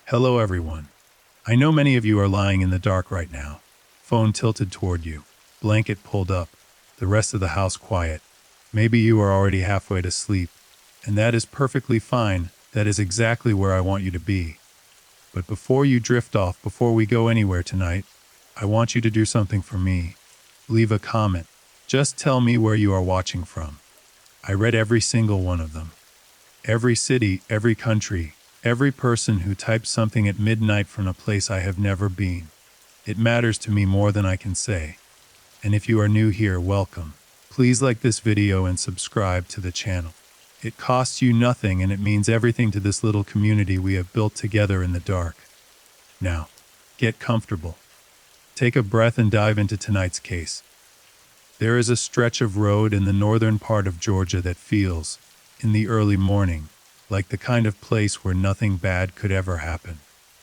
Hello everyone. I know many of you are lying in the dark right now. Phone tilted toward you. Blanket pulled up. The rest of the house quiet. Maybe you are already halfway to sleep. And that is perfectly fine. That is exactly where I want you to be. But before you drift off, before we go anywhere tonight, I want you to do something for me. Leave a comment. Just tell me where you are watching from. I read every single one of them. Every city, every country, every person who typed something at midnight from a place I have never been. It matters to me more than I can say. And if you are new here, welcome. Please like this video and subscribe to the channel. It costs you nothing and it means everything to this little community we have built together in the dark. Now, get comfortable. Take a breath and dive into tonight's case. There is a stretch of road in the northern part of Georgia that feels, in the early morning, like the kind of place where nothing bad could ever happen.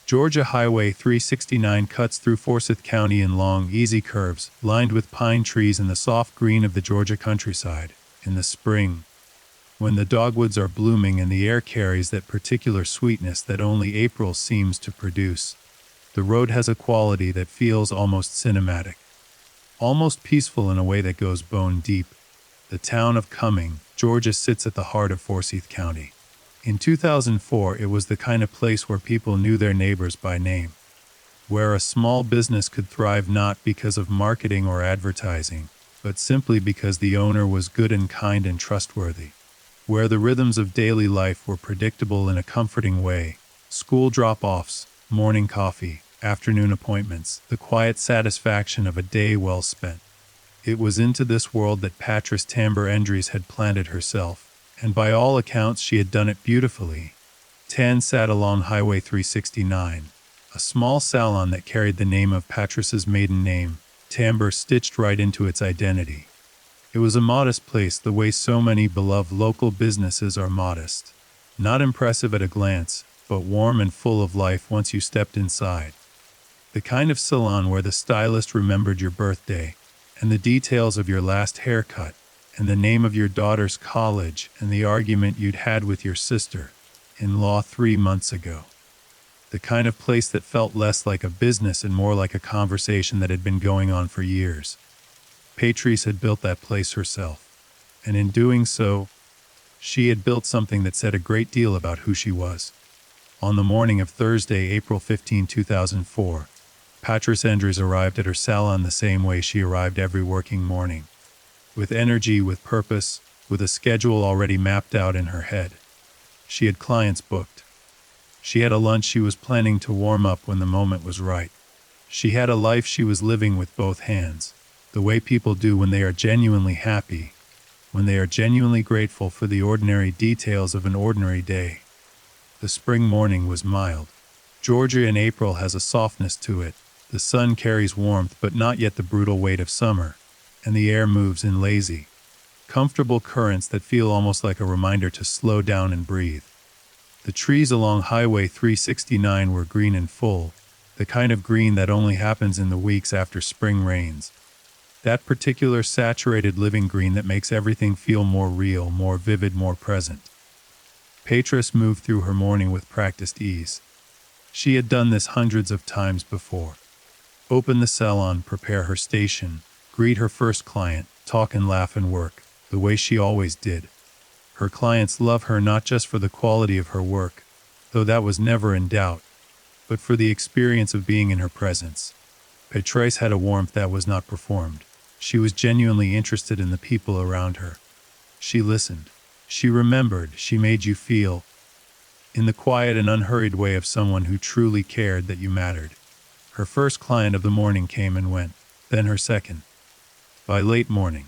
Georgia Highway 369 cuts through Forsyth County in long, easy curves, lined with pine trees and the soft green of the Georgia countryside. In the spring, when the dogwoods are blooming and the air carries that particular sweetness that only April seems to produce, the road has a quality that feels almost cinematic, almost peaceful in a way that goes bone deep. The town of Cumming, Georgia sits at the heart of Forsyth County. In 2004, it was the kind of place where people knew their neighbors by name, where a small business could thrive not because of marketing or advertising, but simply because the owner was good and kind and trustworthy, where the rhythms of daily life were predictable in a comforting way. School drop-offs, morning coffee, afternoon appointments, the quiet satisfaction of a day well spent. It was into this world that Patrice Tamber Endries had planted herself, and by all accounts she had done it beautifully. Tan sat along Highway 369, a small salon that carried the name of Patrice's maiden name, Tamber, stitched right into its identity. It was a modest place the way so many beloved local businesses are modest. Not impressive at a glance, but warm and full of life once you stepped inside. The kind of salon where the stylist remembered your birthday, and the details of your last haircut, and the name of your daughter's college, and the argument you'd had with your sister-in-law 3 months ago. The kind of place that felt less like a business and more like a conversation that had been going on for years. Patrice had built that place herself, and in doing so, she had built something that said a great deal about who she was. On the morning of Thursday, April 15, 2004, Patrice Endries arrived at her salon the same way she arrived every working morning. With energy, with purpose, with a schedule already mapped out in her head. She had clients booked. She had a lunch she was planning to warm up when the moment was right. She had a life she was living with both hands, the way people do when they are genuinely happy, when they are genuinely grateful for the ordinary details of an ordinary day. The spring morning was mild. Georgia in April has a softness to it. The sun carries warmth but not yet the brutal weight of summer, and the air moves in lazy, comfortable currents that feel almost like a reminder to slow down and breathe. The trees along Highway 369 were green and full, the kind of green that only happens in the weeks after spring rains. That particular saturated living green that makes everything feel more real, more vivid, more present. Patrice moved through her morning with practiced ease. She had done this hundreds of times before. Open the salon, prepare her station, greet her first client, talk and laugh and work, the way she always did. Her clients love her not just for the quality of her work, though that was never in doubt, but for the experience of being in her presence. Patrice had a warmth that was not performed. She was genuinely interested in the people around her. She listened. She remembered. She made you feel, in the quiet and unhurried way of someone who truly cared, that you mattered. Her first client of the morning came and went, then her second. By late morning,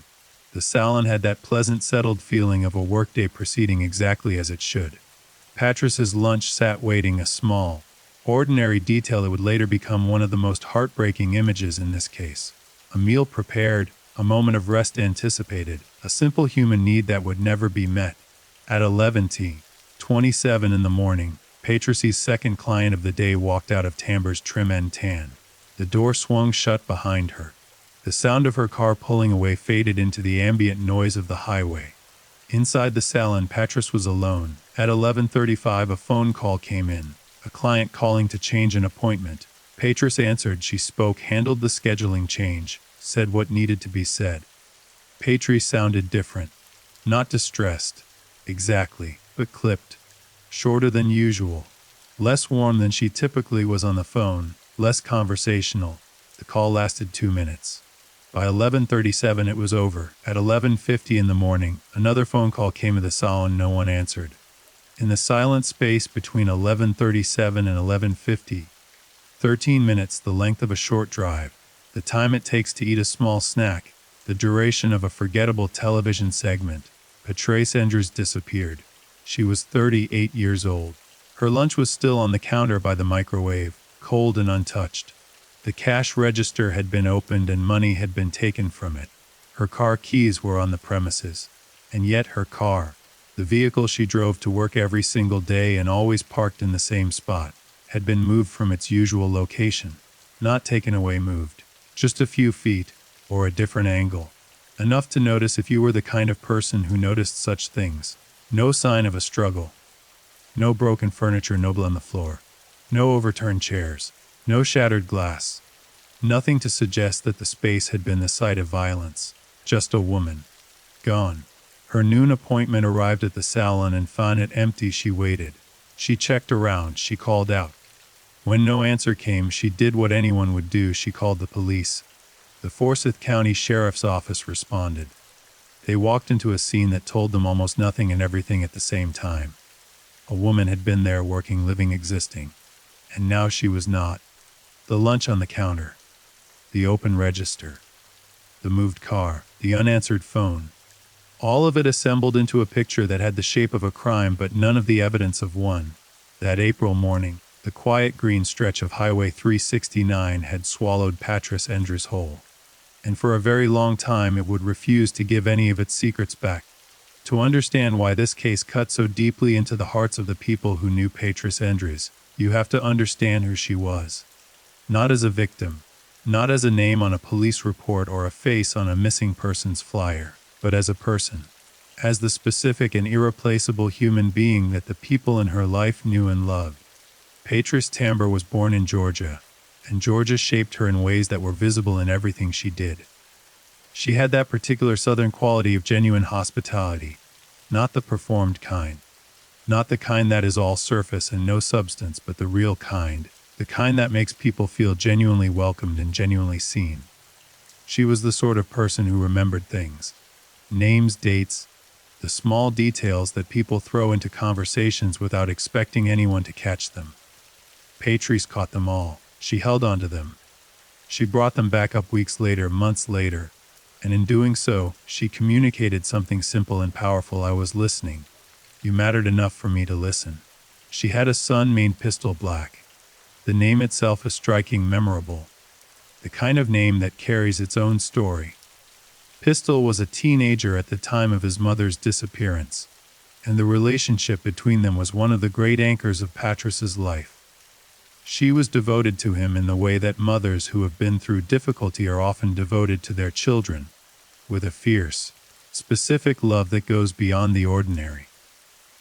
the salon had that pleasant, settled feeling of a workday proceeding exactly as it should. Patrice's lunch sat waiting, a small, ordinary detail that would later become one of the most heartbreaking images in this case. A meal prepared, a moment of rest anticipated, a simple human need that would never be met. At 11:27 in the morning, Patrice's second client of the day walked out of Tamber's Trim and Tan. The door swung shut behind her. The sound of her car pulling away faded into the ambient noise of the highway. Inside the salon, Patrice was alone. At 11:35, a phone call came in. A client calling to change an appointment. Patris answered. She spoke, handled the scheduling change, said what needed to be said. Patri sounded different. Not distressed. Exactly, but clipped. Shorter than usual. Less warm than she typically was on the phone, less conversational. The call lasted 2 minutes. By 11:37 it was over. At 11:50 in the morning, another phone call came to the salon. No one answered. In the silent space between 11:37 and 11:50, 13 minutes, the length of a short drive, the time it takes to eat a small snack, the duration of a forgettable television segment, Patris Endres disappeared. She was 38 years old. Her lunch was still on the counter by the microwave, cold and untouched. The cash register had been opened and money had been taken from it. Her car keys were on the premises. And yet her car, the vehicle she drove to work every single day and always parked in the same spot, had been moved from its usual location. Not taken away, moved. Just a few feet, or a different angle. Enough to notice if you were the kind of person who noticed such things. No sign of a struggle. No broken furniture, no blood on the floor. No overturned chairs. No shattered glass. Nothing to suggest that the space had been the site of violence. Just a woman. Gone. Her noon appointment arrived at the salon and found it empty. She waited. She checked around. She called out. When no answer came, she did what anyone would do. She called the police. The Forsyth County Sheriff's Office responded. They walked into a scene that told them almost nothing and everything at the same time. A woman had been there, working, living, existing. And now she was not. The lunch on the counter. The open register. The moved car. The unanswered phone. All of it assembled into a picture that had the shape of a crime but none of the evidence of one. That April morning, the quiet green stretch of Highway 369 had swallowed Patris Endres whole. And for a very long time it would refuse to give any of its secrets back. To understand why this case cut so deeply into the hearts of the people who knew Patris Endres, you have to understand who she was. Not as a victim, not as a name on a police report or a face on a missing persons flyer, but as a person. As the specific and irreplaceable human being that the people in her life knew and loved. Patris Tamber was born in Georgia, and Georgia shaped her in ways that were visible in everything she did. She had that particular southern quality of genuine hospitality, not the performed kind. Not the kind that is all surface and no substance, but the real kind, the kind that makes people feel genuinely welcomed and genuinely seen. She was the sort of person who remembered things. Names, dates, the small details that people throw into conversations without expecting anyone to catch them. Patris caught them all. She held on to them. She brought them back up weeks later, months later, and in doing so, she communicated something simple and powerful. I was listening. You mattered enough for me to listen. She had a son named Pistol Black. The name itself is striking, memorable. The kind of name that carries its own story. Pistol was a teenager at the time of his mother's disappearance, and the relationship between them was one of the great anchors of Patris's life. She was devoted to him in the way that mothers who have been through difficulty are often devoted to their children, with a fierce, specific love that goes beyond the ordinary.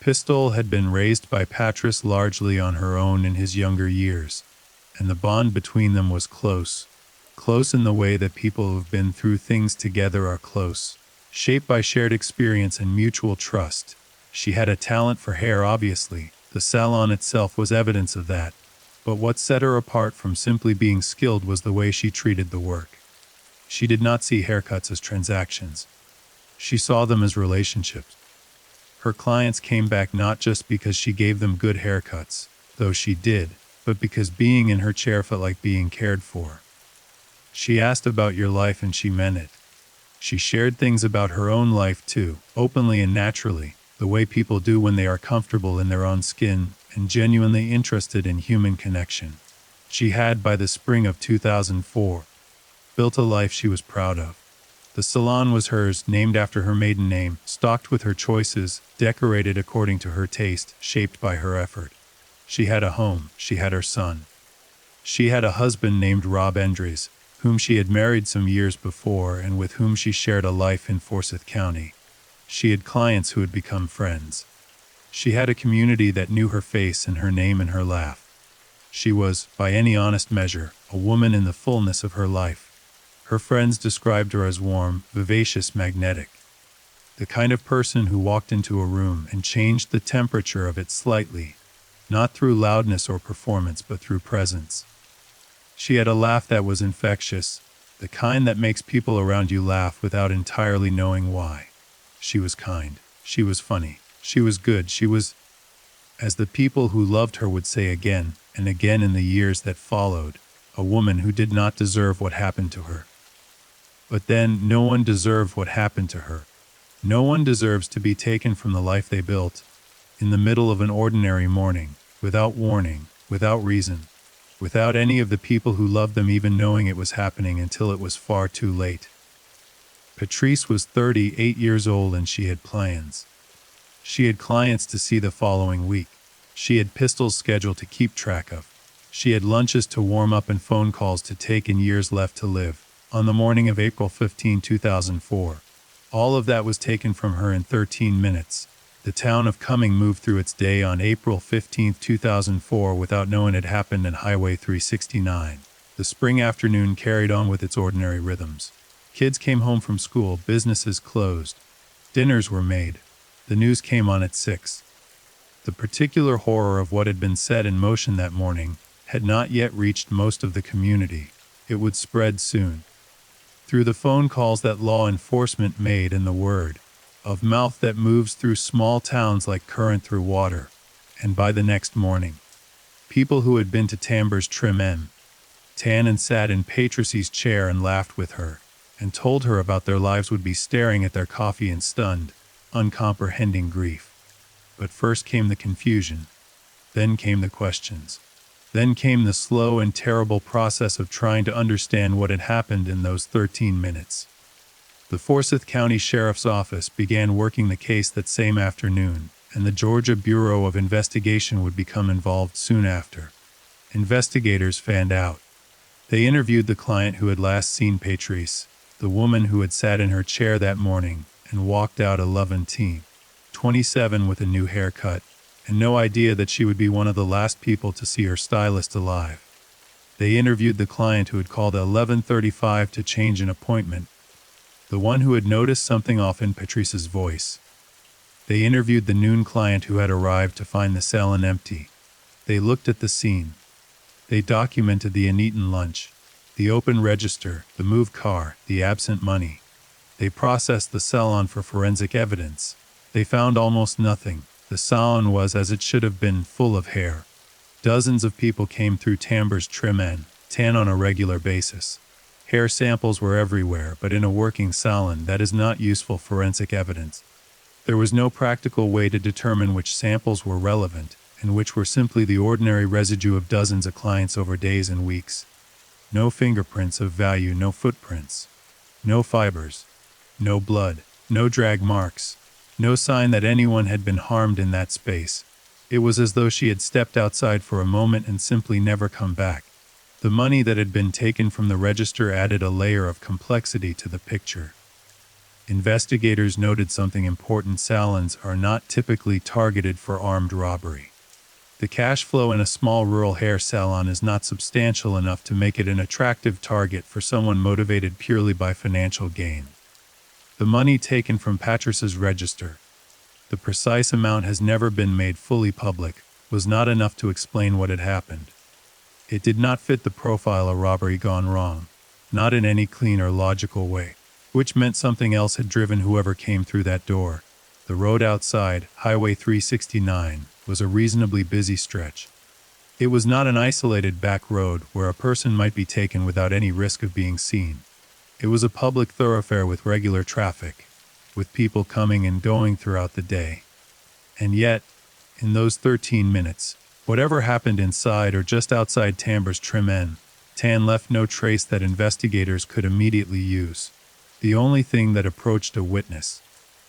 Pistol had been raised by Patris largely on her own in his younger years, and the bond between them was close. Close in the way that people who've been through things together are close, shaped by shared experience and mutual trust. She had a talent for hair, obviously. The salon itself was evidence of that. But what set her apart from simply being skilled was the way she treated the work. She did not see haircuts as transactions. She saw them as relationships. Her clients came back not just because she gave them good haircuts, though she did, but because being in her chair felt like being cared for. She asked about your life and she meant it. She shared things about her own life too, openly and naturally, the way people do when they are comfortable in their own skin and genuinely interested in human connection. She had, by the spring of 2004, built a life she was proud of. The salon was hers, named after her maiden name, stocked with her choices, decorated according to her taste, shaped by her effort. She had a home, she had her son. She had a husband named Rob Endres, whom she had married some years before and with whom she shared a life in Forsyth County. She had clients who had become friends. She had a community that knew her face and her name and her laugh. She was, by any honest measure, a woman in the fullness of her life. Her friends described her as warm, vivacious, magnetic. The kind of person who walked into a room and changed the temperature of it slightly, not through loudness or performance but through presence. She had a laugh that was infectious, the kind that makes people around you laugh without entirely knowing why. She was kind. She was funny. She was good. She was, as the people who loved her would say again and again in the years that followed, a woman who did not deserve what happened to her. But then, no one deserved what happened to her. No one deserves to be taken from the life they built, in the middle of an ordinary morning, without warning, without reason, without any of the people who loved them even knowing it was happening until it was far too late. Patrice was 38 years old and she had plans. She had clients to see the following week. She had pistols scheduled to keep track of. She had lunches to warm up and phone calls to take and years left to live. On the morning of April 15, 2004, all of that was taken from her in 13 minutes. The town of Cumming moved through its day on April 15, 2004 without knowing it happened in Highway 369. The spring afternoon carried on with its ordinary rhythms. Kids came home from school, businesses closed. Dinners were made. The news came on at 6. The particular horror of what had been set in motion that morning had not yet reached most of the community. It would spread soon. Through the phone calls that law enforcement made and the word of mouth that moves through small towns like current through water, and by the next morning, people who had been to Tamber's Trim Inn, tan and sat in Patrice's chair and laughed with her, and told her about their lives would be staring at their coffee in stunned, uncomprehending grief. But first came the confusion, then came the questions. Then came the slow and terrible process of trying to understand what had happened in those 13 minutes. The Forsyth County Sheriff's Office began working the case that same afternoon, and the Georgia Bureau of Investigation would become involved soon after. Investigators fanned out. They interviewed the client who had last seen Patrice, the woman who had sat in her chair that morning and walked out 27 with a new haircut, and no idea that she would be one of the last people to see her stylist alive. They interviewed the client who had called at 11:35 to change an appointment, the one who had noticed something off in Patrice's voice. They interviewed the noon client who had arrived to find the salon empty. They looked at the scene. They documented the uneaten lunch, the open register, the moved car, the absent money. They processed the salon for forensic evidence. They found almost nothing. The salon was, as it should have been, full of hair. Dozens of people came through Tamber's Trim Inn, tan on a regular basis. Hair samples were everywhere, but in a working salon that is not useful forensic evidence. There was no practical way to determine which samples were relevant, and which were simply the ordinary residue of dozens of clients over days and weeks. No fingerprints of value, no footprints. No fibers. No blood. No drag marks. No sign that anyone had been harmed in that space. It was as though she had stepped outside for a moment and simply never come back. The money that had been taken from the register added a layer of complexity to the picture. Investigators noted something important: salons are not typically targeted for armed robbery. The cash flow in a small rural hair salon is not substantial enough to make it an attractive target for someone motivated purely by financial gain. The money taken from Patrice's register, the precise amount has never been made fully public, was not enough to explain what had happened. It did not fit the profile of robbery gone wrong, not in any clean or logical way, which meant something else had driven whoever came through that door. The road outside, Highway 369, was a reasonably busy stretch. It was not an isolated back road where a person might be taken without any risk of being seen. It was a public thoroughfare with regular traffic, with people coming and going throughout the day. And yet, in those 13 minutes, whatever happened inside or just outside Tamber's Trim Inn, Tan left no trace that investigators could immediately use. The only thing that approached a witness,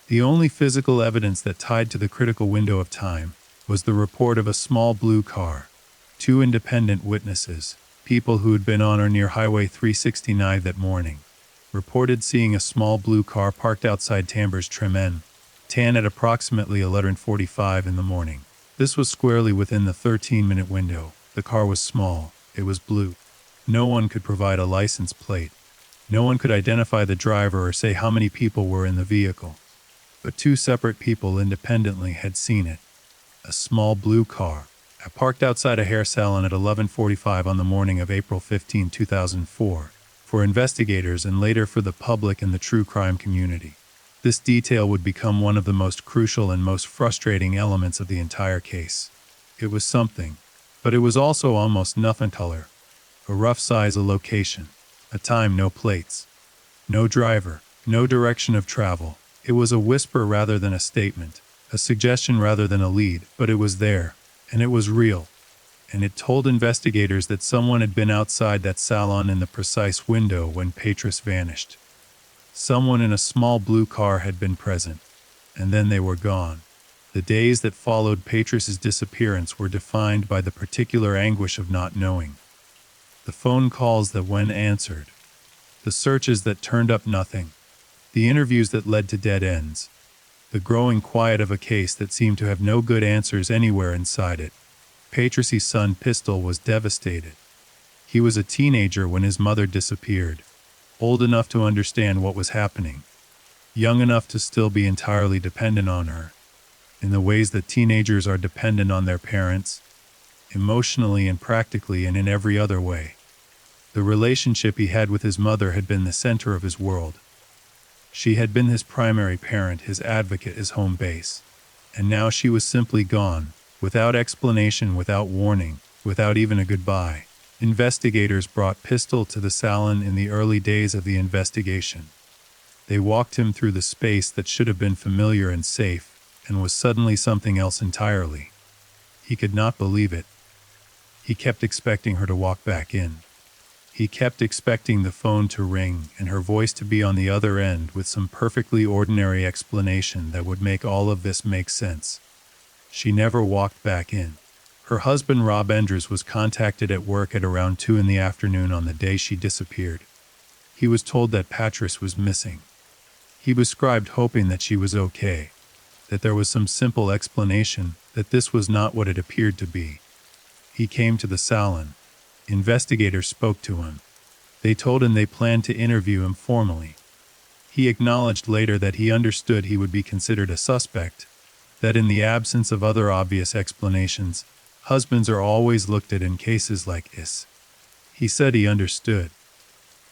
the only physical evidence that tied to the critical window of time, was the report of a small blue car. Two independent witnesses, people who had been on or near Highway 369 that morning, reported seeing a small blue car parked outside Tamber's Trim Inn, Tan at approximately 11:45 in the morning. This was squarely within the 13-minute window. The car was small. It was blue. No one could provide a license plate. No one could identify the driver or say how many people were in the vehicle. But two separate people independently had seen it. A small blue car, parked outside a hair salon at 11:45 on the morning of April 15, 2004, for investigators and later for the public and the true crime community. This detail would become one of the most crucial and most frustrating elements of the entire case. It was something, but it was also almost nothing. Color. A rough size, a location, a time, no plates, no driver, no direction of travel. It was a whisper rather than a statement, a suggestion rather than a lead, but it was there, and it was real. And it told investigators that someone had been outside that salon in the precise window when Patris vanished. Someone in a small blue car had been present, and then they were gone. The days that followed Patris's disappearance were defined by the particular anguish of not knowing. The phone calls that went answered. The searches that turned up nothing. The interviews that led to dead ends. The growing quiet of a case that seemed to have no good answers anywhere inside it. Patris's son Pistol was devastated. He was a teenager when his mother disappeared, old enough to understand what was happening, young enough to still be entirely dependent on her, in the ways that teenagers are dependent on their parents, emotionally and practically and in every other way. The relationship he had with his mother had been the center of his world. She had been his primary parent, his advocate, his home base. And now she was simply gone, without explanation, without warning, without even a goodbye. Investigators brought Pistol to the salon in the early days of the investigation. They walked him through the space that should have been familiar and safe, and was suddenly something else entirely. He could not believe it. He kept expecting her to walk back in. He kept expecting the phone to ring and her voice to be on the other end with some perfectly ordinary explanation that would make all of this make sense. She never walked back in. Her husband Rob Endres was contacted at work at around 2 in the afternoon on the day she disappeared. He was told that Patris was missing. He was described hoping that she was okay, that there was some simple explanation, that this was not what it appeared to be. He came to the salon. Investigators spoke to him. They told him they planned to interview him formally. He acknowledged later that he understood he would be considered a suspect, that in the absence of other obvious explanations, husbands are always looked at in cases like this. He said he understood.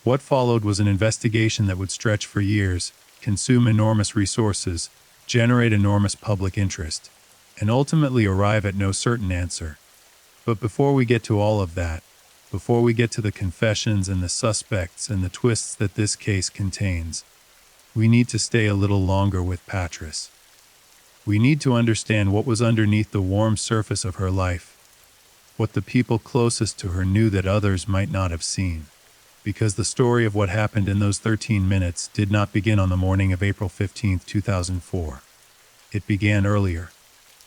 What followed was an investigation that would stretch for years, consume enormous resources, generate enormous public interest, and ultimately arrive at no certain answer. But before we get to all of that, before we get to the confessions and the suspects and the twists that this case contains, we need to stay a little longer with Patris. We need to understand what was underneath the warm surface of her life, what the people closest to her knew that others might not have seen, because the story of what happened in those 13 minutes did not begin on the morning of April 15, 2004. It began earlier,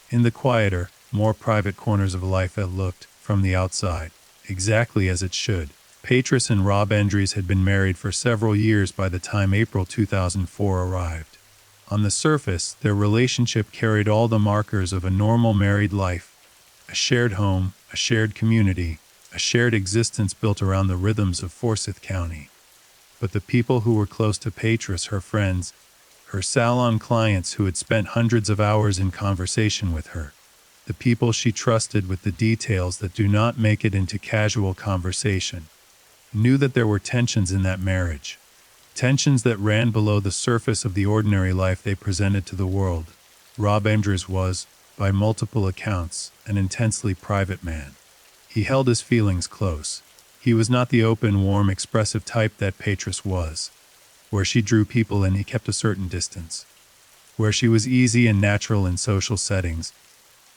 in the quieter, more private corners of life that looked, from the outside, exactly as it should. Patris and Rob Endres had been married for several years by the time April 2004 arrived. On the surface, their relationship carried all the markers of a normal married life: a shared home, a shared community, a shared existence built around the rhythms of Forsyth County. But the people who were close to Patris, her friends, her salon clients who had spent hundreds of hours in conversation with her, the people she trusted with the details that do not make it into casual conversation, knew that there were tensions in that marriage, tensions that ran below the surface of the ordinary life they presented to the world. Rob Endres was, by multiple accounts, an intensely private man. He held his feelings close. He was not the open, warm, expressive type that Patris was. Where she drew people in, he kept a certain distance. Where she was easy and natural in social settings,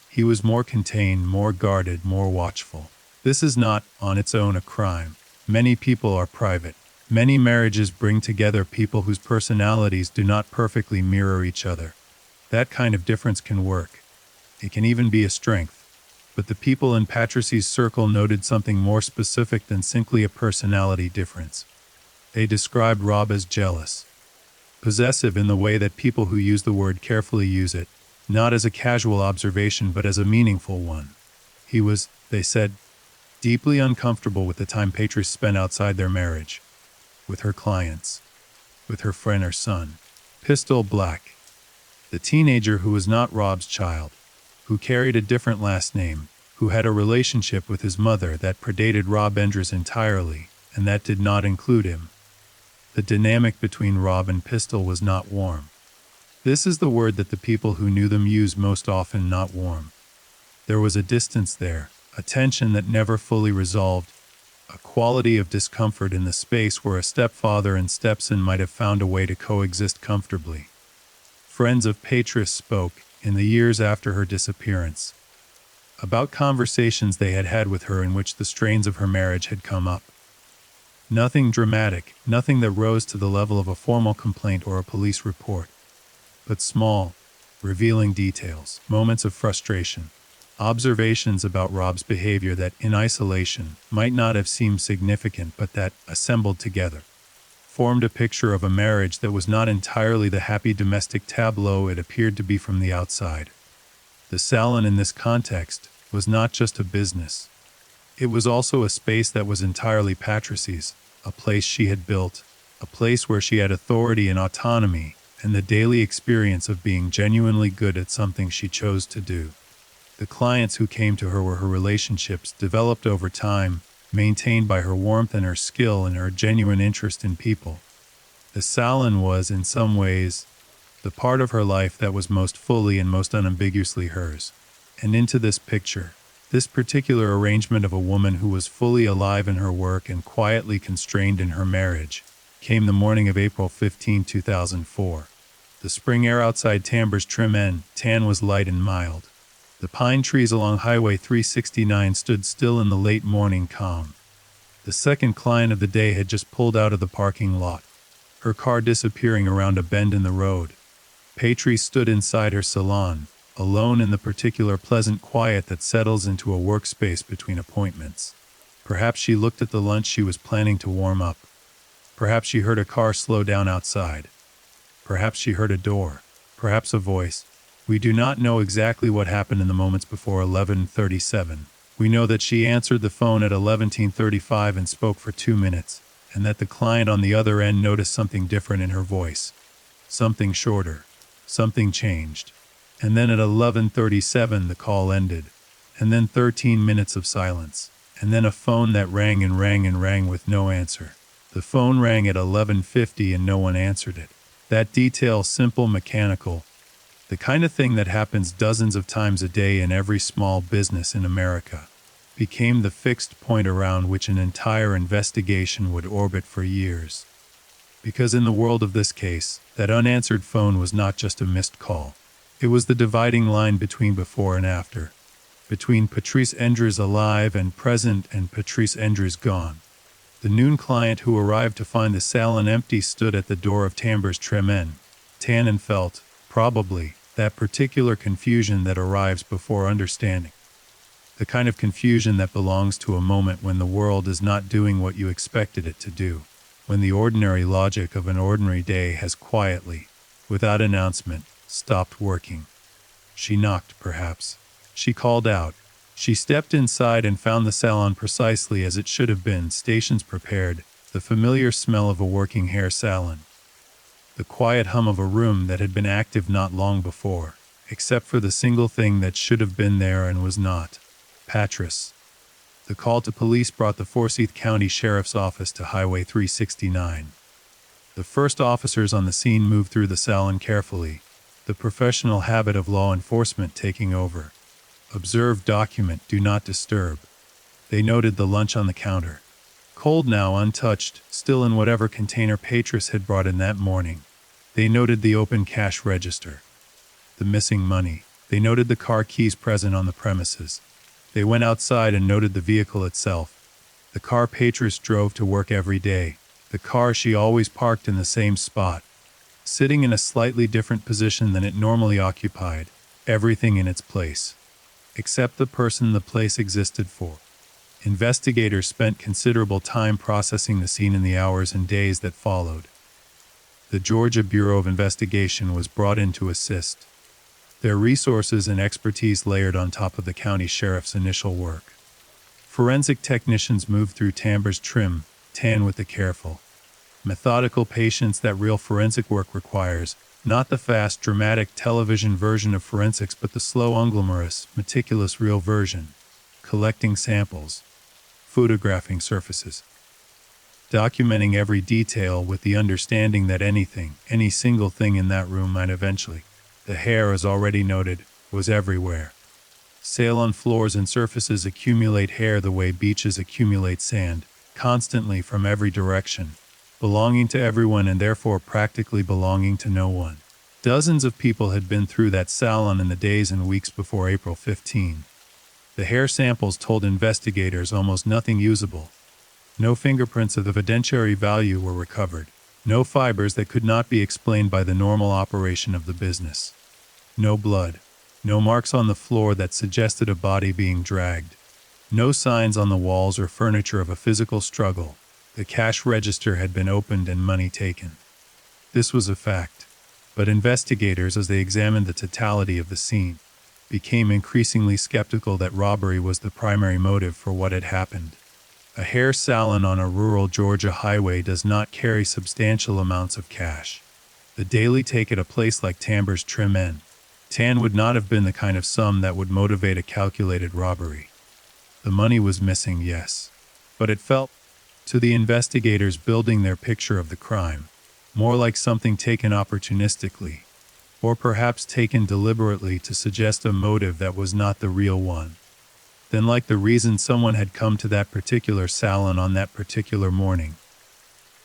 he was more contained, more guarded, more watchful. This is not, on its own, a crime. Many people are private. Many marriages bring together people whose personalities do not perfectly mirror each other. That kind of difference can work. It can even be a strength. But the people in Patris's circle noted something more specific than simply a personality difference. They described Rob as jealous, possessive in the way that people who use the word carefully use it, not as a casual observation but as a meaningful one. He was, they said, deeply uncomfortable with the time Patrice spent outside their marriage, with her clients, with her friend or son. Pistol Black, the teenager who was not Rob's child, who carried a different last name, who had a relationship with his mother that predated Rob Enders entirely, and that did not include him. The dynamic between Rob and Pistol was not warm. This is the word that the people who knew them use most often, not warm. There was a distance there, a tension that never fully resolved, a quality of discomfort in the space where a stepfather and stepson might have found a way to coexist comfortably. Friends of Patrice spoke, in the years after her disappearance, about conversations they had had with her in which the strains of her marriage had come up. Nothing dramatic, nothing that rose to the level of a formal complaint or a police report, but small, revealing details, moments of frustration, observations about Rob's behavior that, in isolation, might not have seemed significant but that, assembled together, formed a picture of a marriage that was not entirely the happy domestic tableau it appeared to be from the outside. The salon in this context was not just a business. It was also a space that was entirely Patrice's, a place she had built, a place where she had authority and autonomy, and the daily experience of being genuinely good at something she chose to do. The clients who came to her were her relationships developed over time, maintained by her warmth and her skill and her genuine interest in people. The salon was, in some ways, the part of her life that was most fully and most unambiguously hers. And into this picture, this particular arrangement of a woman who was fully alive in her work and quietly constrained in her marriage, came the morning of April 15, 2004. The spring air outside Tambers Trim Tan was light and mild. The pine trees along Highway 369 stood still in the late morning calm. The second client of the day had just pulled out of the parking lot, her car disappearing around a bend in the road. Patrice stood inside her salon, alone in the particular pleasant quiet that settles into a workspace between appointments. Perhaps she looked at the lunch she was planning to warm up. Perhaps she heard a car slow down outside. Perhaps she heard a door. Perhaps a voice. We do not know exactly what happened in the moments before 11:37. We know that she answered the phone at 11:35 and spoke for 2 minutes, and that the client on the other end noticed something different in her voice. Something shorter. Something changed. And then at 11:37 the call ended. And then 13 minutes of silence. And then a phone that rang and rang and rang with no answer. The phone rang at 11:50 and no one answered it. That detail, simple, mechanical, the kind of thing that happens dozens of times a day in every small business in America, became the fixed point around which an entire investigation would orbit for years. Because in the world of this case, that unanswered phone was not just a missed call. It was the dividing line between before and after, between Patrice Enders alive and present and Patrice Enders gone. The noon client who arrived to find the salon empty stood at the door of Tambers Trim Tan and felt, probably, that particular confusion that arrives before understanding. The kind of confusion that belongs to a moment when the world is not doing what you expected it to do, when the ordinary logic of an ordinary day has quietly, without announcement, stopped working. She knocked, perhaps. She called out. She stepped inside and found the salon precisely as it should have been, stations prepared, the familiar smell of a working hair salon. The quiet hum of a room that had been active not long before, except for the single thing that should have been there and was not. Patrice. The call to police brought the Forsyth County Sheriff's Office to Highway 369. The first officers on the scene moved through the salon carefully, the professional habit of law enforcement taking over. Observe, document, do not disturb. They noted the lunch on the counter. Cold now, untouched, still in whatever container Patrice had brought in that morning. They noted the open cash register. The missing money. They noted the car keys present on the premises. They went outside and noted the vehicle itself. The car Patrice drove to work every day. The car she always parked in the same spot, sitting in a slightly different position than it normally occupied. Everything in its place, except the person the place existed for. Investigators spent considerable time processing the scene in the hours and days that followed. The Georgia Bureau of Investigation was brought in to assist, their resources and expertise layered on top of the county sheriff's initial work. Forensic technicians moved through Tambor's trim, tan with the careful, methodical patience that real forensic work requires, not the fast, dramatic television version of forensics but the slow, unglamorous, meticulous real version, collecting samples, photographing surfaces, documenting every detail with the understanding that anything, any single thing in that room might eventually, the hair as already noted, was everywhere. Sail on floors and surfaces accumulate hair the way beaches accumulate sand, constantly from every direction, belonging to everyone and therefore practically belonging to no one. Dozens of people had been through that salon in the days and weeks before April 15. The hair samples told investigators almost nothing usable. No fingerprints of evidentiary value were recovered. No fibers that could not be explained by the normal operation of the business. No blood. No marks on the floor that suggested a body being dragged. No signs on the walls or furniture of a physical struggle. The cash register had been opened and money taken. This was a fact. But investigators, as they examined the totality of the scene, became increasingly skeptical that robbery was the primary motive for what had happened. A hair salon on a rural Georgia highway does not carry substantial amounts of cash. The daily take at a place like Tambor's Trim Inn, tan would not have been the kind of sum that would motivate a calculated robbery. The money was missing, yes, but it felt, to the investigators building their picture of the crime, more like something taken opportunistically, or perhaps taken deliberately to suggest a motive that was not the real one, than like the reason someone had come to that particular salon on that particular morning.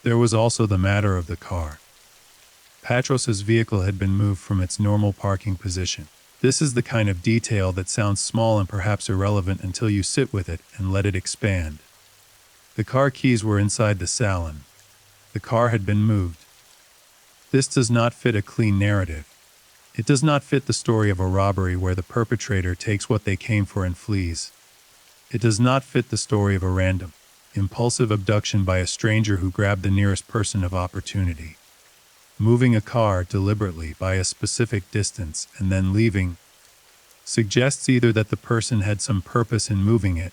There was also the matter of the car. Patros's vehicle had been moved from its normal parking position. This is the kind of detail that sounds small and perhaps irrelevant until you sit with it and let it expand. The car keys were inside the salon. The car had been moved. This does not fit a clean narrative. It does not fit the story of a robbery where the perpetrator takes what they came for and flees. It does not fit the story of a random, impulsive abduction by a stranger who grabbed the nearest person of opportunity. Moving a car deliberately by a specific distance and then leaving suggests either that the person had some purpose in moving it,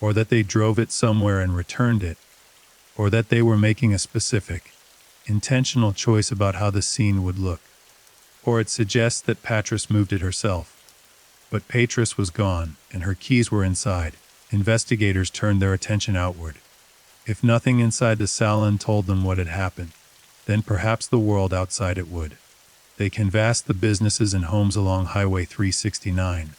or that they drove it somewhere and returned it, or that they were making a specific, intentional choice about how the scene would look. Or it suggests that Patros moved it herself. But Patros was gone, and her keys were inside. Investigators turned their attention outward. If nothing inside the salon told them what had happened, then perhaps the world outside it would. They canvassed the businesses and homes along Highway 369.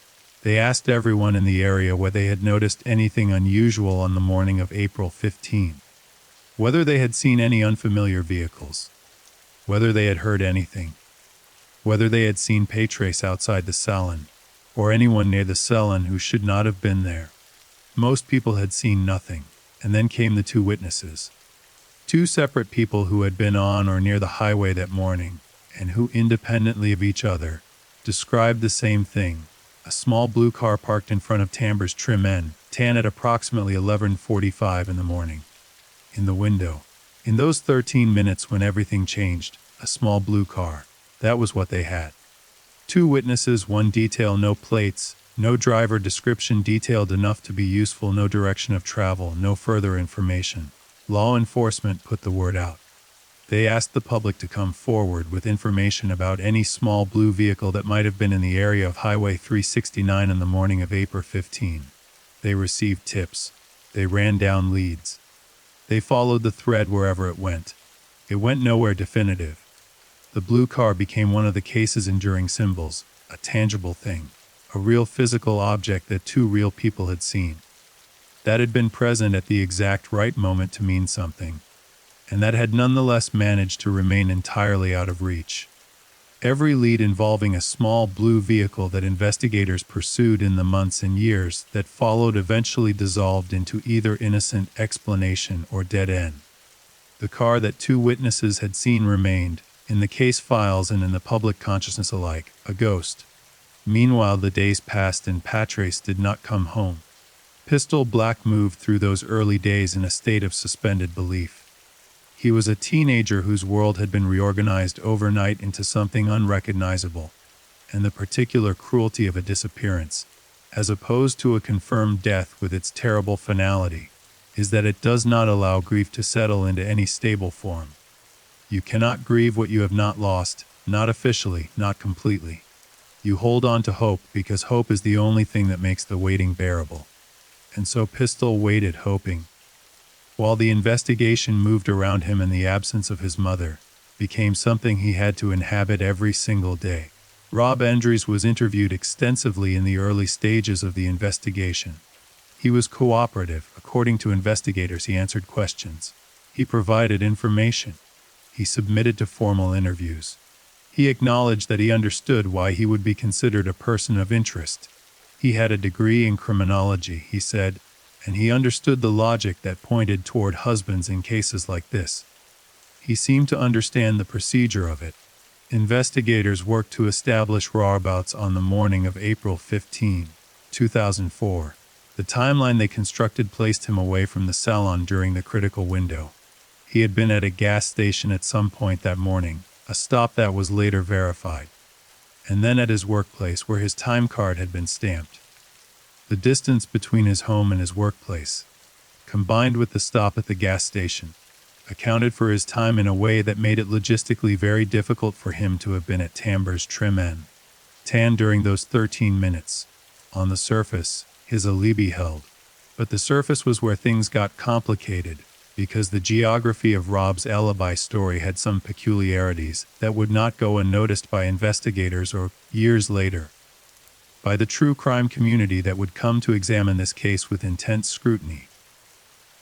They asked everyone in the area whether they had noticed anything unusual on the morning of April 15. Whether they had seen any unfamiliar vehicles. Whether they had heard anything. Whether they had seen Patros outside the salon, or anyone near the salon who should not have been there. Most people had seen nothing, and then came the two witnesses. Two separate people who had been on or near the highway that morning, and who, independently of each other, described the same thing: a small blue car parked in front of Tambor's Trim Inn, tan at approximately 11:45 in the morning. In the window, in those 13 minutes when everything changed, a small blue car. That was what they had. Two witnesses, one detail, no plates, no driver description detailed enough to be useful, no direction of travel, no further information. Law enforcement put the word out. They asked the public to come forward with information about any small blue vehicle that might have been in the area of Highway 369 in the morning of April 15. They received tips. They ran down leads. They followed the thread wherever it went. It went nowhere definitive. The blue car became one of the case's enduring symbols, a tangible thing, a real physical object that two real people had seen, that had been present at the exact right moment to mean something, and that had nonetheless managed to remain entirely out of reach. Every lead involving a small blue vehicle that investigators pursued in the months and years that followed eventually dissolved into either innocent explanation or dead end. The car that two witnesses had seen remained, in the case files and in the public consciousness alike, a ghost. Meanwhile, the days passed and Patros did not come home. Pistol Black moved through those early days in a state of suspended belief. He was a teenager whose world had been reorganized overnight into something unrecognizable, and the particular cruelty of a disappearance, as opposed to a confirmed death with its terrible finality, is that it does not allow grief to settle into any stable form. You cannot grieve what you have not lost, not officially, not completely. You hold on to hope because hope is the only thing that makes the waiting bearable. And so Pistol waited, hoping. While the investigation moved around him, and the absence of his mother became something he had to inhabit every single day. Rob Endres was interviewed extensively in the early stages of the investigation. He was cooperative. According to investigators, he answered questions. He provided information. He submitted to formal interviews. He acknowledged that he understood why he would be considered a person of interest. He had a degree in criminology, he said, and he understood the logic that pointed toward husbands in cases like this. He seemed to understand the procedure of it. Investigators worked to establish whereabouts on the morning of April 15, 2004. The timeline they constructed placed him away from the salon during the critical window. He had been at a gas station at some point that morning, a stop that was later verified, and then at his workplace where his time card had been stamped. The distance between his home and his workplace, combined with the stop at the gas station, accounted for his time in a way that made it logistically very difficult for him to have been at Tamber's Trim N. Tan during those 13 minutes. On the surface, his alibi held. But the surface was where things got complicated, because the geography of Rob's alibi story had some peculiarities that would not go unnoticed by investigators or, years later, by the true crime community that would come to examine this case with intense scrutiny.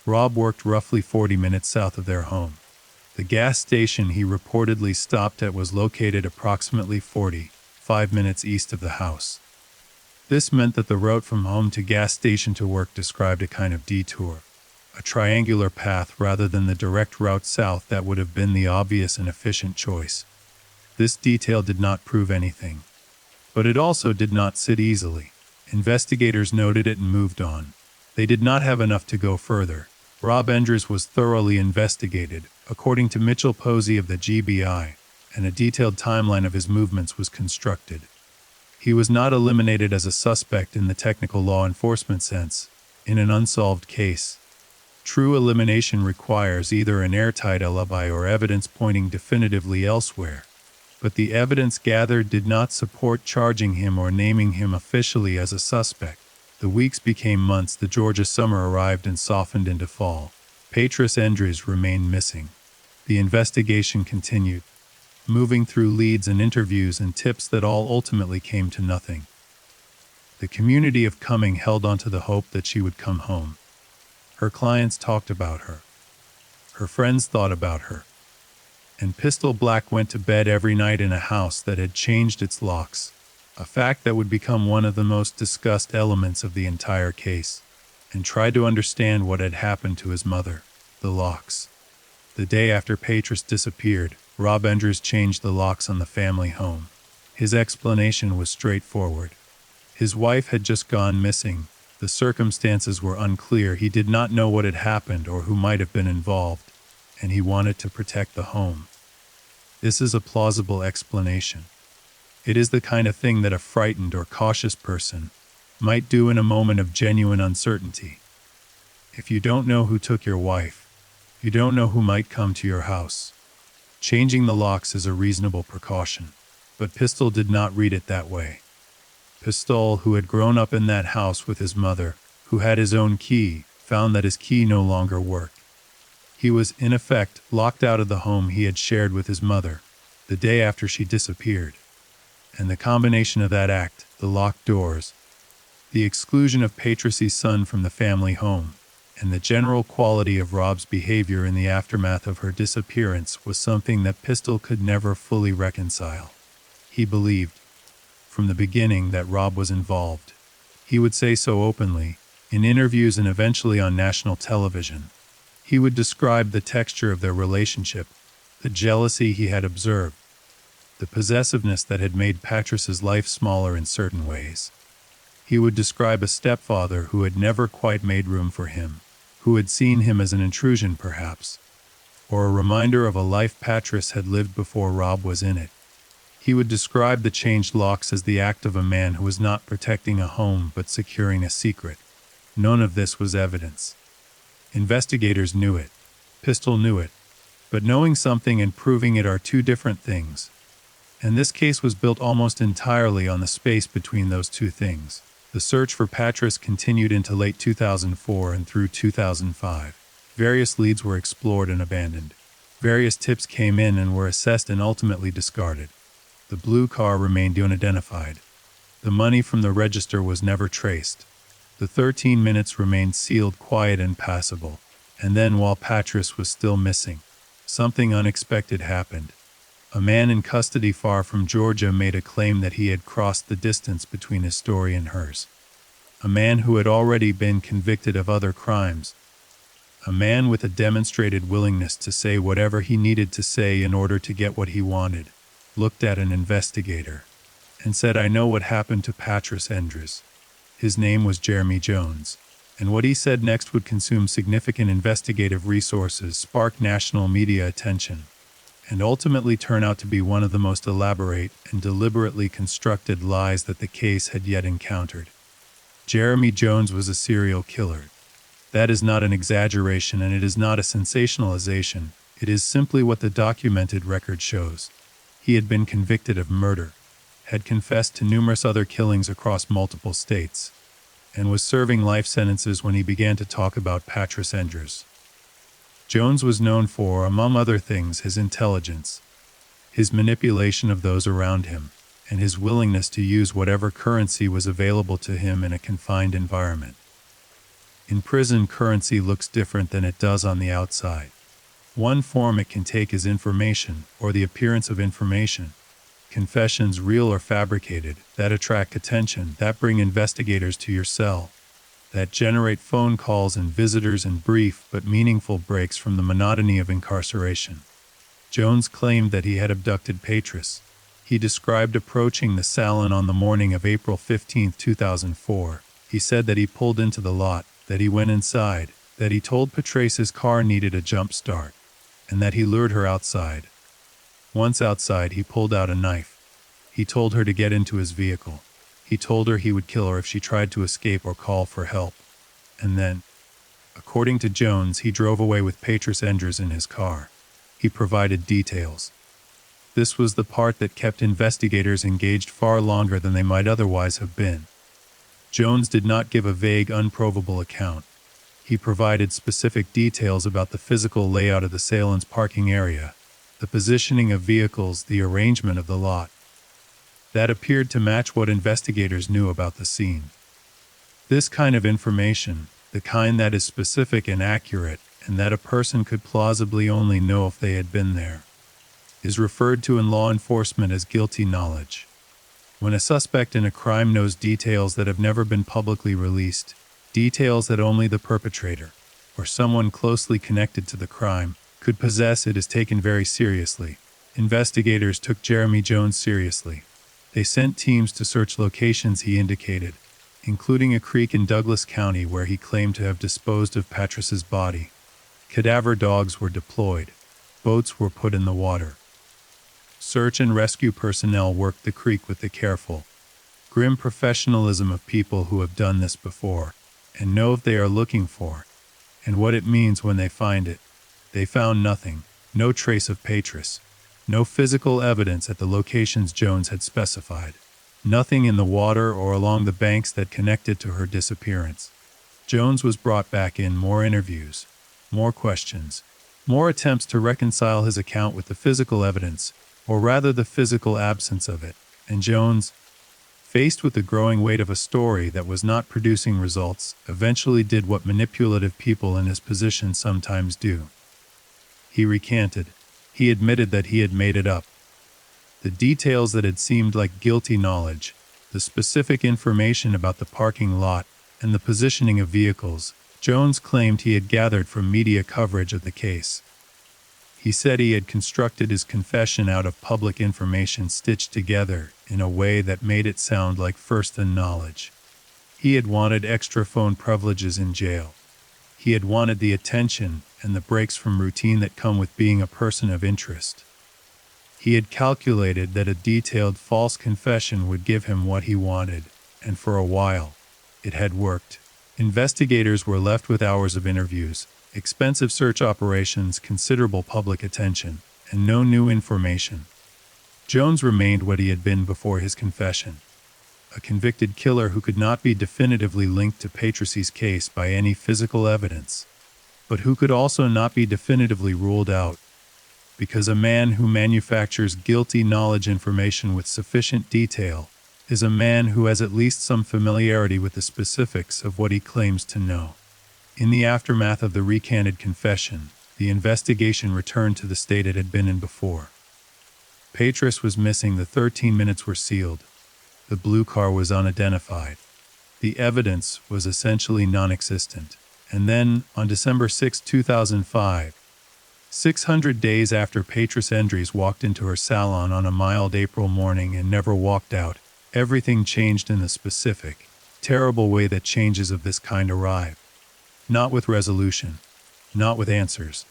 Rob worked roughly 40 minutes south of their home. The gas station he reportedly stopped at was located approximately 45 minutes east of the house. This meant that the route from home to gas station to work described a kind of detour, a triangular path rather than the direct route south that would have been the obvious and efficient choice. This detail did not prove anything, but it also did not sit easily. Investigators noted it and moved on. They did not have enough to go further. Rob Endres was thoroughly investigated, according to Mitchell Posey of the GBI, and a detailed timeline of his movements was constructed. He was not eliminated as a suspect in the technical law enforcement sense. In an unsolved case, true elimination requires either an airtight alibi or evidence pointing definitively elsewhere. But the evidence gathered did not support charging him or naming him officially as a suspect. The weeks became months. The Georgia summer arrived and softened into fall. Patris Endres remained missing. The investigation continued, moving through leads and interviews and tips that all ultimately came to nothing. The community of Cumming held onto the hope that she would come home. Her clients talked about her. Her friends thought about her. And Pistol Black went to bed every night in a house that had changed its locks, a fact that would become one of the most discussed elements of the entire case, and tried to understand what had happened to his mother. The locks. The day after Patris disappeared, Rob Endres changed the locks on the family home. His explanation was straightforward. His wife had just gone missing. The circumstances were unclear. He did not know what had happened or who might have been involved, and he wanted to protect the home. This is a plausible explanation. It is the kind of thing that a frightened or cautious person might do in a moment of genuine uncertainty. If you don't know who took your wife, you don't know who might come to your house. Changing the locks is a reasonable precaution, but Pistol did not read it that way. Pistol, who had grown up in that house with his mother, who had his own key, found that his key no longer worked. He was, in effect, locked out of the home he had shared with his mother the day after she disappeared. And the combination of that act, the locked doors, the exclusion of Patrice's son from the family home, and the general quality of Rob's behavior in the aftermath of her disappearance was something that Pistol could never fully reconcile. He believed, from the beginning, that Rob was involved. He would say so openly, in interviews and eventually on national television. He would describe the texture of their relationship, the jealousy he had observed, the possessiveness that had made Patrice's life smaller in certain ways. He would describe a stepfather who had never quite made room for him, who had seen him as an intrusion perhaps, or a reminder of a life Patrice had lived before Rob was in it. He would describe the changed locks as the act of a man who was not protecting a home but securing a secret. None of this was evidence. Investigators knew it. Pistol knew it. But knowing something and proving it are two different things. And this case was built almost entirely on the space between those two things. The search for Patras continued into late 2004 and through 2005. Various leads were explored and abandoned. Various tips came in and were assessed and ultimately discarded. The blue car remained unidentified. The money from the register was never traced. The 13 minutes remained sealed, quiet and passable. And then, while Patras was still missing, something unexpected happened. A man in custody far from Georgia made a claim that he had crossed the distance between his story and hers. A man who had already been convicted of other crimes. A man with a demonstrated willingness to say whatever he needed to say in order to get what he wanted, looked at an investigator and said, "I know what happened to Patras Endres." His name was Jeremy Jones, and what he said next would consume significant investigative resources, spark national media attention, and ultimately turn out to be one of the most elaborate and deliberately constructed lies that the case had yet encountered. Jeremy Jones was a serial killer. That is not an exaggeration, and it is not a sensationalization. It is simply what the documented record shows. He had been convicted of murder, had confessed to numerous other killings across multiple states, and was serving life sentences when he began to talk about Patras Endres. Jones was known for, among other things, his intelligence, his manipulation of those around him, and his willingness to use whatever currency was available to him in a confined environment. In prison, currency looks different than it does on the outside. One form it can take is information, or the appearance of information. Confessions, real or fabricated, that attract attention, that bring investigators to your cell, that generate phone calls and visitors and brief but meaningful breaks from the monotony of incarceration. Jones claimed that he had abducted Patras. He described approaching the salon on the morning of April 15, 2004. He said that he pulled into the lot, that he went inside, that he told Patras his car needed a jump start, and that he lured her outside. Once outside, he pulled out a knife. He told her to get into his vehicle. He told her he would kill her if she tried to escape or call for help. And then, according to Jones, he drove away with Patras Endres in his car. He provided details. This was the part that kept investigators engaged far longer than they might otherwise have been. Jones did not give a vague, unprovable account. He provided specific details about the physical layout of the salon's parking area, the positioning of vehicles, the arrangement of the lot. That appeared to match what investigators knew about the scene. This kind of information, the kind that is specific and accurate, and that a person could plausibly only know if they had been there, is referred to in law enforcement as guilty knowledge. When a suspect in a crime knows details that have never been publicly released, details that only the perpetrator, or someone closely connected to the crime, could possess, it is taken very seriously. Investigators took Jeremy Jones seriously. They sent teams to search locations he indicated, including a creek in Douglas County where he claimed to have disposed of Patras's body. Cadaver dogs were deployed. Boats were put in the water. Search and rescue personnel worked the creek with the careful, grim professionalism of people who have done this before, and know what they are looking for, and what it means when they find it. They found nothing, no trace of Patras, no physical evidence at the locations Jones had specified, nothing in the water or along the banks that connected to her disappearance. Jones was brought back in, more interviews, more questions, more attempts to reconcile his account with the physical evidence, or rather the physical absence of it, and Jones, faced with the growing weight of a story that was not producing results, eventually did what manipulative people in his position sometimes do. He recanted. He admitted that he had made it up. The details that had seemed like guilty knowledge, the specific information about the parking lot and the positioning of vehicles, Jones claimed he had gathered from media coverage of the case. He said he had constructed his confession out of public information stitched together in a way that made it sound like first-hand knowledge. He had wanted extra phone privileges in jail. He had wanted the attention and the breaks from routine that come with being a person of interest. He had calculated that a detailed false confession would give him what he wanted, and for a while, it had worked. Investigators were left with hours of interviews, expensive search operations, considerable public attention, and no new information. Jones remained what he had been before his confession, a convicted killer who could not be definitively linked to Patrice's case by any physical evidence, but who could also not be definitively ruled out, because a man who manufactures guilty knowledge information with sufficient detail is a man who has at least some familiarity with the specifics of what he claims to know. In the aftermath of the recanted confession, the investigation returned to the state it had been in before. Patrice was missing. The 13 minutes were sealed. The blue car was unidentified. The evidence was essentially non-existent. And then, on December 6, 2005, 600 days after Patrice Endres walked into her salon on a mild April morning and never walked out, everything changed in the specific, terrible way that changes of this kind arrive. Not with resolution, not with answers,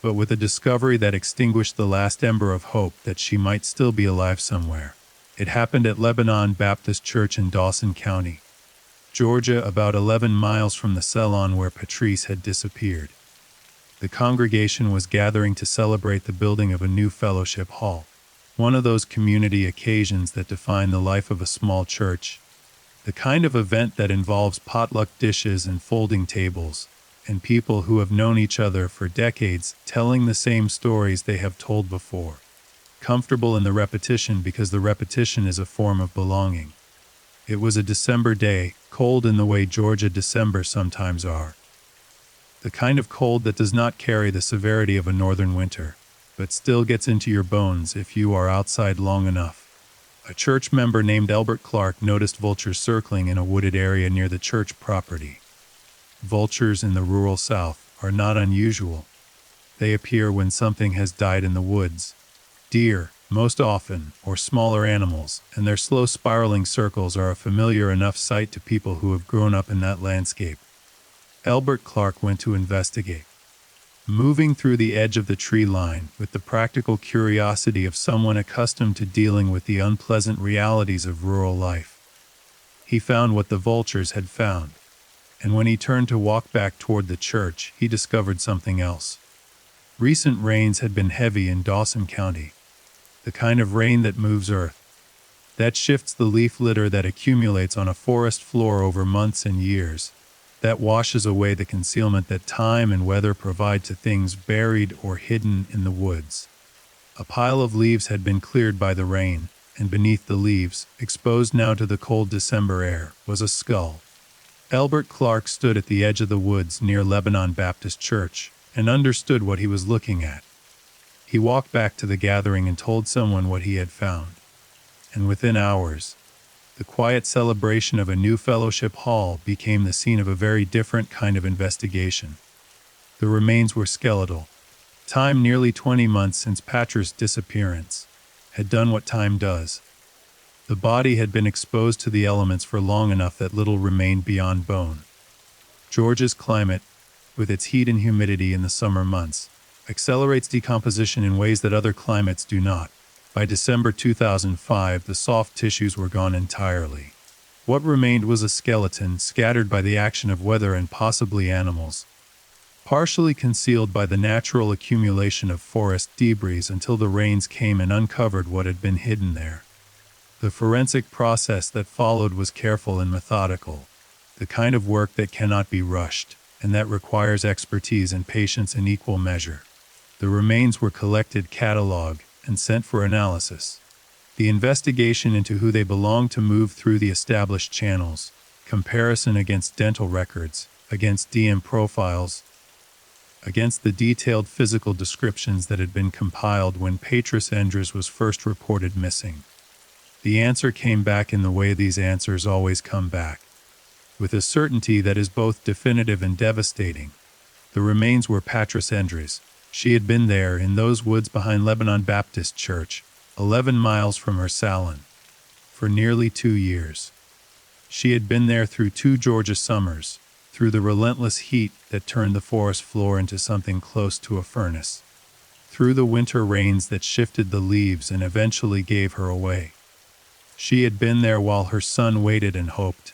but with a discovery that extinguished the last ember of hope that she might still be alive somewhere. It happened at Lebanon Baptist Church in Dawson County, Georgia, about 11 miles from the salon where Patrice had disappeared. The congregation was gathering to celebrate the building of a new fellowship hall, one of those community occasions that define the life of a small church, the kind of event that involves potluck dishes and folding tables, and people who have known each other for decades telling the same stories they have told before, comfortable in the repetition because the repetition is a form of belonging. It was a December day, cold in the way Georgia December sometimes are. The kind of cold that does not carry the severity of a northern winter, but still gets into your bones if you are outside long enough. A church member named Elbert Clark noticed vultures circling in a wooded area near the church property. Vultures in the rural South are not unusual. They appear when something has died in the woods. Deer, most often, or smaller animals, and their slow spiraling circles are a familiar enough sight to people who have grown up in that landscape. Elbert Clark went to investigate, moving through the edge of the tree line with the practical curiosity of someone accustomed to dealing with the unpleasant realities of rural life. He found what the vultures had found, and when he turned to walk back toward the church, he discovered something else. Recent rains had been heavy in Dawson County, the kind of rain that moves earth, that shifts the leaf litter that accumulates on a forest floor over months and years, that washes away the concealment that time and weather provide to things buried or hidden in the woods. A pile of leaves had been cleared by the rain, and beneath the leaves, exposed now to the cold December air, was a skull. Elbert Clark stood at the edge of the woods near Lebanon Baptist Church and understood what he was looking at. He walked back to the gathering and told someone what he had found. And within hours, the quiet celebration of a new fellowship hall became the scene of a very different kind of investigation. The remains were skeletal. Time, nearly 20 months since Patrice's disappearance, had done what time does. The body had been exposed to the elements for long enough that little remained beyond bone. Georgia's climate, with its heat and humidity in the summer months, accelerates decomposition in ways that other climates do not. By December 2005, the soft tissues were gone entirely. What remained was a skeleton scattered by the action of weather and possibly animals, partially concealed by the natural accumulation of forest debris until the rains came and uncovered what had been hidden there. The forensic process that followed was careful and methodical, the kind of work that cannot be rushed, and that requires expertise and patience in equal measure. The remains were collected, catalogued, and sent for analysis. The investigation into who they belonged to moved through the established channels, comparison against dental records, against DM profiles, against the detailed physical descriptions that had been compiled when Patrice Endres was first reported missing. The answer came back in the way these answers always come back, with a certainty that is both definitive and devastating. The remains were Patrice Endres. She had been there, in those woods behind Lebanon Baptist Church, 11 miles from her salon, for nearly 2 years. She had been there through 2 Georgia summers, through the relentless heat that turned the forest floor into something close to a furnace. through the winter rains that shifted the leaves and eventually gave her away. She had been there while her son waited and hoped,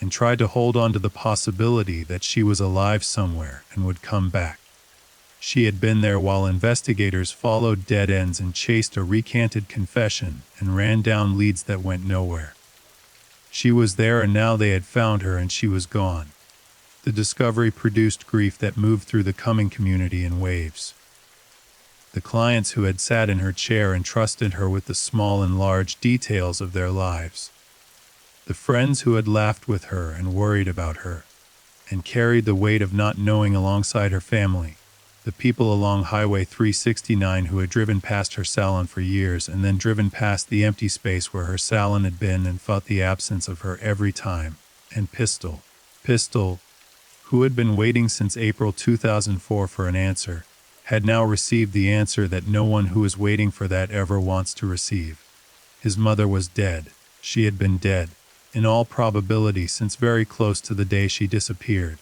and tried to hold on to the possibility that she was alive somewhere and would come back. She had been there while investigators followed dead ends and chased a recanted confession and ran down leads that went nowhere. She was there, and now they had found her and she was gone. The discovery produced grief that moved through the Cumming community in waves. The clients who had sat in her chair and trusted her with the small and large details of their lives. The friends who had laughed with her and worried about her, and carried the weight of not knowing alongside her family. The people along Highway 369 who had driven past her salon for years and then driven past the empty space where her salon had been and felt the absence of her every time. And Pistol, who had been waiting since April 2004 for an answer, had now received the answer that no one who is waiting for that ever wants to receive. His mother was dead. She had been dead, in all probability since very close to the day she disappeared.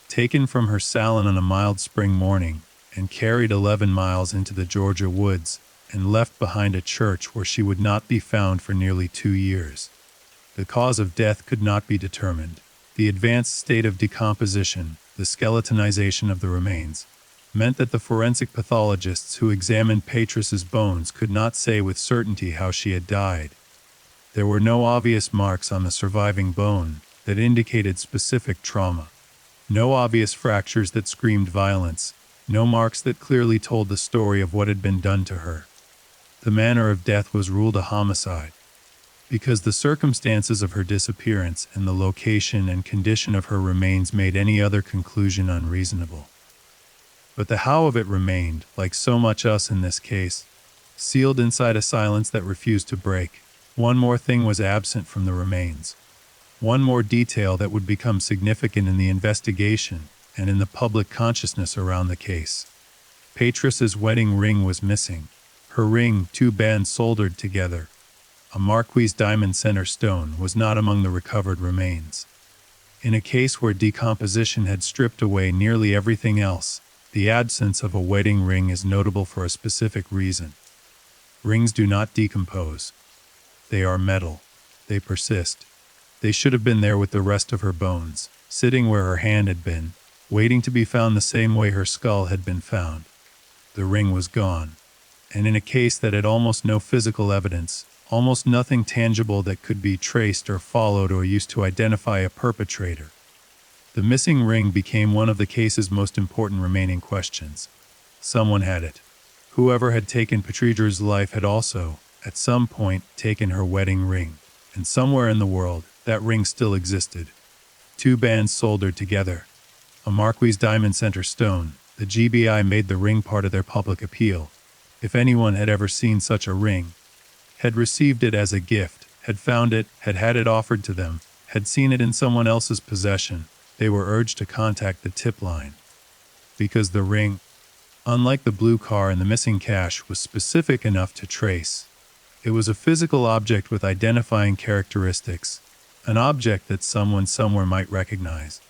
Taken from her salon on a mild spring morning, and carried 11 miles into the Georgia woods, and left behind a church where she would not be found for nearly 2 years. The cause of death could not be determined. The advanced state of decomposition, the skeletonization of the remains, meant that the forensic pathologists who examined Petrus's bones could not say with certainty how she had died. There were no obvious marks on the surviving bone that indicated specific trauma. No obvious fractures that screamed violence, no marks that clearly told the story of what had been done to her. The manner of death was ruled a homicide, because the circumstances of her disappearance and the location and condition of her remains made any other conclusion unreasonable. But the how of it remained, like so much else in this case, sealed inside a silence that refused to break. One more thing was absent from the remains. One more detail that would become significant in the investigation and in the public consciousness around the case. Petrus's wedding ring was missing. Her ring, 2 bands soldered together, a Marquise diamond center stone, was not among the recovered remains. In a case where decomposition had stripped away nearly everything else, the absence of a wedding ring is notable for a specific reason. Rings do not decompose. They are metal. They persist. They should have been there with the rest of her bones, sitting where her hand had been, waiting to be found the same way her skull had been found. The ring was gone, and in a case that had almost no physical evidence, almost nothing tangible that could be traced or followed or used to identify a perpetrator, the missing ring became one of the case's most important remaining questions. Someone had it. Whoever had taken Petrus's life had also, at some point, taken her wedding ring, and somewhere in the world, that ring still existed. 2 bands soldered together. A Marquise diamond center stone. The GBI made the ring part of their public appeal. If anyone had ever seen such a ring, had received it as a gift, had found it, had had it offered to them, had seen it in someone else's possession, they were urged to contact the tip line. Because the ring, unlike the blue car and the missing cash, was specific enough to trace. It was a physical object with identifying characteristics, an object that someone somewhere might recognize.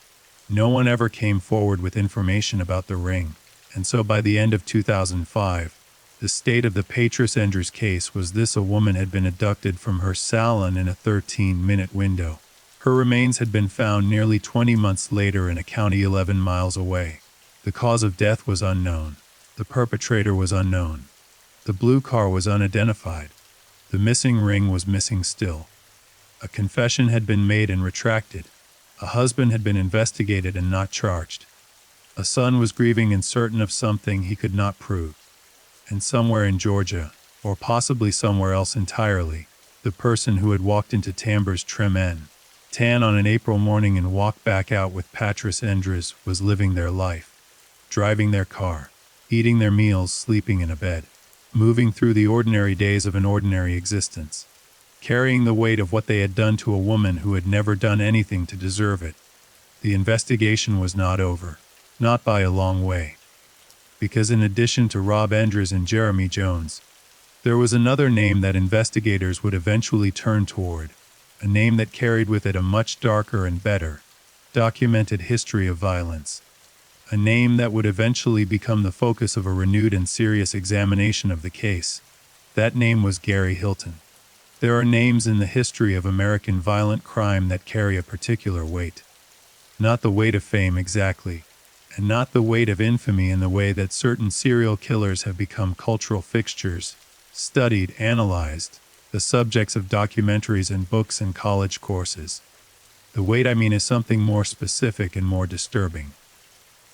No one ever came forward with information about the ring, and so by the end of 2005, the state of the Petrus Endres case was this: a woman had been abducted from her salon in a 13-minute window. Her remains had been found nearly 20 months later in a county 11 miles away. The cause of death was unknown. The perpetrator was unknown. The blue car was unidentified. The missing ring was missing still. A confession had been made and retracted. A husband had been investigated and not charged. A son was grieving and certain of something he could not prove. And somewhere in Georgia, or possibly somewhere else entirely, the person who had walked into Tamber's Trim Tan on an April morning and walked back out with Petrus Endres was living their life, driving their car, eating their meals, sleeping in a bed, moving through the ordinary days of an ordinary existence, carrying the weight of what they had done to a woman who had never done anything to deserve it. The investigation was not over, not by a long way. Because in addition to Rob Endres and Jeremy Jones, there was another name that investigators would eventually turn toward, a name that carried with it a much darker and better documented history of violence. a name that would eventually become the focus of a renewed and serious examination of the case. That name was Gary Hilton. There are names in the history of American violent crime that carry a particular weight. Not the weight of fame exactly, and not the weight of infamy in the way that certain serial killers have become cultural fixtures, studied, analyzed, the subjects of documentaries and books and college courses. The weight I mean is something more specific and more disturbing.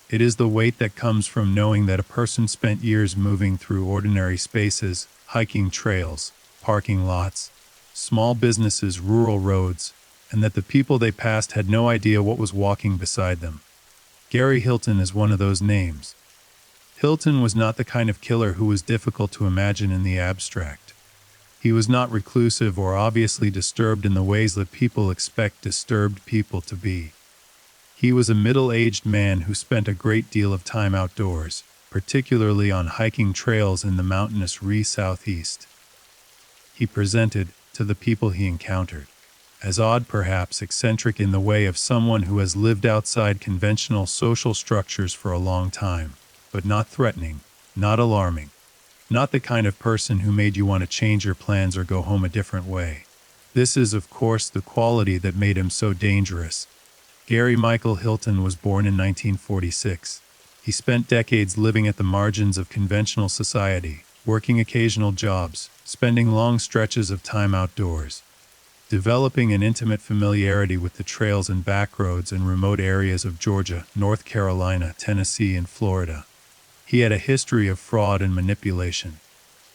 It is the weight that comes from knowing that a person spent years moving through ordinary spaces, hiking trails, parking lots, small businesses, rural roads, and that the people they passed had no idea what was walking beside them. Gary Hilton is one of those names. Hilton was not the kind of killer who was difficult to imagine in the abstract. He was not reclusive or obviously disturbed in the ways that people expect disturbed people to be. He was a middle-aged man who spent a great deal of time outdoors, particularly on hiking trails in the mountainous southeast. He presented, to the people he encountered, as odd, perhaps eccentric in the way of someone who has lived outside conventional social structures for a long time, but not threatening, not alarming, not the kind of person who made you want to change your plans or go home a different way. This is, of course, the quality that made him so dangerous. Gary Michael Hilton was born in 1946. He spent decades living at the margins of conventional society, working occasional jobs, spending long stretches of time outdoors, developing an intimate familiarity with the trails and backroads in remote areas of Georgia, North Carolina, Tennessee, and Florida. He had a history of fraud and manipulation,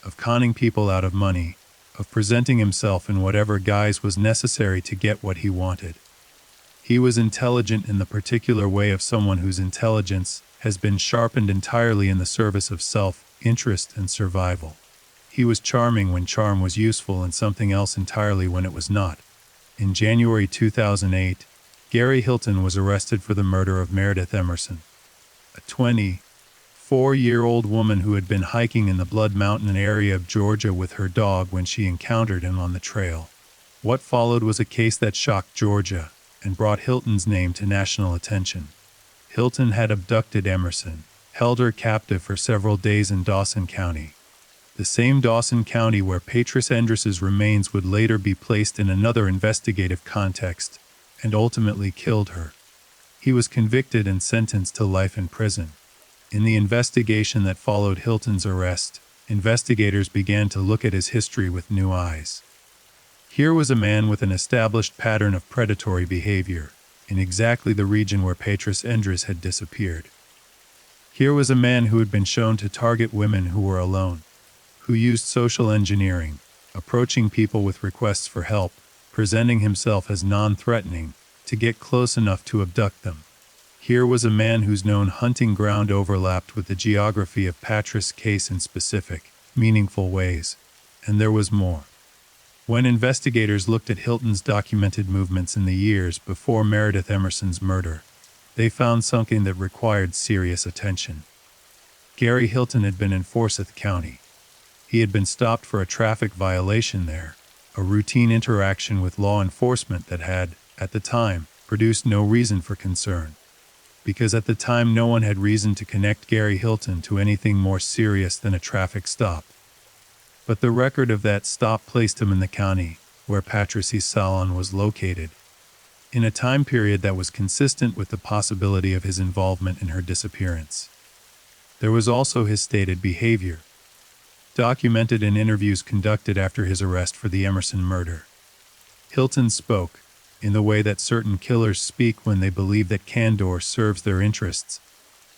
of conning people out of money, of presenting himself in whatever guise was necessary to get what he wanted. He was intelligent in the particular way of someone whose intelligence has been sharpened entirely in the service of self-interest and survival. He was charming when charm was useful and something else entirely when it was not. In January 2008, Gary Hilton was arrested for the murder of Meredith Emerson, a 24-year-old woman who had been hiking in the Blood Mountain area of Georgia with her dog when she encountered him on the trail. What followed was a case that shocked Georgia and brought Hilton's name to national attention. Hilton had abducted Emerson, held her captive for several days in Dawson County, the same Dawson County where Patrice Endress's remains would later be placed in another investigative context, and ultimately killed her. He was convicted and sentenced to life in prison. In the investigation that followed Hilton's arrest, investigators began to look at his history with new eyes. Here was a man with an established pattern of predatory behavior, in exactly the region where Patrice Endress had disappeared. Here was a man who had been shown to target women who were alone, who used social engineering, approaching people with requests for help, presenting himself as non-threatening, to get close enough to abduct them. Here was a man whose known hunting ground overlapped with the geography of Patrice's case in specific, meaningful ways. And there was more. When investigators looked at Hilton's documented movements in the years before Meredith Emerson's murder, they found something that required serious attention. Gary Hilton had been in Forsyth County. He had been stopped for a traffic violation there, a routine interaction with law enforcement that had, at the time, produced no reason for concern. Because at the time no one had reason to connect Gary Hilton to anything more serious than a traffic stop. But the record of that stop placed him in the county where Patrice's salon was located, in a time period that was consistent with the possibility of his involvement in her disappearance. There was also his stated behavior, documented in interviews conducted after his arrest for the Emerson murder. Hilton spoke, in the way that certain killers speak when they believe that candor serves their interests,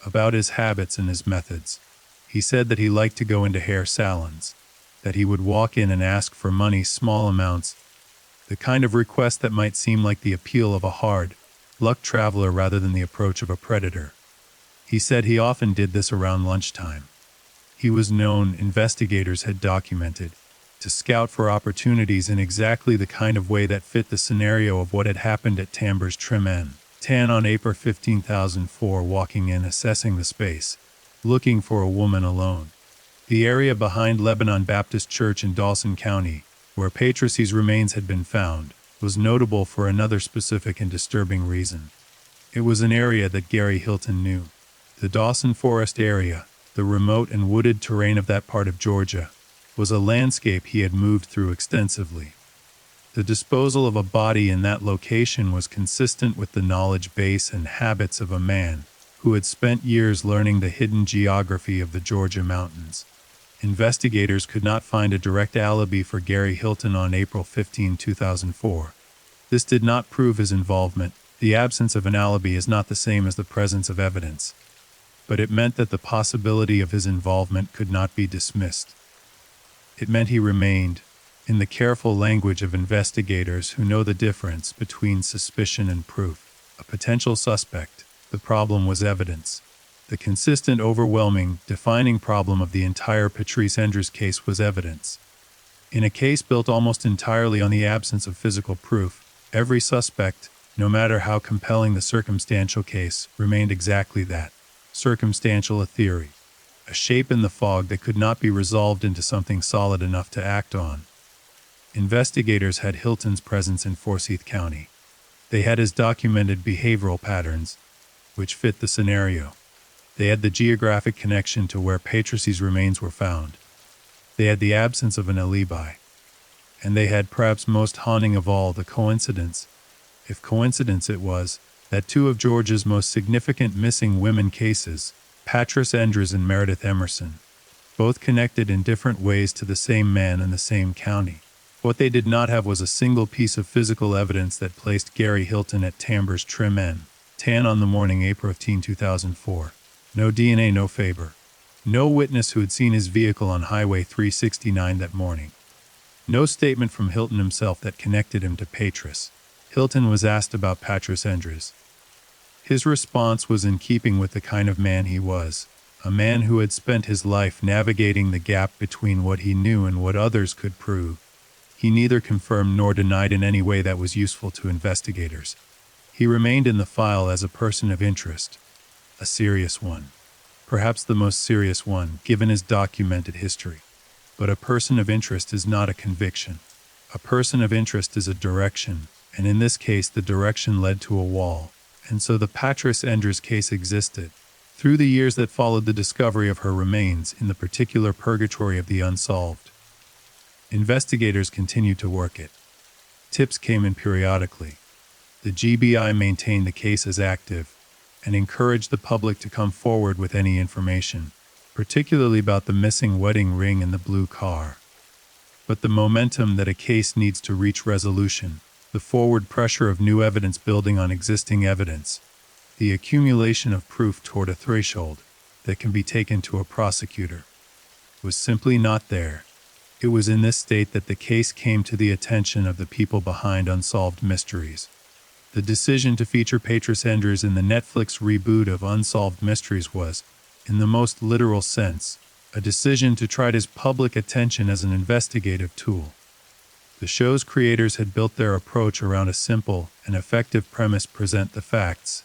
about his habits and his methods. He said that he liked to go into hair salons, that he would walk in and ask for money, small amounts, the kind of request that might seem like the appeal of a hard-luck traveler rather than the approach of a predator. He said he often did this around lunchtime. He was known, investigators had documented, to scout for opportunities in exactly the kind of way that fit the scenario of what had happened at Tambers Trim N. Tan on April 15, 2004, walking in, assessing the space, looking for a woman alone. The area behind Lebanon Baptist Church in Dawson County, where Patrice's remains had been found, was notable for another specific and disturbing reason. It was an area that Gary Hilton knew. The Dawson Forest area, the remote and wooded terrain of that part of Georgia, was a landscape he had moved through extensively. The disposal of a body in that location was consistent with the knowledge base and habits of a man who had spent years learning the hidden geography of the Georgia mountains. Investigators could not find a direct alibi for Gary Hilton on April 15, 2004. This did not prove his involvement. The absence of an alibi is not the same as the presence of evidence, but it meant that the possibility of his involvement could not be dismissed. It meant he remained, in the careful language of investigators who know the difference between suspicion and proof, a potential suspect. The problem was evidence. The consistent, overwhelming, defining problem of the entire Patrice Endres case was evidence. In a case built almost entirely on the absence of physical proof, every suspect, no matter how compelling the circumstantial case, remained exactly that: circumstantial, a theory, a shape in the fog that could not be resolved into something solid enough to act on. Investigators had Hilton's presence in Forsyth County. They had his documented behavioral patterns, which fit the scenario. They had the geographic connection to where Patrice's remains were found. They had the absence of an alibi. And they had, perhaps most haunting of all, the coincidence, if coincidence it was, that two of Georgia's most significant missing women cases, Patrice Endres and Meredith Emerson, both connected in different ways to the same man in the same county. What they did not have was a single piece of physical evidence that placed Gary Hilton at Tambers Trim N, tan on the morning April 15, 2004. No DNA, no Faber. No witness who had seen his vehicle on Highway 369 that morning. No statement from Hilton himself that connected him to Patrice. Hilton was asked about Patrice Endres. His response was in keeping with the kind of man he was, a man who had spent his life navigating the gap between what he knew and what others could prove. He neither confirmed nor denied in any way that was useful to investigators. He remained in the file as a person of interest, a serious one, perhaps the most serious one, given his documented history. But a person of interest is not a conviction. A person of interest is a direction, and in this case the direction led to a wall, and so the Patrice Endres case existed. Through the years that followed the discovery of her remains in the particular purgatory of the unsolved, investigators continued to work it. Tips came in periodically. The GBI maintained the case as active and encouraged the public to come forward with any information, particularly about the missing wedding ring and the blue car. But the momentum that a case needs to reach resolution, the forward pressure of new evidence building on existing evidence, the accumulation of proof toward a threshold that can be taken to a prosecutor, was simply not there. It was in this state that the case came to the attention of the people behind Unsolved Mysteries. The decision to feature Patrice Endres in the Netflix reboot of Unsolved Mysteries was, in the most literal sense, a decision to try his public attention as an investigative tool. The show's creators had built their approach around a simple and effective premise: present the facts,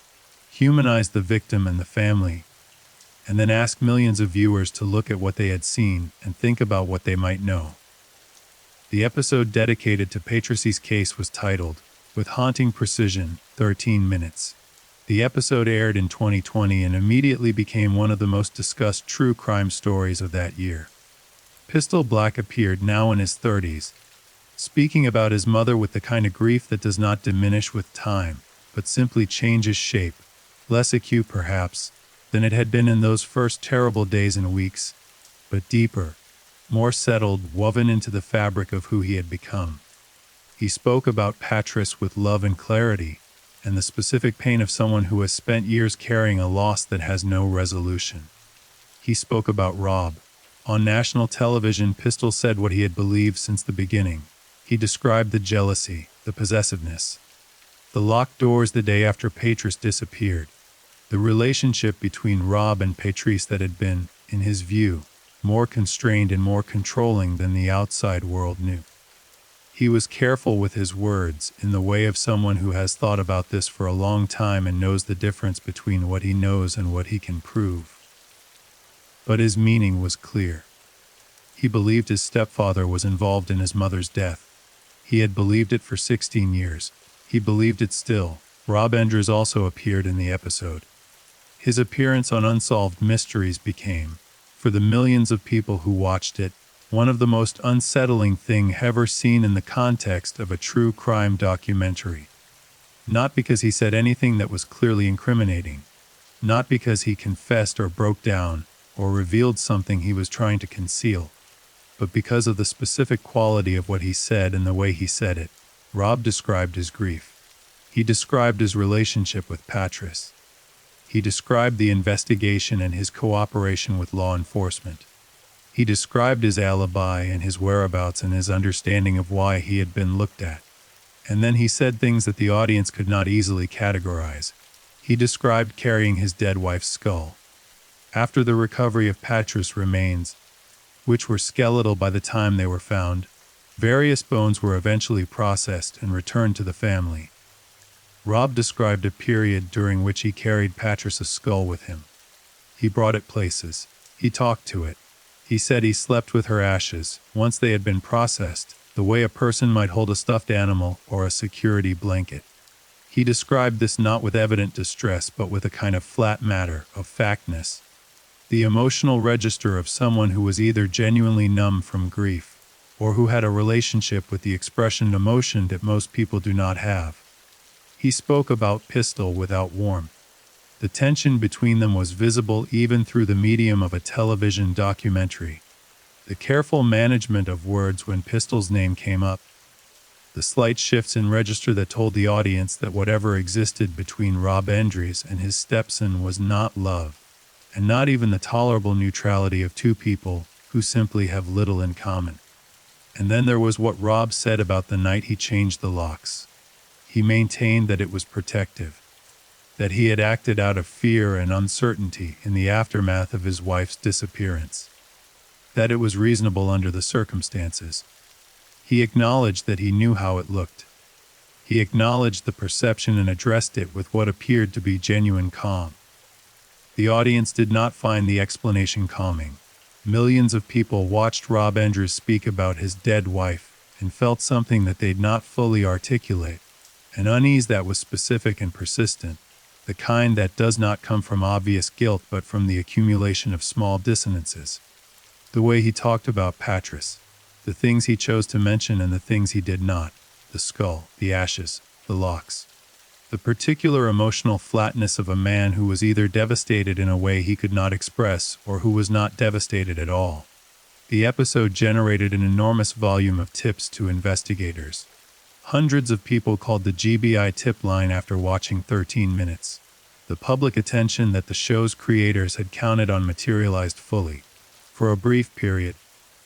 humanize the victim and the family, and then ask millions of viewers to look at what they had seen and think about what they might know. The episode dedicated to Patrice's case was titled, with haunting precision, 13 Minutes. The episode aired in 2020 and immediately became one of the most discussed true crime stories of that year. Pistol Black appeared, now in his 30s, speaking about his mother with the kind of grief that does not diminish with time, but simply changes shape, less acute perhaps, than it had been in those first terrible days and weeks, but deeper, more settled, woven into the fabric of who he had become. He spoke about Patrice with love and clarity, and the specific pain of someone who has spent years carrying a loss that has no resolution. He spoke about Rob. On national television, Pistol said what he had believed since the beginning. He described the jealousy, the possessiveness, the locked doors the day after Patrice disappeared, the relationship between Rob and Patrice that had been, in his view, more constrained and more controlling than the outside world knew. He was careful with his words, in the way of someone who has thought about this for a long time and knows the difference between what he knows and what he can prove. But his meaning was clear. He believed his stepfather was involved in his mother's death. He had believed it for 16 years. He believed it still. Rob Endres also appeared in the episode. His appearance on Unsolved Mysteries became, for the millions of people who watched it, one of the most unsettling things ever seen in the context of a true crime documentary. Not because he said anything that was clearly incriminating, not because he confessed or broke down or revealed something he was trying to conceal, but because of the specific quality of what he said and the way he said it. Rob described his grief. He described his relationship with Patras. He described the investigation and his cooperation with law enforcement. He described his alibi and his whereabouts and his understanding of why he had been looked at. And then he said things that the audience could not easily categorize. He described carrying his dead wife's skull. After the recovery of Patras' remains, which were skeletal by the time they were found, various bones were eventually processed and returned to the family. Rob described a period during which he carried Patras' skull with him. He brought it places. He talked to it. He said he slept with her ashes, once they had been processed, the way a person might hold a stuffed animal or a security blanket. He described this not with evident distress but with a kind of flat matter of factness. The emotional register of someone who was either genuinely numb from grief, or who had a relationship with the expression and emotion that most people do not have. He spoke about Pistol without warmth. The tension between them was visible even through the medium of a television documentary. The careful management of words when Pistol's name came up. The slight shifts in register that told the audience that whatever existed between Rob Andres and his stepson was not love, and not even the tolerable neutrality of two people who simply have little in common. And then there was what Rob said about the night he changed the locks. He maintained that it was protective, that he had acted out of fear and uncertainty in the aftermath of his wife's disappearance, that it was reasonable under the circumstances. He acknowledged that he knew how it looked. He acknowledged the perception and addressed it with what appeared to be genuine calm. The audience did not find the explanation calming. Millions of people watched Rob Andres speak about his dead wife and felt something that they'd not fully articulate, an unease that was specific and persistent, the kind that does not come from obvious guilt but from the accumulation of small dissonances. The way he talked about Patras, the things he chose to mention and the things he did not, the skull, the ashes, the locks. The particular emotional flatness of a man who was either devastated in a way he could not express or who was not devastated at all. The episode generated an enormous volume of tips to investigators. Hundreds of people called the GBI tip line after watching 13 minutes. The public attention that the show's creators had counted on materialized fully. For a brief period,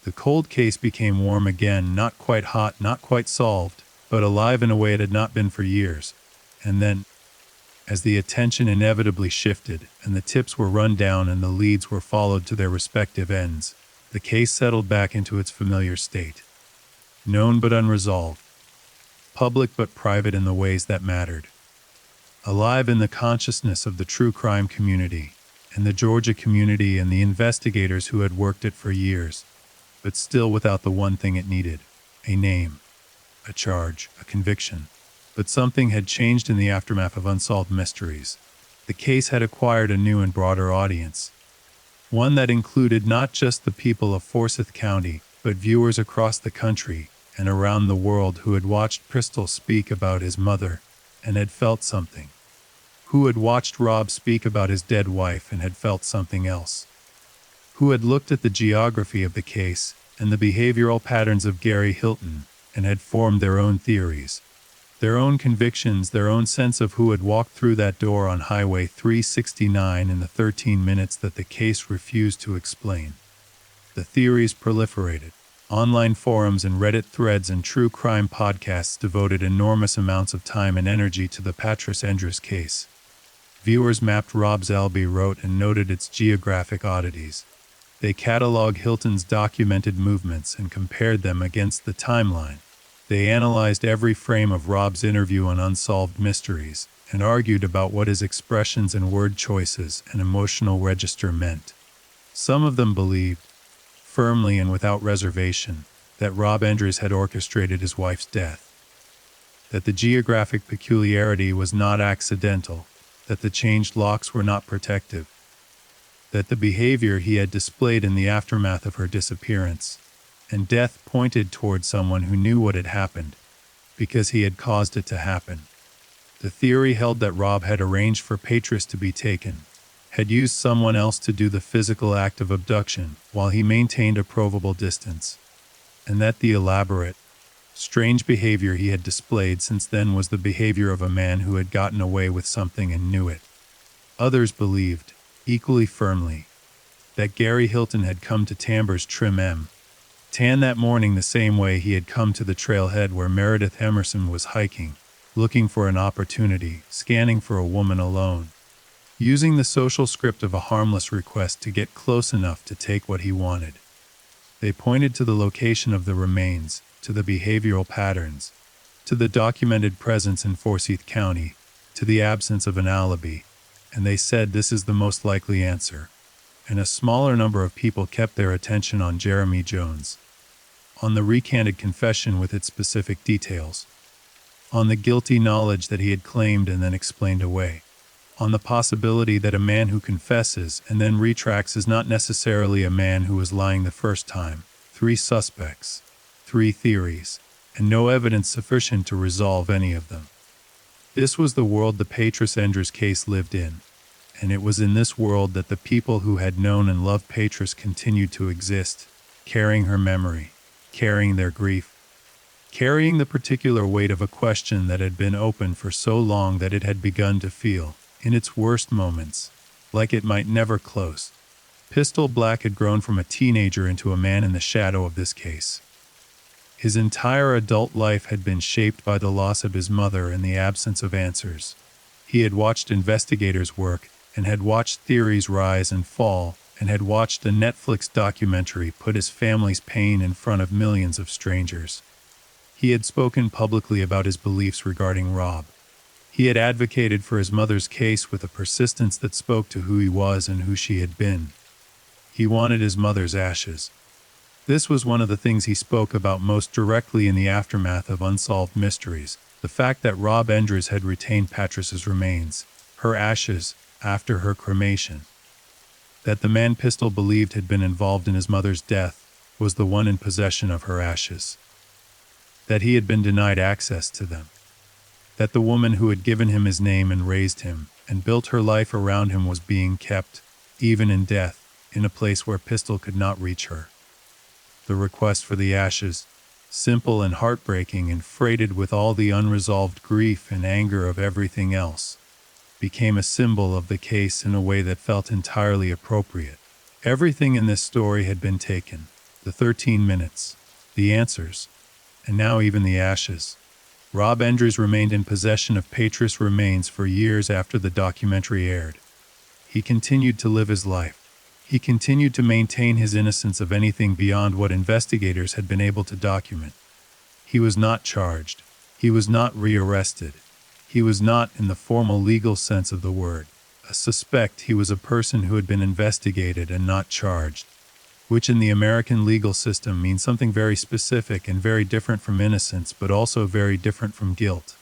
the cold case became warm again, not quite hot, not quite solved, but alive in a way it had not been for years. And then, as the attention inevitably shifted and the tips were run down and the leads were followed to their respective ends, the case settled back into its familiar state. Known but unresolved. Public but private in the ways that mattered. Alive in the consciousness of the true crime community, and the Georgia community and the investigators who had worked it for years, but still without the one thing it needed, a name, a charge, a conviction. But something had changed in the aftermath of Unsolved Mysteries. The case had acquired a new and broader audience, one that included not just the people of Forsyth County, but viewers across the country and around the world who had watched Pistol speak about his mother and had felt something, who had watched Rob speak about his dead wife and had felt something else, who had looked at the geography of the case and the behavioral patterns of Gary Hilton and had formed their own theories, their own convictions, their own sense of who had walked through that door on Highway 369 in the 13 minutes that the case refused to explain. The theories proliferated. Online forums and Reddit threads and true crime podcasts devoted enormous amounts of time and energy to the Patras Andres case. Viewers mapped Rob's alibi, wrote and noted its geographic oddities. They cataloged Hilton's documented movements and compared them against the timeline. They analyzed every frame of Rob's interview on Unsolved Mysteries and argued about what his expressions and word choices and emotional register meant. Some of them believed, firmly and without reservation, that Rob Andres had orchestrated his wife's death, that the geographic peculiarity was not accidental, that the changed locks were not protective, that the behavior he had displayed in the aftermath of her disappearance and death pointed toward someone who knew what had happened, because he had caused it to happen. The theory held that Rob had arranged for Patris to be taken, had used someone else to do the physical act of abduction while he maintained a provable distance, and that the elaborate, strange behavior he had displayed since then was the behavior of a man who had gotten away with something and knew it. Others believed, equally firmly, that Gary Hilton had come to Tambor's Trim M. Tan that morning the same way he had come to the trailhead where Meredith Emerson was hiking, looking for an opportunity, scanning for a woman alone, using the social script of a harmless request to get close enough to take what he wanted. They pointed to the location of the remains, to the behavioral patterns, to the documented presence in Forsyth County, to the absence of an alibi, and they said this is the most likely answer. And a smaller number of people kept their attention on Jeremy Jones, on the recanted confession with its specific details, on the guilty knowledge that he had claimed and then explained away, on the possibility that a man who confesses and then retracts is not necessarily a man who was lying the first time. 3 suspects, 3 theories, and no evidence sufficient to resolve any of them. This was the world the Patris Endres case lived in, and it was in this world that the people who had known and loved Patris continued to exist, carrying her memory, carrying their grief, carrying the particular weight of a question that had been open for so long that it had begun to feel, in its worst moments, like it might never close. Pistol Black had grown from a teenager into a man in the shadow of this case. His entire adult life had been shaped by the loss of his mother and the absence of answers. He had watched investigators work, and had watched theories rise and fall, and had watched a Netflix documentary put his family's pain in front of millions of strangers. He had spoken publicly about his beliefs regarding Rob. He had advocated for his mother's case with a persistence that spoke to who he was and who she had been. He wanted his mother's ashes. This was one of the things he spoke about most directly in the aftermath of Unsolved Mysteries, the fact that Rob Endres had retained Patris's remains, her ashes, after her cremation. That the man Pistol believed had been involved in his mother's death was the one in possession of her ashes. That he had been denied access to them. That the woman who had given him his name and raised him and built her life around him was being kept, even in death, in a place where Pistol could not reach her. The request for the ashes, simple and heartbreaking and freighted with all the unresolved grief and anger of everything else, became a symbol of the case in a way that felt entirely appropriate. Everything in this story had been taken, the 13 minutes, the answers, and now even the ashes. Rob Endres remained in possession of Patris remains for years after the documentary aired. He continued to live his life. He continued to maintain his innocence of anything beyond what investigators had been able to document. He was not charged. He was not rearrested. He was not, in the formal legal sense of the word, a suspect. He was a person who had been investigated and not charged, which in the American legal system means something very specific and very different from innocence, but also very different from guilt.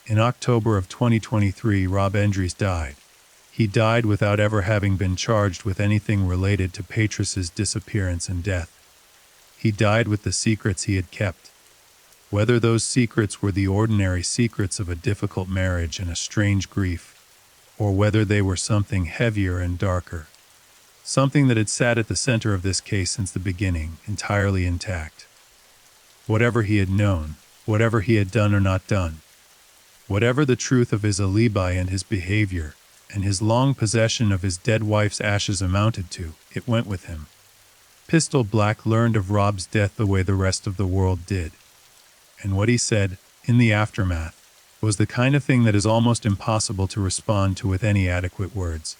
In October of 2023, Rob Endres died. He died without ever having been charged with anything related to Patris's disappearance and death. He died with the secrets he had kept. Whether those secrets were the ordinary secrets of a difficult marriage and a strange grief, or whether they were something heavier and darker, something that had sat at the center of this case since the beginning, entirely intact. Whatever he had known, whatever he had done or not done, whatever the truth of his alibi and his behavior, and his long possession of his dead wife's ashes amounted to, it went with him. Pistol Black learned of Rob's death the way the rest of the world did. And what he said, in the aftermath, was the kind of thing that is almost impossible to respond to with any adequate words.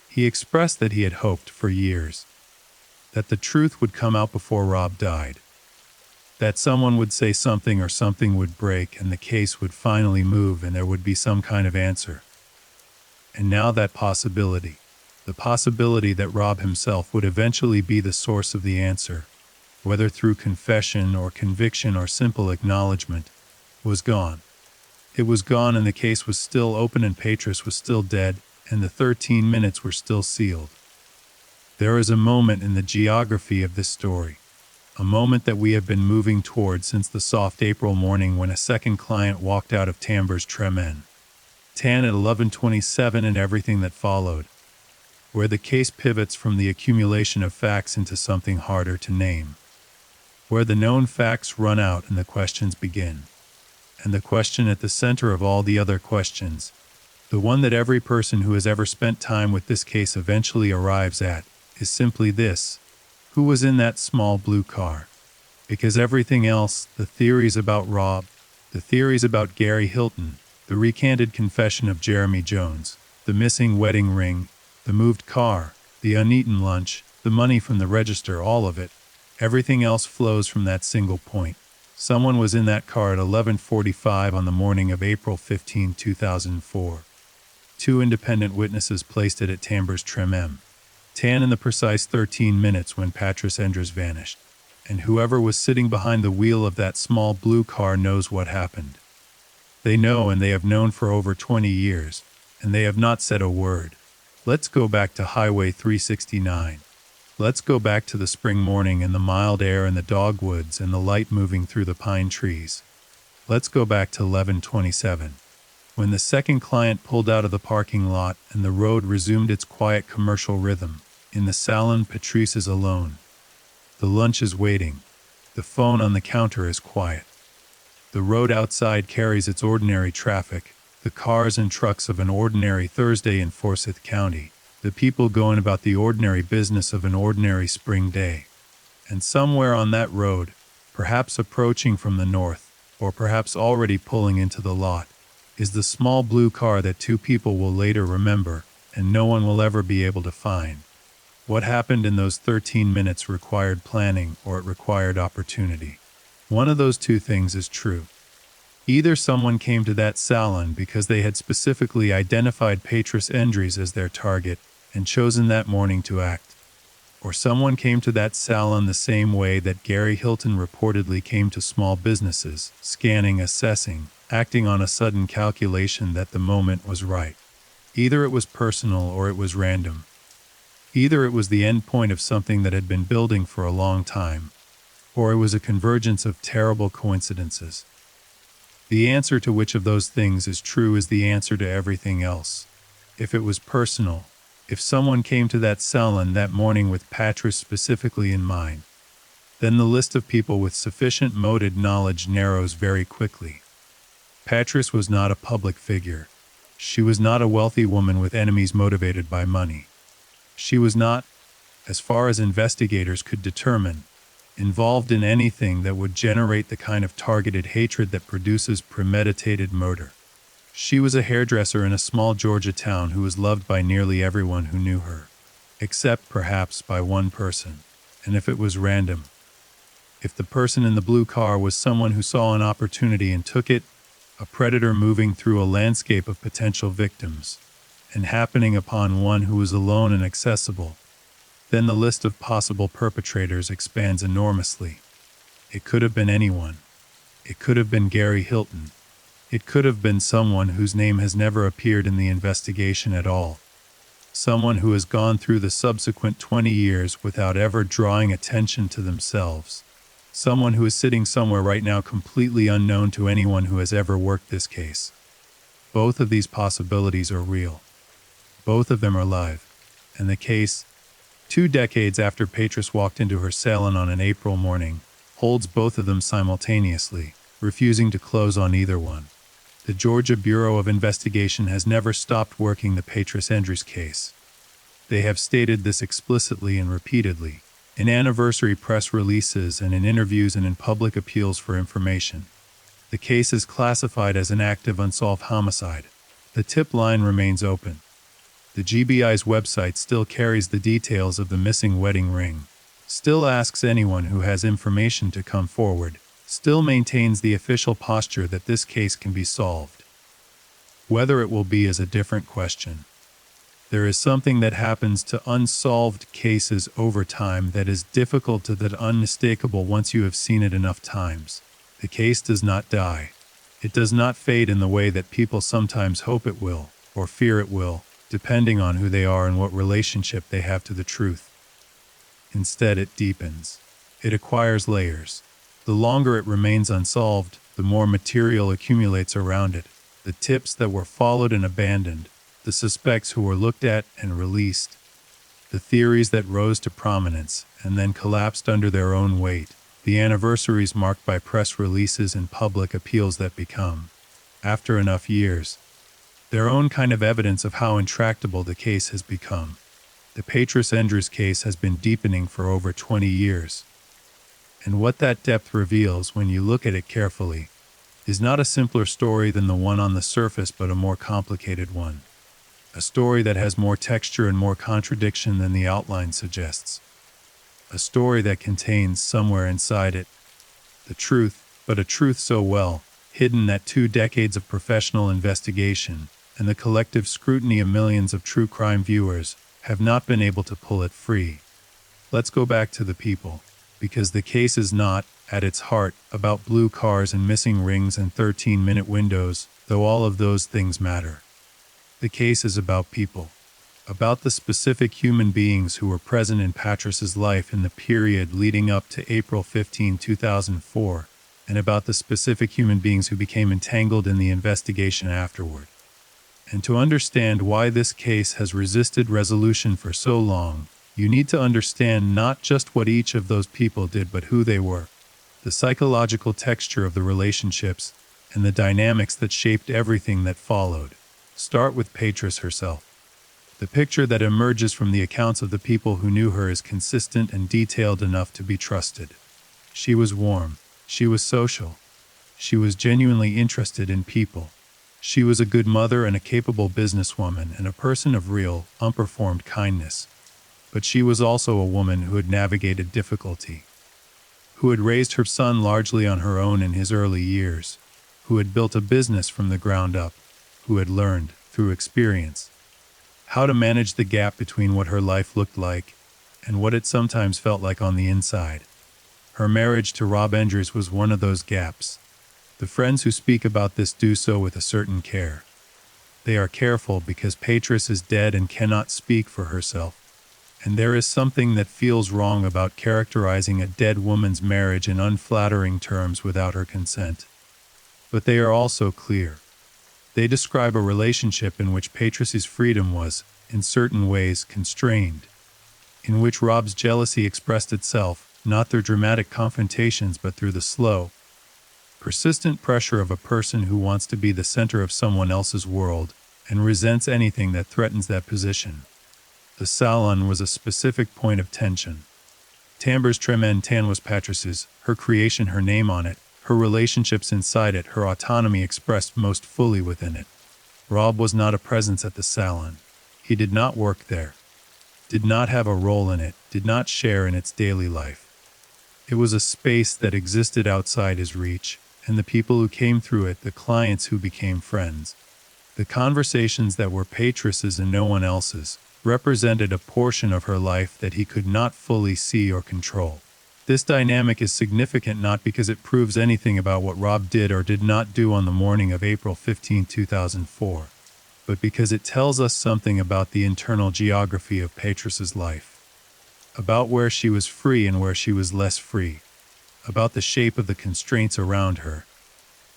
He expressed that he had hoped, for years, that the truth would come out before Rob died. That someone would say something or something would break and the case would finally move and there would be some kind of answer. And now that possibility, the possibility that Rob himself would eventually be the source of the answer, whether through confession or conviction or simple acknowledgement, was gone. It was gone, and the case was still open, and Petrus was still dead, and the 13 minutes were still sealed. There is a moment in the geography of this story, a moment that we have been moving toward since the soft April morning when a second client walked out of Tambers Tremen. Tan at 11:27 and everything that followed, where the case pivots from the accumulation of facts into something harder to name, where the known facts run out and the questions begin. And the question at the center of all the other questions, the one that every person who has ever spent time with this case eventually arrives at, is simply this: who was in that small blue car? Because everything else, the theories about Rob, the theories about Gary Hilton, the recanted confession of Jeremy Jones, the missing wedding ring, the moved car, the uneaten lunch, the money from the register, all of it, everything else flows from that single point. Someone was in that car at 11:45 on the morning of April 15, 2004. Two independent witnesses placed it at Tambers Tremen. Tan in the precise 13 minutes when Petrus Endres vanished. And whoever was sitting behind the wheel of that small blue car knows what happened. They know, and they have known for over 20 years, and they have not said a word. Let's go back to Highway 369. Let's go back to the spring morning and the mild air and the dogwoods and the light moving through the pine trees. Let's go back to 11:27. When the second client pulled out of the parking lot and the road resumed its quiet commercial rhythm, in the salon Patrice is alone. The lunch is waiting. The phone on the counter is quiet. The road outside carries its ordinary traffic, the cars and trucks of an ordinary Thursday in Forsyth County, the people going about the ordinary business of an ordinary spring day. And somewhere on that road, perhaps approaching from the north, or perhaps already pulling into the lot, is the small blue car that two people will later remember, and no one will ever be able to find. What happened in those 13 minutes required planning, or it required opportunity. One of those two things is true. Either someone came to that salon because they had specifically identified Petrus Endres as their target and chosen that morning to act, or someone came to that salon the same way that Gary Hilton reportedly came to small businesses, scanning, assessing, acting on a sudden calculation that the moment was right. Either it was personal or it was random. Either it was the end point of something that had been building for a long time, or it was a convergence of terrible coincidences. The answer to which of those things is true is the answer to everything else. If it was personal, if someone came to that salon that morning with Petrus specifically in mind, then the list of people with sufficient motive knowledge narrows very quickly. Petrus was not a public figure. She was not a wealthy woman with enemies motivated by money. She was not, as far as investigators could determine, involved in anything that would generate the kind of targeted hatred that produces premeditated murder. She was a hairdresser in a small Georgia town who was loved by nearly everyone who knew her, except perhaps by one person. And if it was random, if the person in the blue car was someone who saw an opportunity and took it, a predator moving through a landscape of potential victims, and happening upon one who was alone and accessible, then the list of possible perpetrators expands enormously. It could have been anyone. It could have been Gary Hilton. It could have been someone whose name has never appeared in the investigation at all. Someone who has gone through the subsequent 20 years without ever drawing attention to themselves. Someone who is sitting somewhere right now completely unknown to anyone who has ever worked this case. Both of these possibilities are real. Both of them are live. And the case, 2 decades after Petrus walked into her salon on an April morning, holds both of them simultaneously, refusing to close on either one. The Georgia Bureau of Investigation has never stopped working the Petrus Endres case. They have stated this explicitly and repeatedly, in anniversary press releases and in interviews and in public appeals for information. The case is classified as an active unsolved homicide. The tip line remains open. The GBI's website still carries the details of the missing wedding ring, still asks anyone who has information to come forward, still maintains the official posture that this case can be solved. Whether it will be is a different question. There is something that happens to unsolved cases over time that is difficult to that unmistakable once you have seen it enough times. The case does not die. It does not fade in the way that people sometimes hope it will, or fear it will, depending on who they are and what relationship they have to the truth. Instead, it deepens. It acquires layers. The longer it remains unsolved, the more material accumulates around it. The tips that were followed and abandoned, the suspects who were looked at and released, the theories that rose to prominence and then collapsed under their own weight, the anniversaries marked by press releases and public appeals that become, after enough years, their own kind of evidence of how intractable the case has become. The Petrus Endres case has been deepening for over 20 years. And what that depth reveals when you look at it carefully is not a simpler story than the one on the surface, but a more complicated one. A story that has more texture and more contradiction than the outline suggests. A story that contains, somewhere inside it, the truth, but a truth so well hidden that 2 decades of professional investigation and the collective scrutiny of millions of true crime viewers have not been able to pull it free. Let's go back to the people, because the case is not, at its heart, about blue cars and missing rings and 13-minute windows, though all of those things matter. The case is about people, about the specific human beings who were present in Petrus's life in the period leading up to April 15, 2004, and about the specific human beings who became entangled in the investigation afterward. And to understand why this case has resisted resolution for so long, you need to understand not just what each of those people did, but who they were, the psychological texture of the relationships, and the dynamics that shaped everything that followed. Start with Petrus herself. The picture that emerges from the accounts of the people who knew her is consistent and detailed enough to be trusted. She was warm. She was social. She was genuinely interested in people. She was a good mother and a capable businesswoman and a person of real, unperformed kindness. But she was also a woman who had navigated difficulty, who had raised her son largely on her own in his early years, who had built a business from the ground up, who had learned, through experience, how to manage the gap between what her life looked like and what it sometimes felt like on the inside. Her marriage to Rob Endres was one of those gaps. The friends who speak about this do so with a certain care. They are careful because Petrus is dead and cannot speak for herself, and there is something that feels wrong about characterizing a dead woman's marriage in unflattering terms without her consent. But they are also clear. They describe a relationship in which Petrus's freedom was, in certain ways, constrained, in which Rob's jealousy expressed itself, not through dramatic confrontations but through the slow, persistent pressure of a person who wants to be the center of someone else's world and resents anything that threatens that position. The salon was a specific point of tension. Tamber's Tremend Tan was Petrus's, her creation, her name on it, her relationships inside it, her autonomy expressed most fully within it. Rob was not a presence at the salon. He did not work there, did not have a role in it, did not share in its daily life. It was a space that existed outside his reach, and the people who came through it, the clients who became friends, the conversations that were Petrus's and no one else's, represented a portion of her life that he could not fully see or control. This dynamic is significant not because it proves anything about what Rob did or did not do on the morning of April 15, 2004, but because it tells us something about the internal geography of Petrus's life, about where she was free and where she was less free, about the shape of the constraints around her,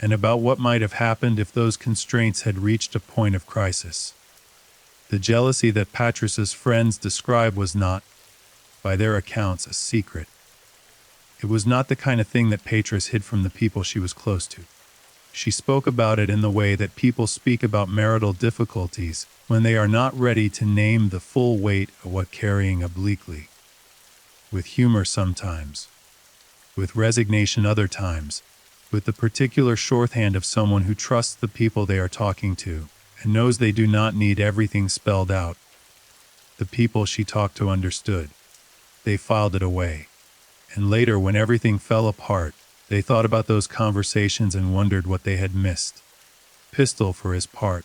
and about what might have happened if those constraints had reached a point of crisis. The jealousy that Petrus's friends describe was not, by their accounts, a secret. It was not the kind of thing that Petrus hid from the people she was close to. She spoke about it in the way that people speak about marital difficulties when they are not ready to name the full weight of what carrying obliquely. With humor sometimes, with resignation other times, with the particular shorthand of someone who trusts the people they are talking to and knows they do not need everything spelled out. The people she talked to understood. They filed it away. And later, when everything fell apart, they thought about those conversations and wondered what they had missed. Pistol, for his part,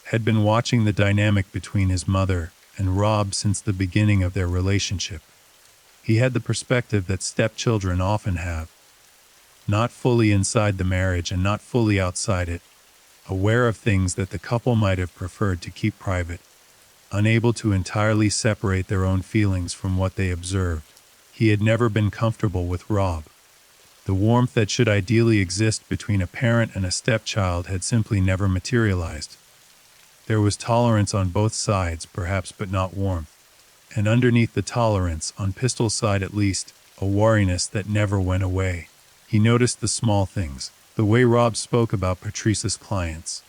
had been watching the dynamic between his mother and Rob since the beginning of their relationship. He had the perspective that stepchildren often have. not fully inside the marriage and not fully outside it, aware of things that the couple might have preferred to keep private, unable to entirely separate their own feelings from what they observed. He had never been comfortable with Rob. The warmth that should ideally exist between a parent and a stepchild had simply never materialized. There was tolerance on both sides, perhaps, but not warmth. And underneath the tolerance, on Pistol's side at least, a wariness that never went away. He noticed the small things, the way Rob spoke about Patrice's clients,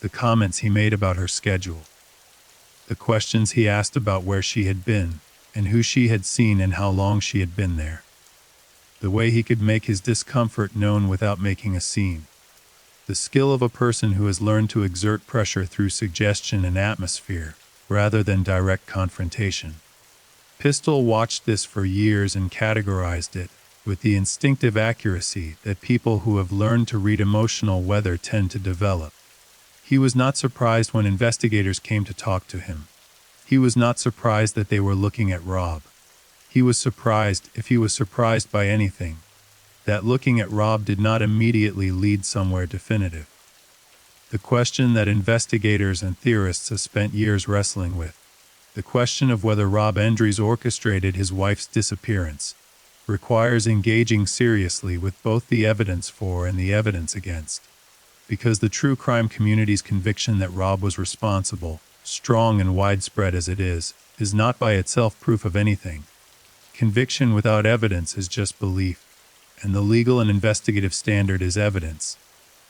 the comments he made about her schedule, the questions he asked about where she had been, and who she had seen and how long she had been there. The way he could make his discomfort known without making a scene. The skill of a person who has learned to exert pressure through suggestion and atmosphere, rather than direct confrontation. Pistol watched this for years and categorized it, with the instinctive accuracy that people who have learned to read emotional weather tend to develop. He was not surprised when investigators came to talk to him. He was not surprised that they were looking at Rob. He was surprised, if he was surprised by anything, that looking at Rob did not immediately lead somewhere definitive. The question that investigators and theorists have spent years wrestling with, the question of whether Rob Endres orchestrated his wife's disappearance, requires engaging seriously with both the evidence for and the evidence against. Because the true crime community's conviction that Rob was responsible, strong and widespread as it is not by itself proof of anything. Conviction without evidence is just belief, and the legal and investigative standard is evidence.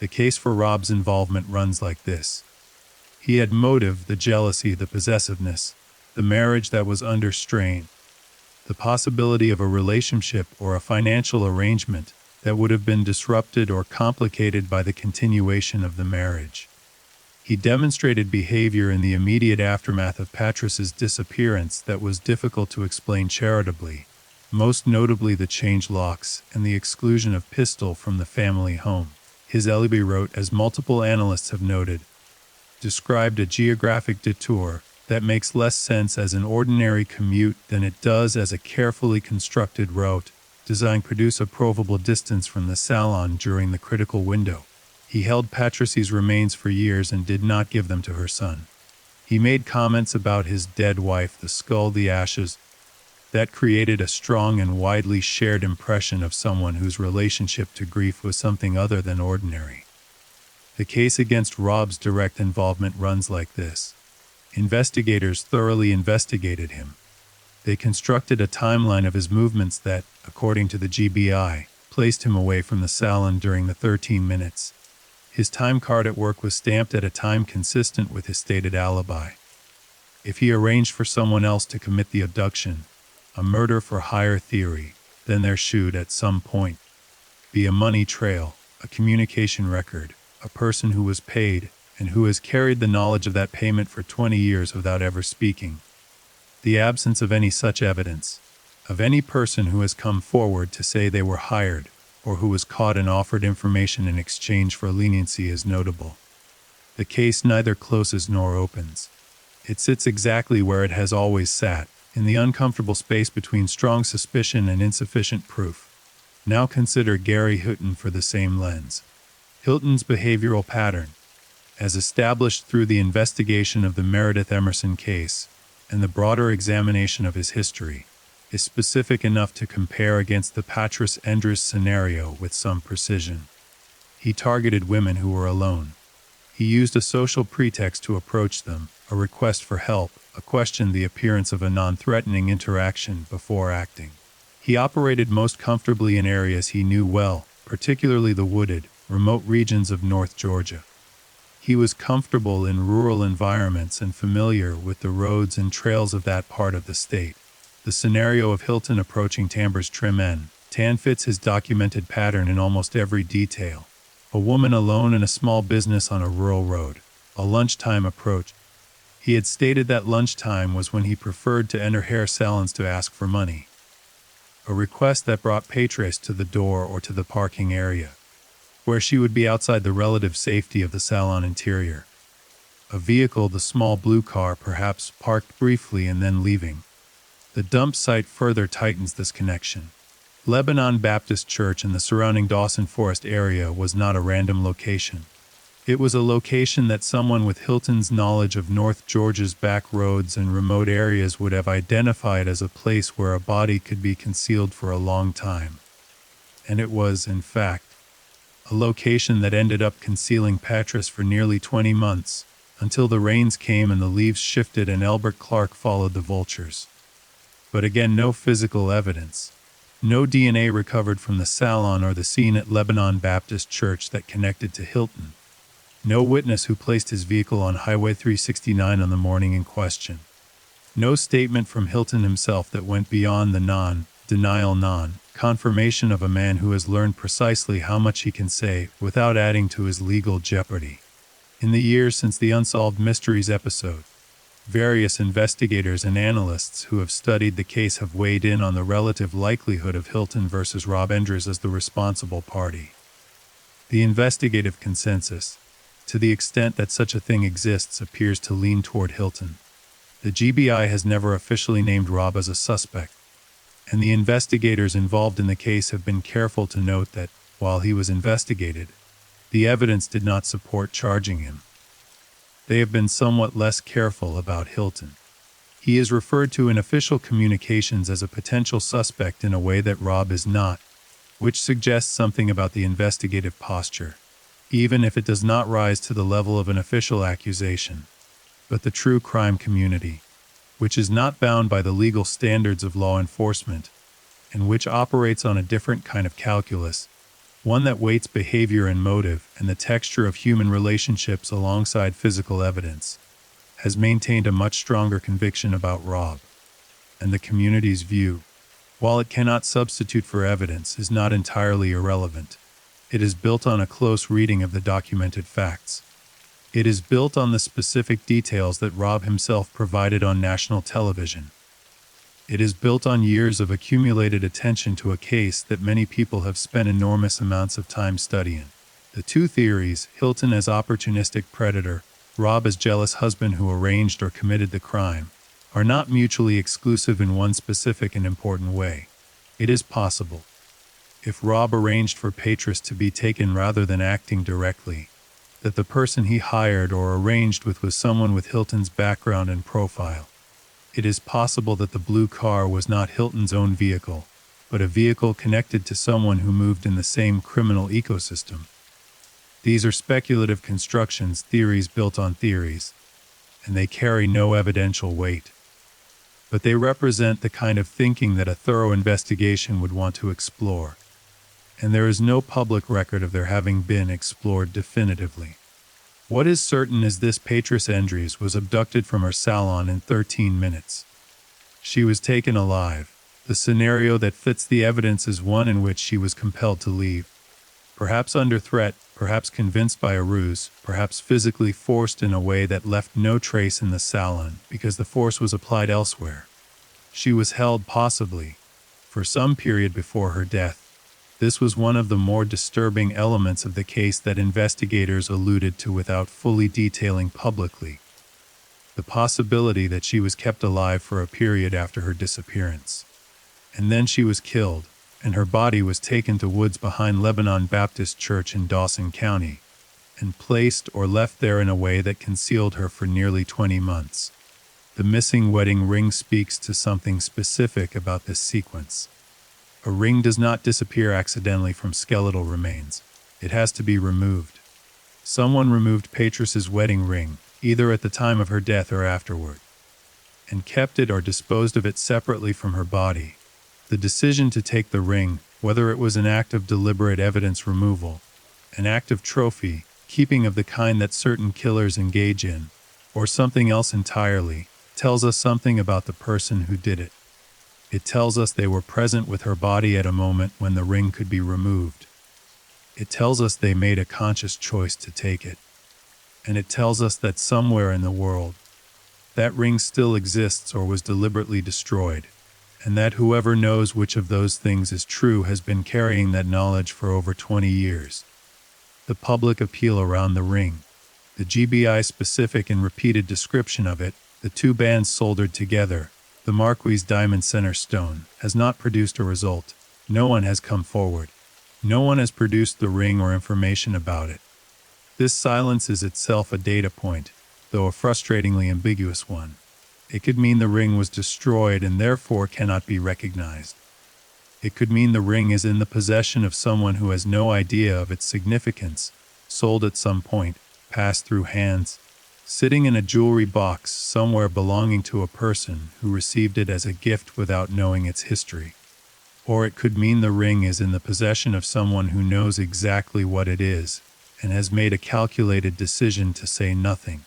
The case for Rob's involvement runs like this. He had motive, the jealousy, the possessiveness, the marriage that was under strain, the possibility of a relationship or a financial arrangement that would have been disrupted or complicated by the continuation of the marriage. He demonstrated behavior in the immediate aftermath of Patrice's disappearance that was difficult to explain charitably, most notably the change locks and the exclusion of Pistol from the family home. His alibi wrote, as multiple analysts have noted, described a geographic detour that makes less sense as an ordinary commute than it does as a carefully constructed route designed to produce a provable distance from the salon during the critical window. He held Patrice's remains for years and did not give them to her son. He made comments about his dead wife, the skull, the ashes, that created a strong and widely shared impression of someone whose relationship to grief was something other than ordinary. The case against Rob's direct involvement runs like this. Investigators thoroughly investigated him. They constructed a timeline of his movements that, according to the GBI, placed him away from the salon during the 13 minutes. His time card at work was stamped at a time consistent with his stated alibi. If he arranged for someone else to commit the abduction, a murder for hire theory, then there should, at some point, be a money trail, a communication record, a person who was paid, and who has carried the knowledge of that payment for 20 years without ever speaking. The absence of any such evidence, of any person who has come forward to say they were hired, or who was caught and offered information in exchange for leniency, is notable. The case neither closes nor opens. It sits exactly where it has always sat, in the uncomfortable space between strong suspicion and insufficient proof. Now consider Gary Hilton for the same lens. Hilton's behavioral pattern, as established through the investigation of the Meredith Emerson case and the broader examination of his history, is specific enough to compare against the Patrice Endres scenario with some precision. He targeted women who were alone. He used a social pretext to approach them, a request for help, a question, the appearance of a non-threatening interaction before acting. He operated most comfortably in areas he knew well, particularly the wooded, remote regions of North Georgia. He was comfortable in rural environments and familiar with the roads and trails of that part of the state. The scenario of Hilton approaching Tambor's Trim Inn fits his documented pattern in almost every detail. A woman alone in a small business on a rural road. A lunchtime approach. He had stated that lunchtime was when he preferred to enter hair salons to ask for money. A request that brought Patrice to the door or to the parking area, where she would be outside the relative safety of the salon interior. A vehicle, the small blue car, perhaps parked briefly and then leaving. The dump site further tightens this connection. Lebanon Baptist Church and the surrounding Dawson Forest area was not a random location. It was a location that someone with Hilton's knowledge of North Georgia's back roads and remote areas would have identified as a place where a body could be concealed for a long time. And it was, in fact, a location that ended up concealing Patras for nearly 20 months, until the rains came and the leaves shifted and Elbert Clark followed the vultures. But again, no physical evidence. No DNA recovered from the salon or the scene at Lebanon Baptist Church that connected to Hilton. No witness who placed his vehicle on Highway 369 on the morning in question. No statement from Hilton himself that went beyond the non-denial confirmation of a man who has learned precisely how much he can say without adding to his legal jeopardy. In the years since the Unsolved Mysteries episode, various investigators and analysts who have studied the case have weighed in on the relative likelihood of Hilton versus Rob Endres as the responsible party. The investigative consensus, to the extent that such a thing exists, appears to lean toward Hilton. The GBI has never officially named Rob as a suspect, and the investigators involved in the case have been careful to note that, while he was investigated, the evidence did not support charging him. They have been somewhat less careful about Hilton. He is referred to in official communications as a potential suspect in a way that Rob is not, which suggests something about the investigative posture, even if it does not rise to the level of an official accusation. But the true crime community, which is not bound by the legal standards of law enforcement, and which operates on a different kind of calculus, one that weights behavior and motive and the texture of human relationships alongside physical evidence, has maintained a much stronger conviction about Rob. And the community's view, while it cannot substitute for evidence, is not entirely irrelevant. It is built on a close reading of the documented facts. It is built on the specific details that Rob himself provided on national television. It is built on years of accumulated attention to a case that many people have spent enormous amounts of time studying. The two theories, Hilton as opportunistic predator, Rob as jealous husband who arranged or committed the crime, are not mutually exclusive in one specific and important way. It is possible, if Rob arranged for Patras to be taken rather than acting directly, that the person he hired or arranged with was someone with Hilton's background and profile. It is possible that the blue car was not Hilton's own vehicle, but a vehicle connected to someone who moved in the same criminal ecosystem. These are speculative constructions, theories built on theories, and they carry no evidential weight. But they represent the kind of thinking that a thorough investigation would want to explore. And there is no public record of their having been explored definitively. What is certain is this: Patras Endres was abducted from her salon in 13 minutes. She was taken alive. The scenario that fits the evidence is one in which she was compelled to leave. Perhaps under threat, perhaps convinced by a ruse, perhaps physically forced in a way that left no trace in the salon because the force was applied elsewhere. She was held, possibly, for some period before her death. This was one of the more disturbing elements of the case that investigators alluded to without fully detailing publicly: the possibility that she was kept alive for a period after her disappearance. And then she was killed, and her body was taken to woods behind Lebanon Baptist Church in Dawson County, and placed or left there in a way that concealed her for nearly 20 months. The missing wedding ring speaks to something specific about this sequence. A ring does not disappear accidentally from skeletal remains. It has to be removed. Someone removed Patras's wedding ring, either at the time of her death or afterward, and kept it or disposed of it separately from her body. The decision to take the ring, whether it was an act of deliberate evidence removal, an act of trophy, keeping of the kind that certain killers engage in, or something else entirely, tells us something about the person who did it. It tells us they were present with her body at a moment when the ring could be removed. It tells us they made a conscious choice to take it. And it tells us that somewhere in the world, that ring still exists or was deliberately destroyed, and that whoever knows which of those things is true has been carrying that knowledge for over 20 years. The public appeal around the ring, the GBI specific and repeated description of it, the two bands soldered together, the Marquis Diamond Center Stone, has not produced a result. No one has come forward. No one has produced the ring or information about it. This silence is itself a data point, though a frustratingly ambiguous one. It could mean the ring was destroyed and therefore cannot be recognized. It could mean the ring is in the possession of someone who has no idea of its significance, sold at some point, passed through hands, sitting in a jewelry box somewhere belonging to a person who received it as a gift without knowing its history. Or it could mean the ring is in the possession of someone who knows exactly what it is and has made a calculated decision to say nothing.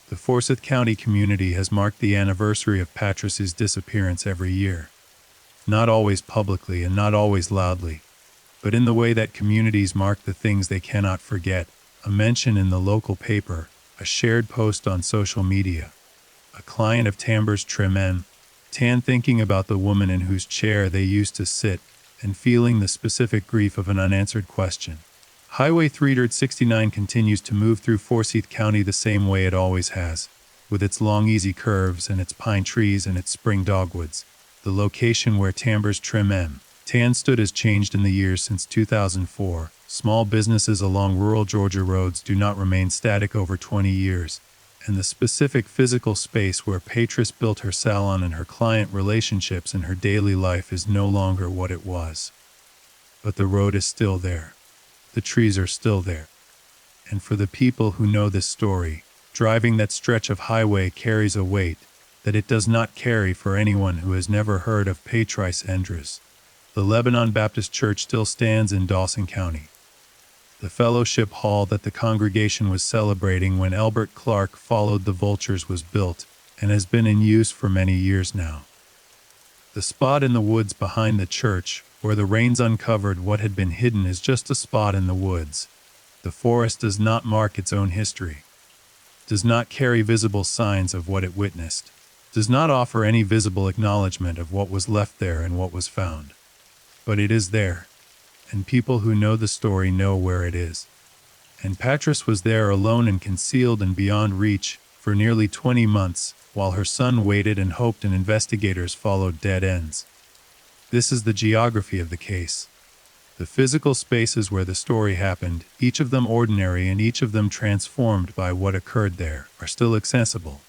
The Forsyth County community has marked the anniversary of Patrice's disappearance every year. Not always publicly and not always loudly, but in the way that communities mark the things they cannot forget: a mention in the local paper, a shared post on social media. A client of Tamber's Trim M, Tan thinking about the woman in whose chair they used to sit and feeling the specific grief of an unanswered question. Highway 369 continues to move through Forsyth County the same way it always has, with its long easy curves and its pine trees and its spring dogwoods. The location where Tamber's Trim M, Tan stood has changed in the years since 2004. Small businesses along rural Georgia roads do not remain static over 20 years, and the specific physical space where Patrice built her salon and her client relationships in her daily life is no longer what it was. But the road is still there. The trees are still there. And for the people who know this story, driving that stretch of highway carries a weight that it does not carry for anyone who has never heard of Patrice Endres. The Lebanon Baptist Church still stands in Dawson County. The fellowship hall that the congregation was celebrating when Albert Clark followed the vultures was built and has been in use for many years now. The spot in the woods behind the church, where the rains uncovered what had been hidden, is just a spot in the woods. The forest does not mark its own history, does not carry visible signs of what it witnessed, does not offer any visible acknowledgement of what was left there and what was found. But it is there, and people who know the story know where it is. And Patrice was there alone and concealed and beyond reach for nearly 20 months, while her son waited and hoped and investigators followed dead ends. This is the geography of the case. The physical spaces where the story happened, each of them ordinary and each of them transformed by what occurred there, are still accessible.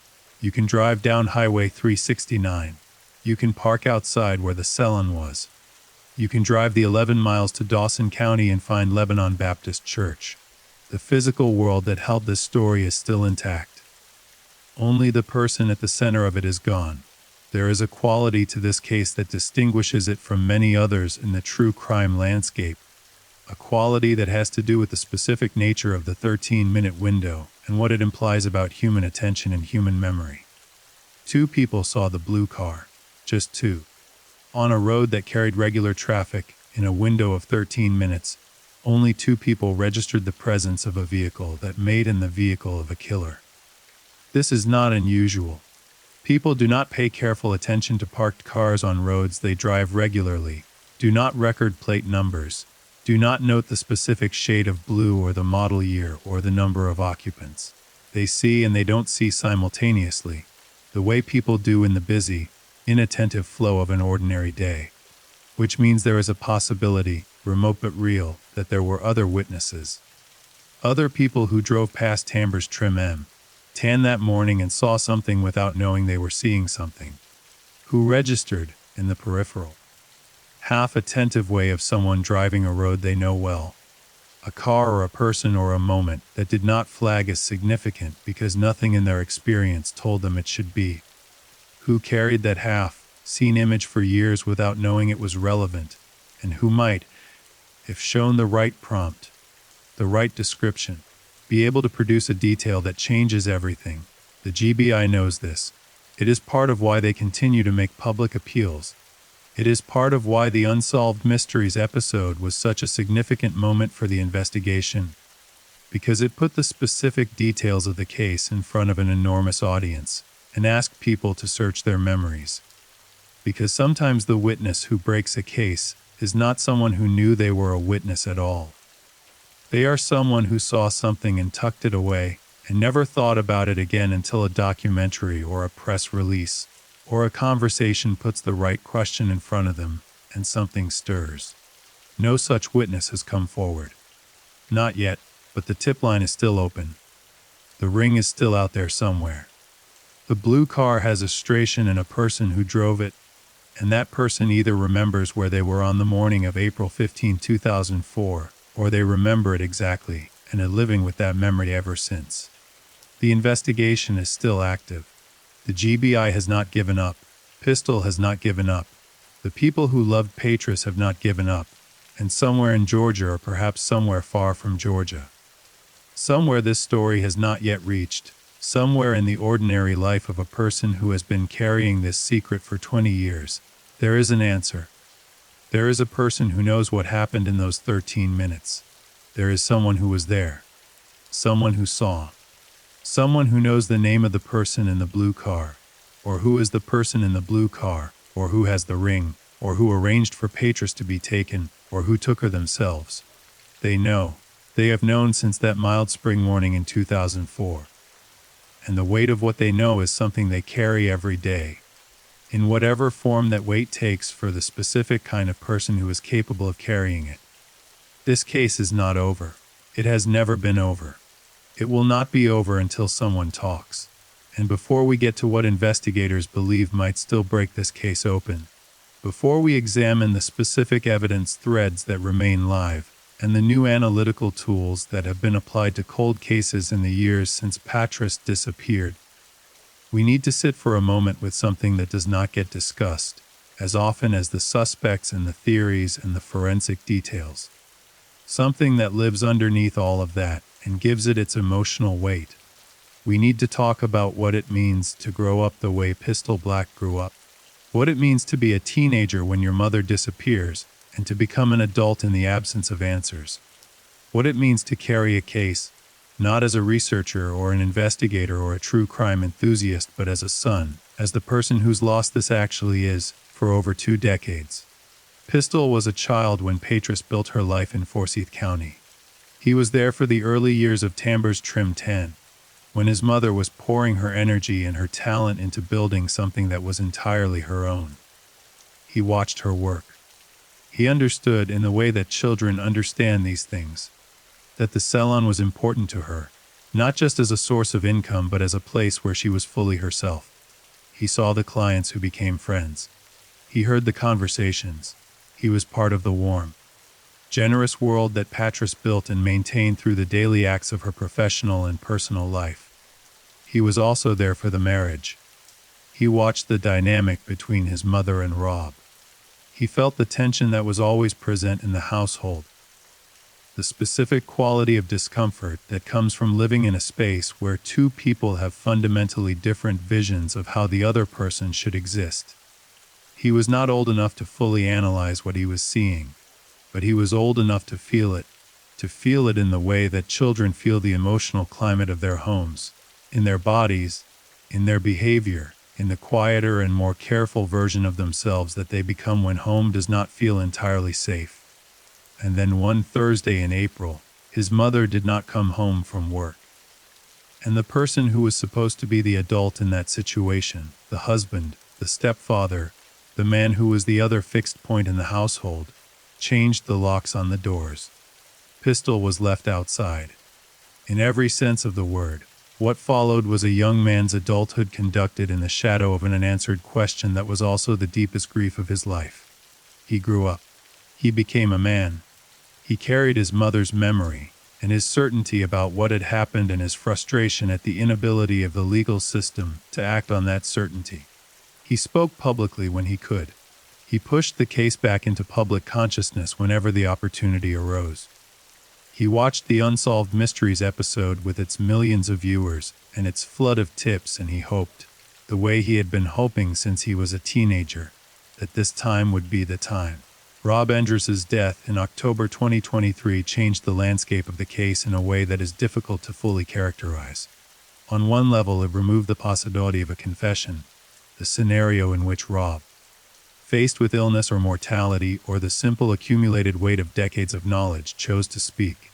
You can drive down Highway 369. You can park outside where the salon was. You can drive the 11 miles to Dawson County and find Lebanon Baptist Church. The physical world that held this story is still intact. Only the person at the center of it is gone. There is a quality to this case that distinguishes it from many others in the true crime landscape, a quality that has to do with the specific nature of the 13-minute window and what it implies about human attention and human memory. 2 people saw the blue car, just 2. On a road that carried regular traffic, in a window of 13 minutes, only 2 people registered the presence of a vehicle that made in the vehicle of a killer. This is not unusual. People do not pay careful attention to parked cars on roads they drive regularly, do not record plate numbers, do not note the specific shade of blue or the model year or the number of occupants. They see and they don't see simultaneously, the way people do in the busy, inattentive flow of an ordinary day. Which means there is a possibility, remote but real, that there were other witnesses. Other people who drove past Tamber's Trim M, Tan that morning and saw something without knowing they were seeing something. Who registered, in the peripheral, half-attentive way of someone driving a road they know well. A car or a person or a moment that did not flag as significant because nothing in their experience told them it should be. Who carried that half-seen image for years without knowing it was relevant, and who might, if shown the right prompt, the right description, be able to produce a detail that changes everything. The GBI knows this. It is part of why they continue to make public appeals. It is part of why the Unsolved Mysteries episode was such a significant moment for the investigation, because it put the specific details of the case in front of an enormous audience and asked people to search their memories. Because sometimes the witness who breaks a case is not someone who knew they were a witness at all. They are someone who saw something and tucked it away and never thought about it again until a documentary or a press release or a conversation puts the right question in front of them and something stirs. No such witness has come forward. Not yet, but the tip line is still open. The ring is still out there somewhere. The blue car has a station and a person who drove it, and that person either remembers where they were on the morning of April 15, 2004, or they remember it exactly and are living with that memory ever since. The investigation is still active. The GBI has not given up. Pistol has not given up. The people who loved Patras have not given up. And somewhere in Georgia, or perhaps somewhere far from Georgia, somewhere this story has not yet reached, somewhere in the ordinary life of a person who has been carrying this secret for 20 years, there is an answer. There is a person who knows what happened in those 13 minutes. There is someone who was there. Someone who saw. Someone who knows the name of the person in the blue car, or who is the person in the blue car, or who has the ring, or who arranged for Patras to be taken, or who took her themselves. They know. They have known since that mild spring morning in 2004. And the weight of what they know is something they carry every day, in whatever form that weight takes for the specific kind of person who is capable of carrying it. This case is not over. It has never been over. It will not be over until someone talks. And before we get to what investigators believe might still break this case open, before we examine the specific evidence threads that remain live, and the new analytical tools that have been applied to cold cases in the years since Patras disappeared, we need to sit for a moment with something that does not get discussed as often as the suspects and the theories and the forensic details. Something that lives underneath all of that and gives it its emotional weight. We need to talk about what it means to grow up the way Pistol Black grew up. What it means to be a teenager when your mother disappears, and to become an adult in the absence of answers. What it means to carry a case, not as a researcher or an investigator or a true crime enthusiast, but as a son, as the person whose loss this actually is, for over 2 decades. Pistol was a child when Patras built her life in Forsyth County. He was there for the early years of Tambor's Trim 10, when his mother was pouring her energy and her talent into building something that was entirely her own. He watched her work. He understood, in the way that children understand these things, that the salon was important to her, not just as a source of income but as a place where she was fully herself. He saw the clients who became friends. He heard the conversations. He was part of the warm, generous world that Patras built and maintained through the daily acts of her professional and personal life. He was also there for the marriage. He watched the dynamic between his mother and Rob. He felt the tension that was always present in the household, the specific quality of discomfort that comes from living in a space where two people have fundamentally different visions of how the other person should exist. He was not old enough to fully analyze what he was seeing, but he was old enough to feel it in the way that children feel the emotional climate of their homes, in their bodies, in their behavior, in the quieter and more careful version of themselves that they become when home does not feel entirely safe. And then one Thursday in April, his mother did not come home from work. And the person who was supposed to be the adult in that situation, the husband, the stepfather, the man who was the other fixed point in the household, changed the locks on the doors. Pistol was left outside. In every sense of the word, what followed was a young man's adulthood conducted in the shadow of an unanswered question that was also the deepest grief of his life. He grew up. He became a man. He carried his mother's memory, and his certainty about what had happened and his frustration at the inability of the legal system to act on that certainty. He spoke publicly when he could. He pushed the case back into public consciousness whenever the opportunity arose. He watched the Unsolved Mysteries episode with its millions of viewers and its flood of tips, and he hoped, the way he had been hoping since he was a teenager, that this time would be the time. Rob Endres's death in October 2023 changed the landscape of the case in a way that is difficult to fully characterize. On one level, it removed the possibility of a confession, the scenario in which Rob, faced with illness or mortality or the simple accumulated weight of decades of knowledge, chose to speak.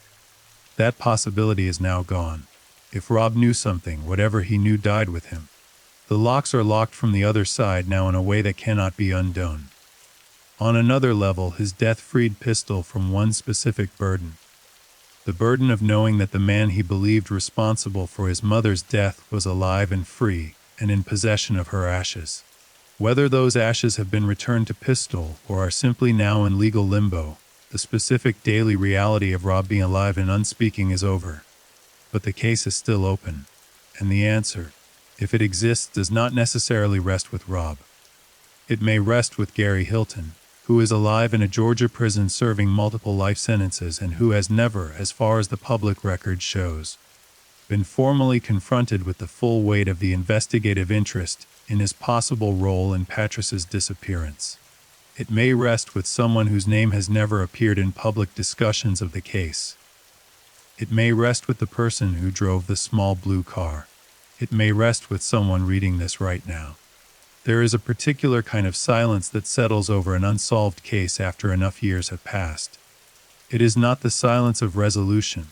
That possibility is now gone. If Rob knew something, whatever he knew died with him. The locks are locked from the other side now in a way that cannot be undone. On another level, his death freed Pistol from one specific burden. The burden of knowing that the man he believed responsible for his mother's death was alive and free, and in possession of her ashes. Whether those ashes have been returned to Pistol or are simply now in legal limbo, the specific daily reality of Rob being alive and unspeaking is over. But the case is still open, and the answer, if it exists, does not necessarily rest with Rob. It may rest with Gary Hilton, who is alive in a Georgia prison serving multiple life sentences and who has never, as far as the public record shows, been formally confronted with the full weight of the investigative interest in his possible role in Patris's disappearance. It may rest with someone whose name has never appeared in public discussions of the case. It may rest with the person who drove the small blue car. It may rest with someone reading this right now. There is a particular kind of silence that settles over an unsolved case after enough years have passed. It is not the silence of resolution,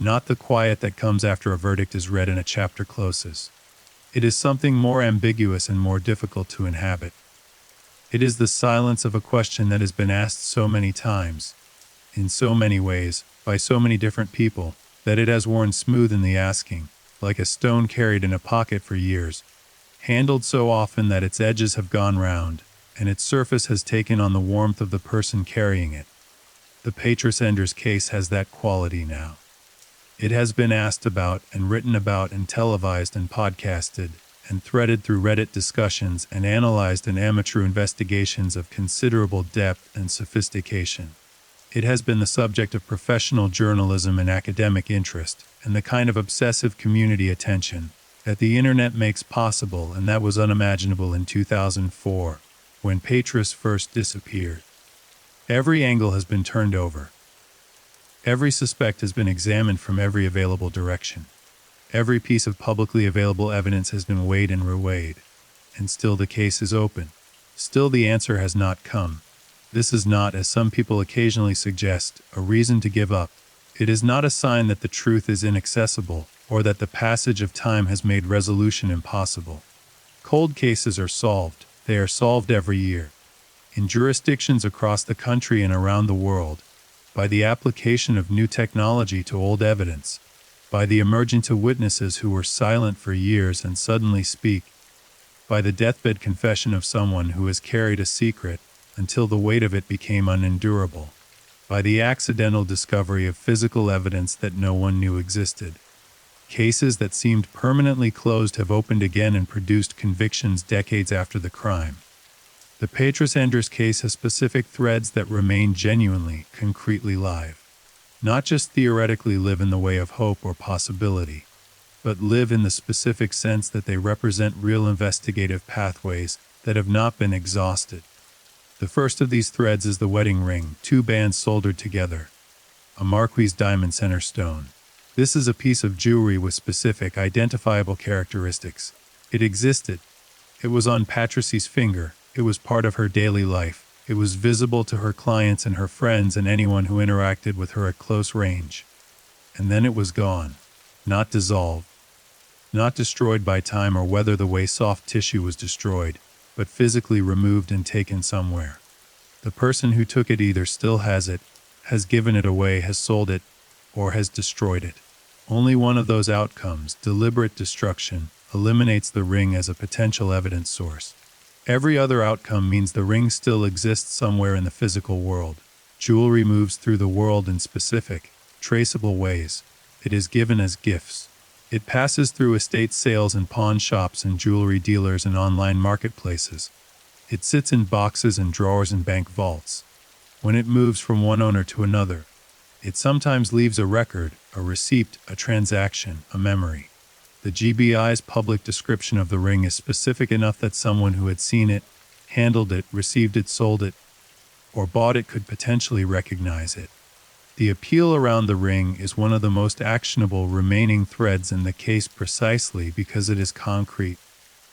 not the quiet that comes after a verdict is read and a chapter closes. It is something more ambiguous and more difficult to inhabit. It is the silence of a question that has been asked so many times, in so many ways, by so many different people, that it has worn smooth in the asking, like a stone carried in a pocket for years, handled so often that its edges have gone round, and its surface has taken on the warmth of the person carrying it. The Patris Enders case has that quality now. It has been asked about and written about and televised and podcasted and threaded through Reddit discussions and analyzed in amateur investigations of considerable depth and sophistication. It has been the subject of professional journalism and academic interest, and the kind of obsessive community attention that the internet makes possible, and that was unimaginable in 2004, when Patris first disappeared. Every angle has been turned over. Every suspect has been examined from every available direction. Every piece of publicly available evidence has been weighed and reweighed. And still the case is open. Still the answer has not come. This is not, as some people occasionally suggest, a reason to give up. It is not a sign that the truth is inaccessible, or that the passage of time has made resolution impossible. Cold cases are solved. They are solved every year. In jurisdictions across the country and around the world, by the application of new technology to old evidence, by the emergence of witnesses who were silent for years and suddenly speak, by the deathbed confession of someone who has carried a secret until the weight of it became unendurable, by the accidental discovery of physical evidence that no one knew existed. Cases that seemed permanently closed have opened again and produced convictions decades after the crime. The Patris Enders case has specific threads that remain genuinely, concretely live. Not just theoretically live in the way of hope or possibility, but live in the specific sense that they represent real investigative pathways that have not been exhausted. The first of these threads is the wedding ring, two bands soldered together. A Marquise diamond center stone. This is a piece of jewelry with specific, identifiable characteristics. It existed. It was on Patricie's finger. It was part of her daily life. It was visible to her clients and her friends and anyone who interacted with her at close range. And then it was gone. Not dissolved. Not destroyed by time or weather the way soft tissue was destroyed, but physically removed and taken somewhere. The person who took it either still has it, has given it away, has sold it, or has destroyed it. Only one of those outcomes, deliberate destruction, eliminates the ring as a potential evidence source. Every other outcome means the ring still exists somewhere in the physical world. Jewelry moves through the world in specific, traceable ways. It is given as gifts. It passes through estate sales and pawn shops and jewelry dealers and online marketplaces. It sits in boxes and drawers and bank vaults. When it moves from one owner to another, it sometimes leaves a record, a receipt, a transaction, a memory. The GBI's public description of the ring is specific enough that someone who had seen it, handled it, received it, sold it, or bought it could potentially recognize it. The appeal around the ring is one of the most actionable remaining threads in the case precisely because it is concrete.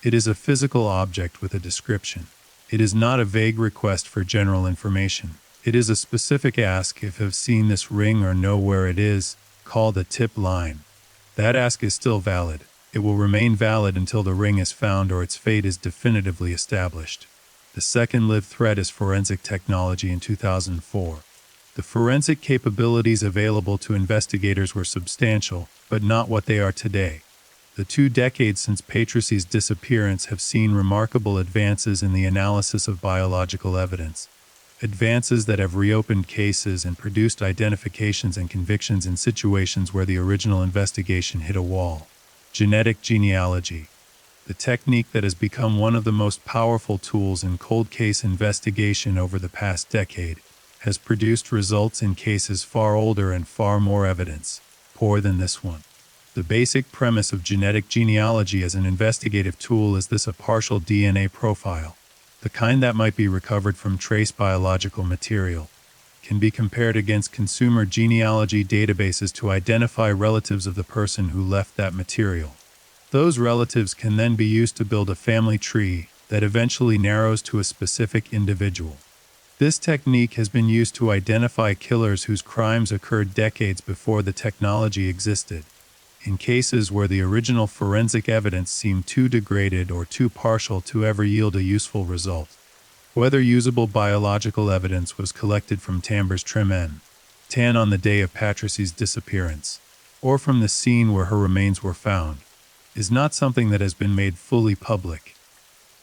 It is a physical object with a description. It is not a vague request for general information. It is a specific ask: if have seen this ring or know where it is, call the tip line. That ask is still valid. It will remain valid until the ring is found or its fate is definitively established. The The second live thread is forensic technology in 2004. The forensic capabilities available to investigators were substantial, but not what they are today. The 2 decades since Patrassy's disappearance have seen remarkable advances in the analysis of biological evidence. Advances that have reopened cases and produced identifications and convictions in situations where the original investigation hit a wall. Genetic genealogy. The technique that has become one of the most powerful tools in cold case investigation over the past decade has produced results in cases far older and far more evidence poor than this one. The basic premise of genetic genealogy as an investigative tool is this: a partial DNA profile, the kind that might be recovered from trace biological material, can be compared against consumer genealogy databases to identify relatives of the person who left that material. Those relatives can then be used to build a family tree that eventually narrows to a specific individual. This technique has been used to identify killers whose crimes occurred decades before the technology existed, in cases where the original forensic evidence seemed too degraded or too partial to ever yield a useful result. Whether usable biological evidence was collected from Tambers Trim Tan on the day of Patrassy's disappearance, or from the scene where her remains were found, is not something that has been made fully public.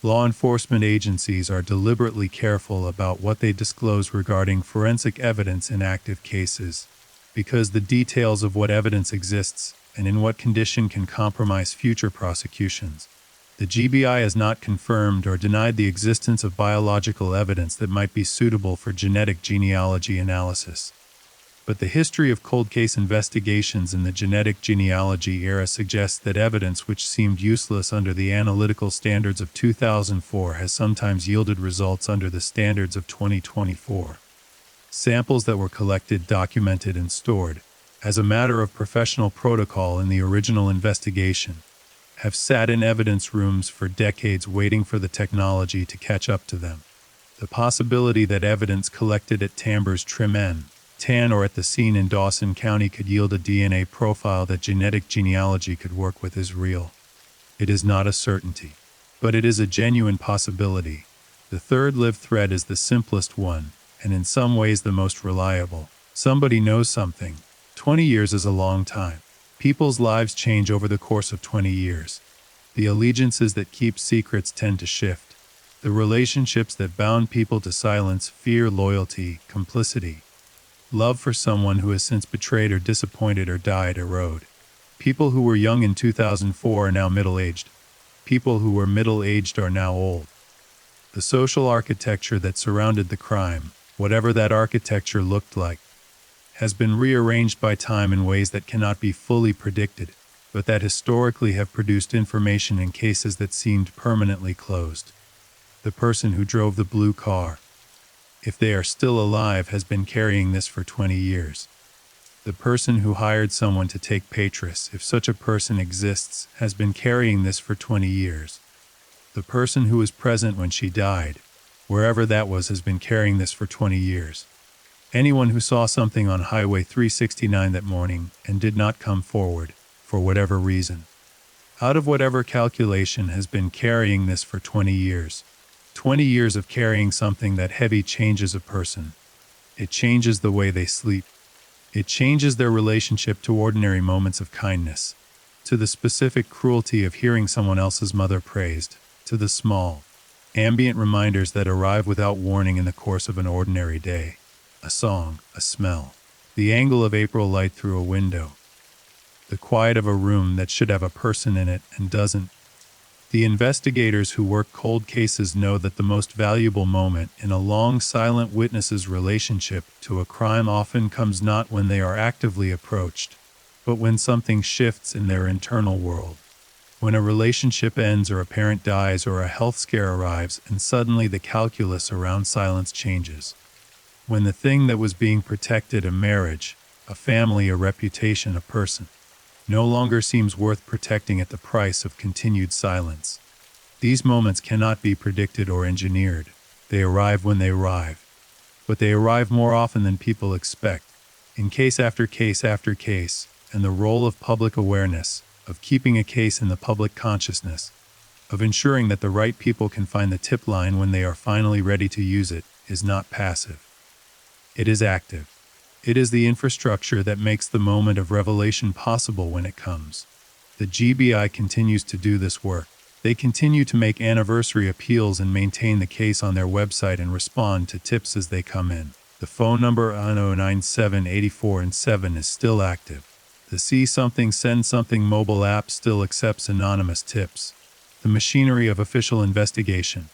Law enforcement agencies are deliberately careful about what they disclose regarding forensic evidence in active cases, because the details of what evidence exists and in what condition can compromise future prosecutions. The GBI has not confirmed or denied the existence of biological evidence that might be suitable for genetic genealogy analysis. But the history of cold case investigations in the genetic genealogy era suggests that evidence which seemed useless under the analytical standards of 2004 has sometimes yielded results under the standards of 2024. Samples that were collected, documented, and stored, as a matter of professional protocol in the original investigation, have sat in evidence rooms for decades waiting for the technology to catch up to them. The possibility that evidence collected at Tambers Trim Tan or at the scene in Dawson County could yield a DNA profile that genetic genealogy could work with is real. It is not a certainty, but it is a genuine possibility. The third live thread is the simplest one, and in some ways the most reliable. Somebody knows something. 20 years is a long time. People's lives change over the course of 20 years. The allegiances that keep secrets tend to shift. The relationships that bound people to silence, fear, loyalty, complicity, love for someone who has since betrayed or disappointed or died erode. People who were young in 2004 are now middle-aged. People who were middle-aged are now old. The social architecture that surrounded the crime, whatever that architecture looked like, has been rearranged by time in ways that cannot be fully predicted, but that historically have produced information in cases that seemed permanently closed. The person who drove the blue car, if they are still alive, has been carrying this for 20 years. The person who hired someone to take Patras, if such a person exists, has been carrying this for 20 years. The person who was present when she died, wherever that was, has been carrying this for 20 years. Anyone who saw something on Highway 369 that morning and did not come forward, for whatever reason, out of whatever calculation, has been carrying this for 20 years. 20 years of carrying something that heavy changes a person. It changes the way they sleep. It changes their relationship to ordinary moments of kindness, to the specific cruelty of hearing someone else's mother praised, to the small, ambient reminders that arrive without warning in the course of an ordinary day. A song, a smell, the angle of April light through a window, the quiet of a room that should have a person in it and doesn't. The investigators who work cold cases know that the most valuable moment in a long silent witness's relationship to a crime often comes not when they are actively approached, but when something shifts in their internal world. When a relationship ends or a parent dies or a health scare arrives and suddenly the calculus around silence changes. When the thing that was being protected, a marriage, a family, a reputation, a person, no longer seems worth protecting at the price of continued silence. These moments cannot be predicted or engineered. They arrive when they arrive. But they arrive more often than people expect, in case after case after case, and the role of public awareness, of keeping a case in the public consciousness, of ensuring that the right people can find the tip line when they are finally ready to use it, is not passive. It is active. It is the infrastructure that makes the moment of revelation possible when it comes. The GBI continues to do this work. They continue to make anniversary appeals and maintain the case on their website and respond to tips as they come in. The phone number 09784 and 7 is still active. The See Something Send Something mobile app still accepts anonymous tips. The machinery of official investigation,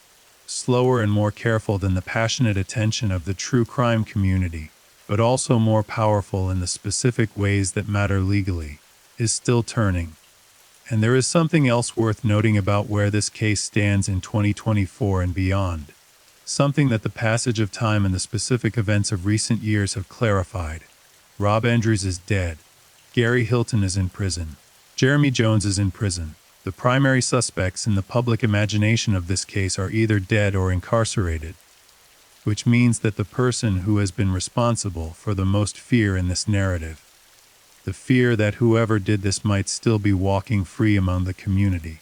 slower and more careful than the passionate attention of the true crime community, but also more powerful in the specific ways that matter legally, is still turning. And there is something else worth noting about where this case stands in 2024 and beyond. Something that the passage of time and the specific events of recent years have clarified. Rob Andrews is dead. Gary Hilton is in prison. Jeremy Jones is in prison. The primary suspects in the public imagination of this case are either dead or incarcerated, which means that the person who has been responsible for the most fear in this narrative, the fear that whoever did this might still be walking free among the community,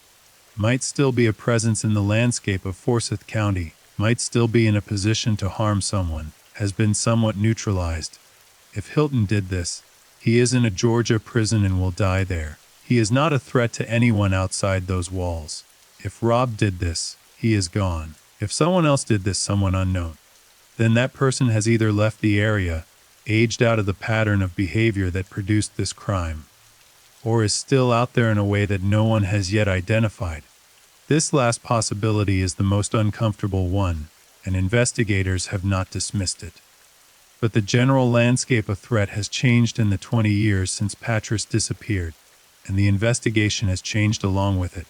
might still be a presence in the landscape of Forsyth County, might still be in a position to harm someone, has been somewhat neutralized. If Hilton did this, he is in a Georgia prison and will die there. He is not a threat to anyone outside those walls. If Rob did this, he is gone. If someone else did this, someone unknown, then that person has either left the area, aged out of the pattern of behavior that produced this crime, or is still out there in a way that no one has yet identified. This last possibility is the most uncomfortable one, and investigators have not dismissed it. But the general landscape of threat has changed in the 20 years since Patrice disappeared, and the investigation has changed along with it.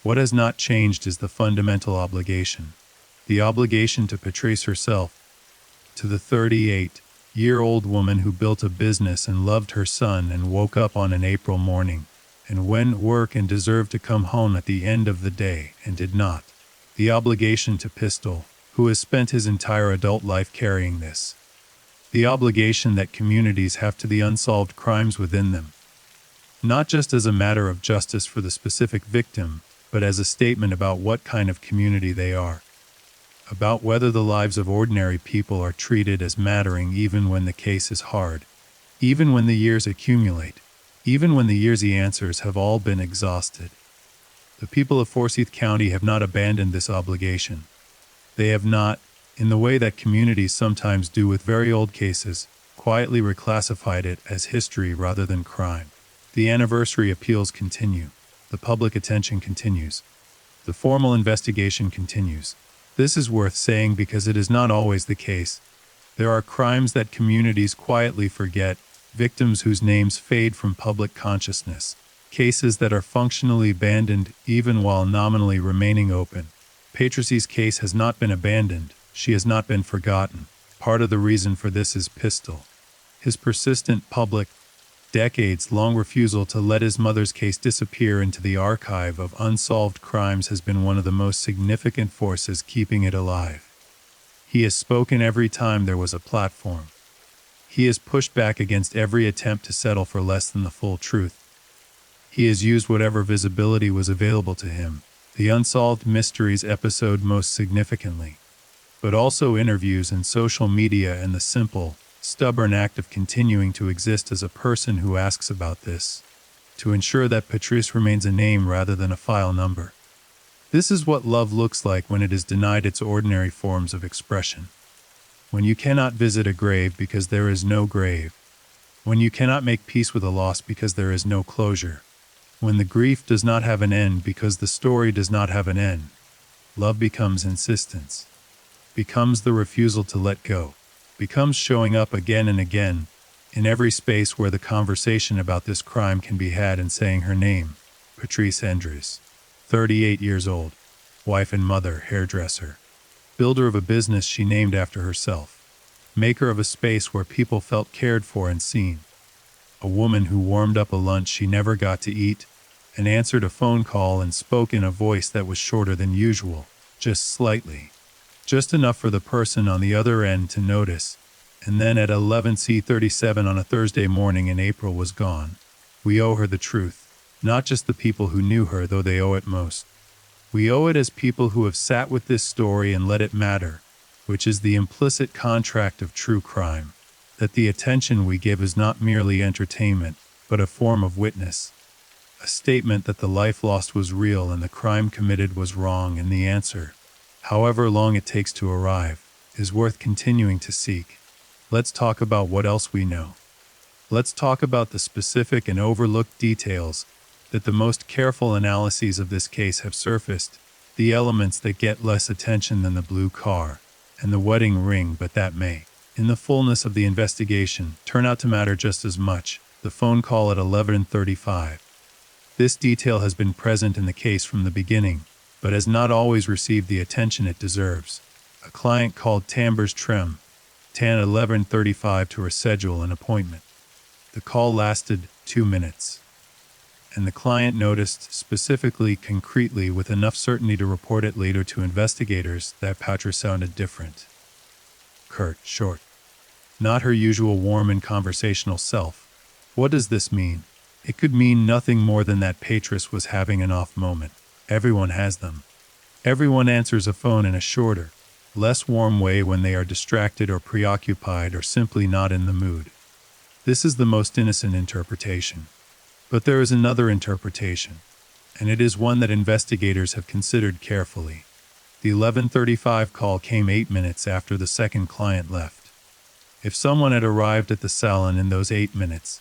What has not changed is the fundamental obligation. The obligation to Patrice herself, to the 38-year-old woman who built a business and loved her son and woke up on an April morning, and went to work and deserved to come home at the end of the day and did not. The obligation to Pistol, who has spent his entire adult life carrying this. The obligation that communities have to the unsolved crimes within them. Not just as a matter of justice for the specific victim, but as a statement about what kind of community they are. About whether the lives of ordinary people are treated as mattering even when the case is hard, even when the years accumulate, even when the yearsy answers have all been exhausted. The people of Forsyth County have not abandoned this obligation. They have not, in the way that communities sometimes do with very old cases, quietly reclassified it as history rather than crime. The anniversary appeals continue. The public attention continues. The formal investigation continues. This is worth saying because it is not always the case. There are crimes that communities quietly forget, victims whose names fade from public consciousness, cases that are functionally abandoned even while nominally remaining open. Patrice's case has not been abandoned. She has not been forgotten. Part of the reason for this is Pistol. His persistent public, decades-long refusal to let his mother's case disappear into the archive of unsolved crimes has been one of the most significant forces keeping it alive. He has spoken every time there was a platform. He has pushed back against every attempt to settle for less than the full truth. He has used whatever visibility was available to him, the Unsolved Mysteries episode most significantly, but also interviews and social media and the simple, stubborn act of continuing to exist as a person who asks about this, to ensure that Patrice remains a name rather than a file number. This is what love looks like when it is denied its ordinary forms of expression. When you cannot visit a grave because there is no grave. When you cannot make peace with a loss because there is no closure. When the grief does not have an end because the story does not have an end. Love becomes insistence. Becomes the refusal to let go. Becomes showing up again and again, in every space where the conversation about this crime can be had, and saying her name, Patrice Andrews. 38 years old, wife and mother, hairdresser. Builder of a business she named after herself. Maker of a space where people felt cared for and seen. A woman who warmed up a lunch she never got to eat, and answered a phone call and spoke in a voice that was shorter than usual, just slightly. Just enough for the person on the other end to notice, and then at 11:37 on a Thursday morning in April was gone. We owe her the truth, not just the people who knew her, though they owe it most. We owe it as people who have sat with this story and let it matter, which is the implicit contract of true crime, that the attention we give is not merely entertainment, but a form of witness. A statement that the life lost was real and the crime committed was wrong, and the answer, however long it takes to arrive, is worth continuing to seek. Let's talk about what else we know. Let's talk about the specific and overlooked details that the most careful analyses of this case have surfaced, the elements that get less attention than the blue car and the wedding ring, but that may, in the fullness of the investigation, turn out to matter just as much. The phone call at 11:35. This detail has been present in the case from the beginning, but has not always received the attention it deserves. A client called Tambers Trem, Tan 11:35 to reschedule an appointment. The call lasted 2 minutes, and the client noticed specifically, concretely, with enough certainty to report it later to investigators, that Patra sounded different. Curt, short. Not her usual warm and conversational self. What does this mean? It could mean nothing more than that Patris was having an off moment. Everyone has them. Everyone answers a phone in a shorter, less warm way when they are distracted or preoccupied or simply not in the mood. This is the most innocent interpretation. But there is another interpretation, and it is one that investigators have considered carefully. The 11:35 call came 8 minutes after the second client left. If someone had arrived at the salon in those 8 minutes,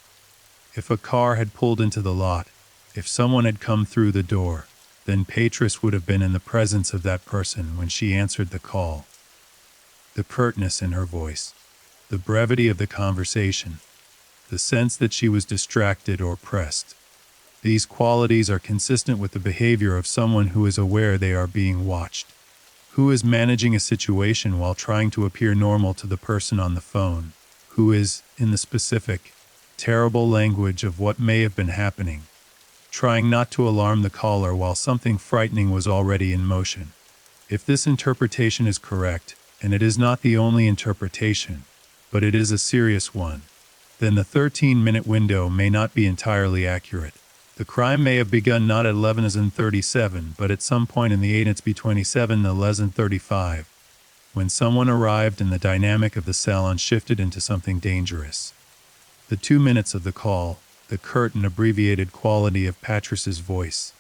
if a car had pulled into the lot, if someone had come through the door, then Patris would have been in the presence of that person when she answered the call. The curtness in her voice, the brevity of the conversation, the sense that she was distracted or pressed. These qualities are consistent with the behavior of someone who is aware they are being watched, who is managing a situation while trying to appear normal to the person on the phone, who is, in the specific, terrible language of what may have been happening, trying not to alarm the caller while something frightening was already in motion. If this interpretation is correct, and it is not the only interpretation, but it is a serious one, then the 13-minute window may not be entirely accurate. The crime may have begun not at 11:37, but at some point in the 8 minutes between 7 and 11:35, when someone arrived and the dynamic of the salon shifted into something dangerous. The 2 minutes of the call, the curt and abbreviated quality of Patris's voice,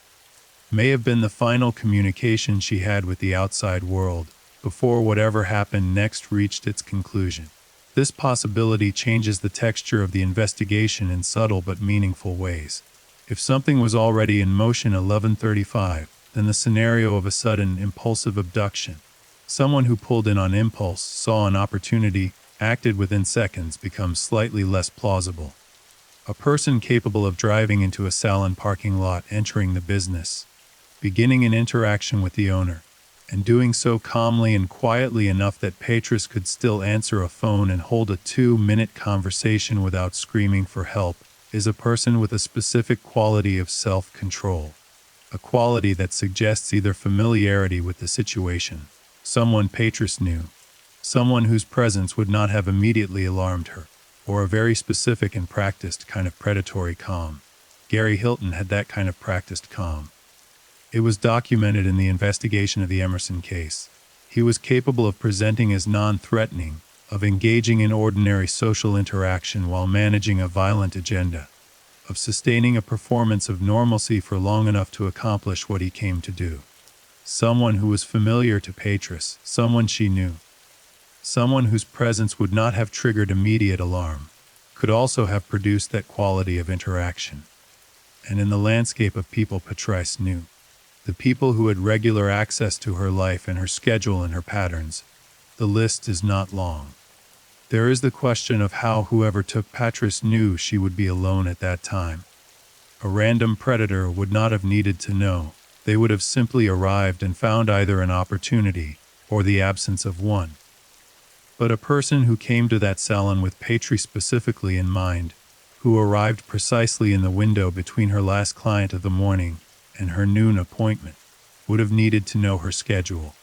may have been the final communication she had with the outside world, before whatever happened next reached its conclusion. This possibility changes the texture of the investigation in subtle but meaningful ways. If something was already in motion 11:35, then the scenario of a sudden, impulsive abduction, someone who pulled in on impulse, saw an opportunity, acted within seconds, becomes slightly less plausible. A person capable of driving into a salon parking lot, entering the business, beginning an interaction with the owner, and doing so calmly and quietly enough that Patris could still answer a phone and hold a 2-minute conversation without screaming for help, is a person with a specific quality of self-control, a quality that suggests either familiarity with the situation, someone Patris knew, someone whose presence would not have immediately alarmed her, or a very specific and practiced kind of predatory calm. Gary Hilton had that kind of practiced calm. It was documented in the investigation of the Emerson case. He was capable of presenting as non-threatening, of engaging in ordinary social interaction while managing a violent agenda, of sustaining a performance of normalcy for long enough to accomplish what he came to do. Someone who was familiar to Patris, someone she knew, someone whose presence would not have triggered immediate alarm, could also have produced that quality of interaction. And in the landscape of people Patris knew, the people who had regular access to her life and her schedule and her patterns, the list is not long. There is the question of how whoever took Patris knew she would be alone at that time. A random predator would not have needed to know. They would have simply arrived and found either an opportunity or the absence of one. But a person who came to that salon with Patris specifically in mind, who arrived precisely in the window between her last client of the morning and her noon appointment, would have needed to know her schedule,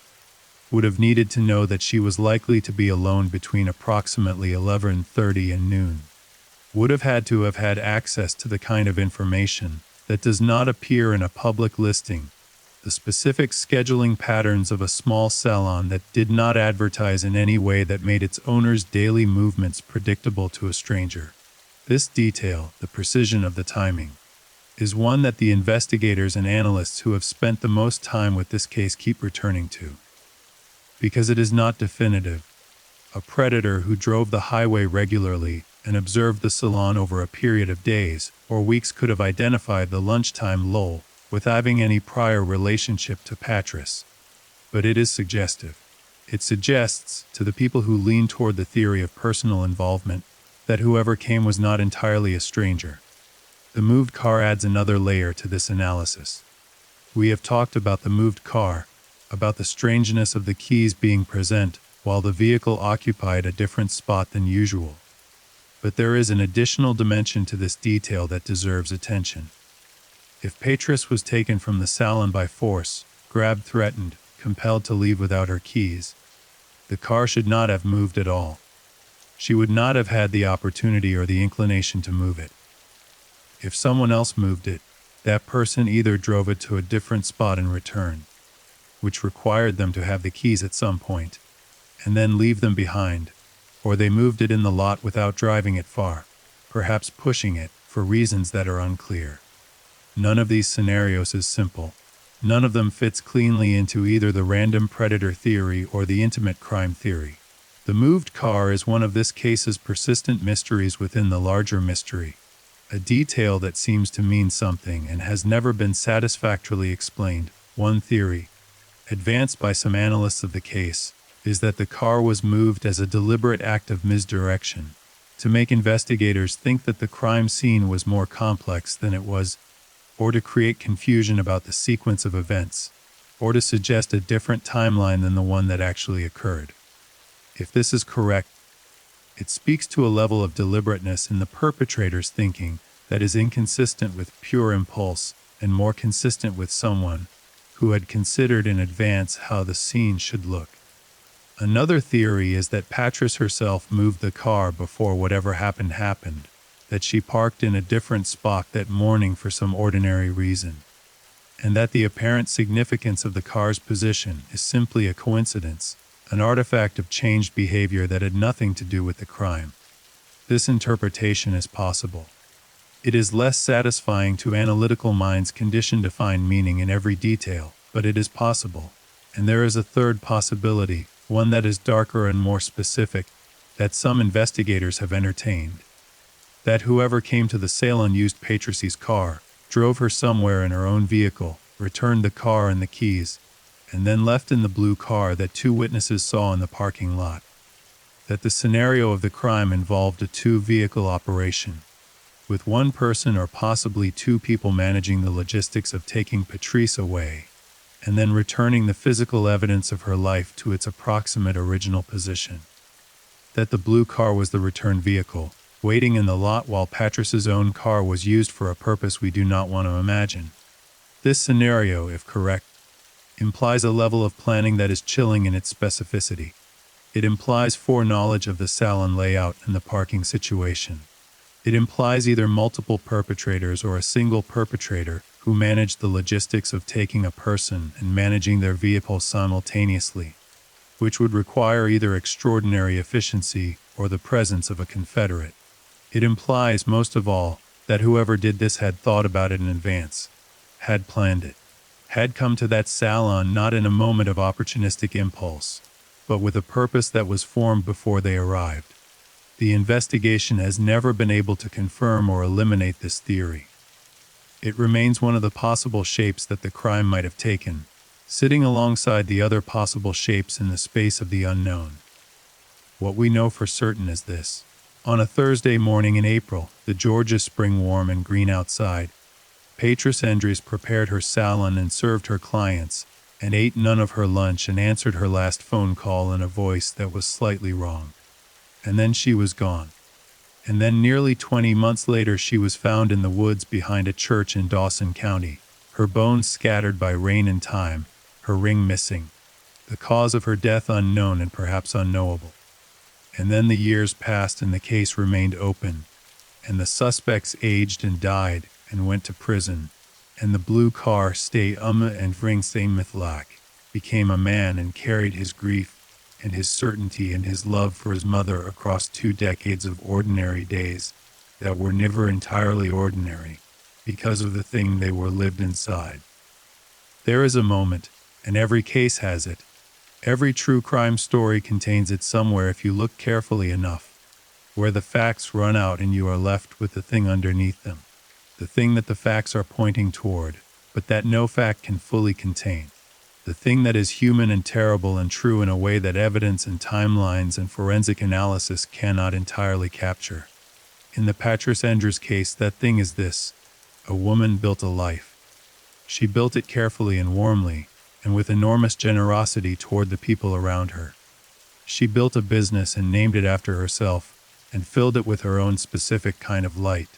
would have needed to know that she was likely to be alone between approximately 11:30 and noon, would have had access to the kind of information that does not appear in a public listing, The specific scheduling patterns of a small salon that did not advertise in any way that made its owner's daily movements predictable to a stranger. This detail, the precision of the timing, is one that the investigators and analysts who have spent the most time with this case keep returning to. Because it is not definitive, a predator who drove the highway regularly and observed the salon over a period of days or weeks could have identified the lunchtime lull without having any prior relationship to Patras. But it is suggestive. It suggests, to the people who lean toward the theory of personal involvement, that whoever came was not entirely a stranger. The moved car adds another layer to this analysis. We have talked about the moved car, about the strangeness of the keys being present while the vehicle occupied a different spot than usual. But there is an additional dimension to this detail that deserves attention. If Patras was taken from the salon by force, grabbed, threatened, compelled to leave without her keys, the car should not have moved at all. She would not have had the opportunity or the inclination to move it. If someone else moved it, that person either drove it to a different spot and returned, which required them to have the keys at some point, and then leave them behind, or they moved it in the lot without driving it far, perhaps pushing it, for reasons that are unclear. None of these scenarios is simple. None of them fits cleanly into either the random predator theory or the intimate crime theory. The moved car is one of this case's persistent mysteries within the larger mystery, a detail that seems to mean something and has never been satisfactorily explained. One theory, advanced by some analysts of the case, is that the car was moved as a deliberate act of misdirection, to make investigators think that the crime scene was more complex than it was, or to create confusion about the sequence of events, or to suggest a different timeline than the one that actually occurred. If this is correct, it speaks to a level of deliberateness in the perpetrator's thinking that is inconsistent with pure impulse and more consistent with someone who had considered in advance how the scene should look. Another theory is that Patras herself moved the car before whatever happened, that she parked in a different spot that morning for some ordinary reason, and that the apparent significance of the car's position is simply a coincidence, an artifact of changed behavior that had nothing to do with the crime. This interpretation is possible. It is less satisfying to analytical minds conditioned to find meaning in every detail, but it is possible. And there is a third possibility, one that is darker and more specific, that some investigators have entertained. That whoever came to the salon used Patras's car, drove her somewhere in her own vehicle, returned the car and the keys, and then left in the blue car that two witnesses saw in the parking lot. That the scenario of the crime involved a two-vehicle operation, with one person or possibly two people managing the logistics of taking Patrice away, and then returning the physical evidence of her life to its approximate original position. That the blue car was the return vehicle, waiting in the lot while Patras's own car was used for a purpose we do not want to imagine. This scenario, if correct, implies a level of planning that is chilling in its specificity. It implies foreknowledge of the salon layout and the parking situation. It implies either multiple perpetrators or a single perpetrator who managed the logistics of taking a person and managing their vehicle simultaneously, which would require either extraordinary efficiency or the presence of a confederate. It implies, most of all, that whoever did this had thought about it in advance, had planned it, had come to that salon not in a moment of opportunistic impulse, but with a purpose that was formed before they arrived. The investigation has never been able to confirm or eliminate this theory. It remains one of the possible shapes that the crime might have taken, sitting alongside the other possible shapes in the space of the unknown. What we know for certain is this. On a Thursday morning in April, the Georgia spring warm and green outside, Patras Endres prepared her salon and served her clients, and ate none of her lunch and answered her last phone call in a voice that was slightly wrong. And then she was gone. And then nearly 20 months later she was found in the woods behind a church in Dawson County, her bones scattered by rain and time, her ring missing, the cause of her death unknown and perhaps unknowable. And then the years passed and the case remained open, and the suspects aged and died and went to prison, And the blue car, stay and ring same mithlak, became a man and carried his grief and his certainty and his love for his mother across 2 decades of ordinary days that were never entirely ordinary because of the thing they were lived inside. There is a moment, and every case has it. Every true crime story contains it somewhere if you look carefully enough, where the facts run out and you are left with the thing underneath them, the thing that the facts are pointing toward, but that no fact can fully contain. The thing that is human and terrible and true in a way that evidence and timelines and forensic analysis cannot entirely capture. In the Patrice Endres case, that thing is this: a woman built a life. She built it carefully and warmly, and with enormous generosity toward the people around her. She built a business and named it after herself, and filled it with her own specific kind of light.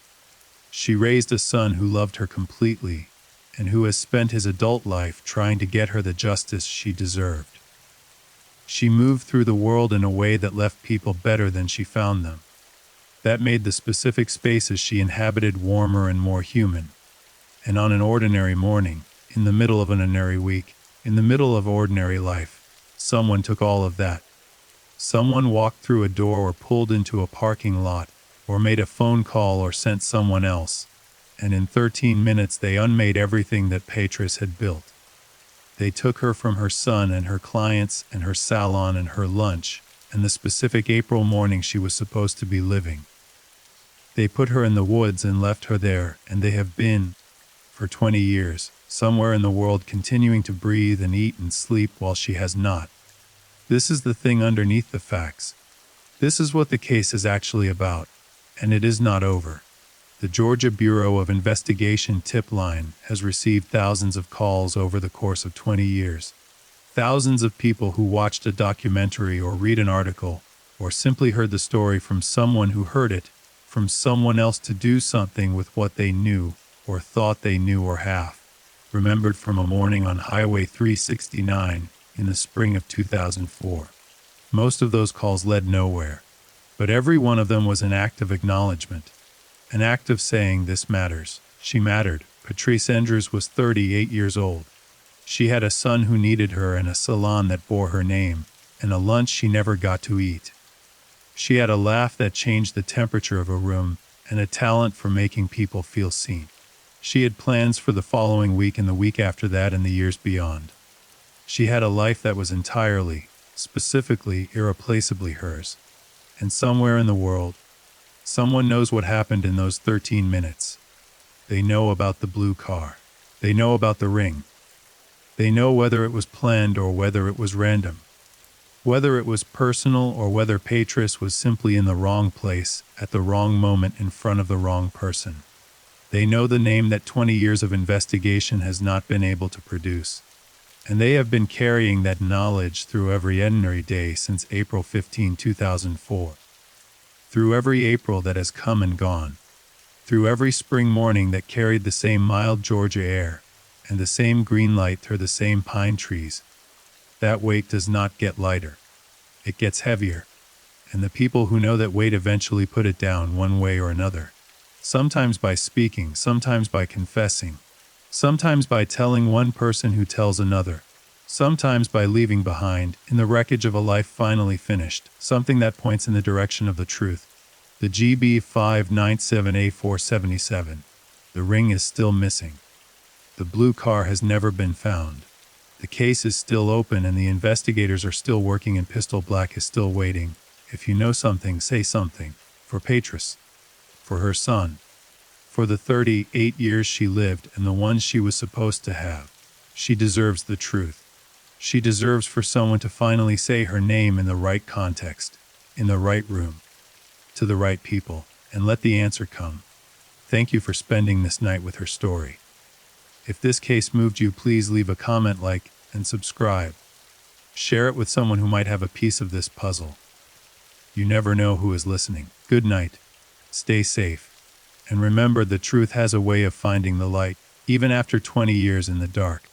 She raised a son who loved her completely, and who has spent his adult life trying to get her the justice she deserved. She moved through the world in a way that left people better than she found them. That made the specific spaces she inhabited warmer and more human. And on an ordinary morning, in the middle of an ordinary week, in the middle of ordinary life, someone took all of that. Someone walked through a door or pulled into a parking lot, or made a phone call or sent someone else, and in 13 minutes they unmade everything that Patrice had built. They took her from her son and her clients and her salon and her lunch and the specific April morning she was supposed to be living. They put her in the woods and left her there, and they have been, for 20 years, somewhere in the world continuing to breathe and eat and sleep while she has not. This is the thing underneath the facts. This is what the case is actually about, and it is not over. The Georgia Bureau of Investigation tip line has received thousands of calls over the course of 20 years. Thousands of people who watched a documentary or read an article, or simply heard the story from someone who heard it, from someone else to do something with what they knew, or thought they knew or half remembered from a morning on Highway 369 in the spring of 2004. Most of those calls led nowhere, but every one of them was an act of acknowledgement. An act of saying, this matters. She mattered. Patrice Endres was 38 years old. She had a son who needed her and a salon that bore her name, and a lunch she never got to eat. She had a laugh that changed the temperature of a room, and a talent for making people feel seen. She had plans for the following week and the week after that and the years beyond. She had a life that was entirely, specifically, irreplaceably hers. And somewhere in the world, someone knows what happened in those 13 minutes. They know about the blue car. They know about the ring. They know whether it was planned or whether it was random. Whether it was personal or whether Patrice was simply in the wrong place at the wrong moment in front of the wrong person. They know the name that 20 years of investigation has not been able to produce. And they have been carrying that knowledge through every ordinary day since April 15, 2004. Through every April that has come and gone. Through every spring morning that carried the same mild Georgia air and the same green light through the same pine trees. That weight does not get lighter. It gets heavier. And the people who know that weight eventually put it down one way or another. Sometimes by speaking, sometimes by confessing, sometimes by telling one person who tells another, sometimes by leaving behind, in the wreckage of a life finally finished, something that points in the direction of the truth. The GB597A477. The ring is still missing. The blue car has never been found. The case is still open and the investigators are still working and Pistol Black is still waiting. If you know something, say something. For Patrice. For her son. For the 38 years she lived and the ones she was supposed to have. She deserves the truth. She deserves for someone to finally say her name in the right context, in the right room, to the right people, and let the answer come. Thank you for spending this night with her story. If this case moved you, please leave a comment, like, and subscribe. Share it with someone who might have a piece of this puzzle. You never know who is listening. Good night. Stay safe. And remember, the truth has a way of finding the light, even after 20 years in the dark.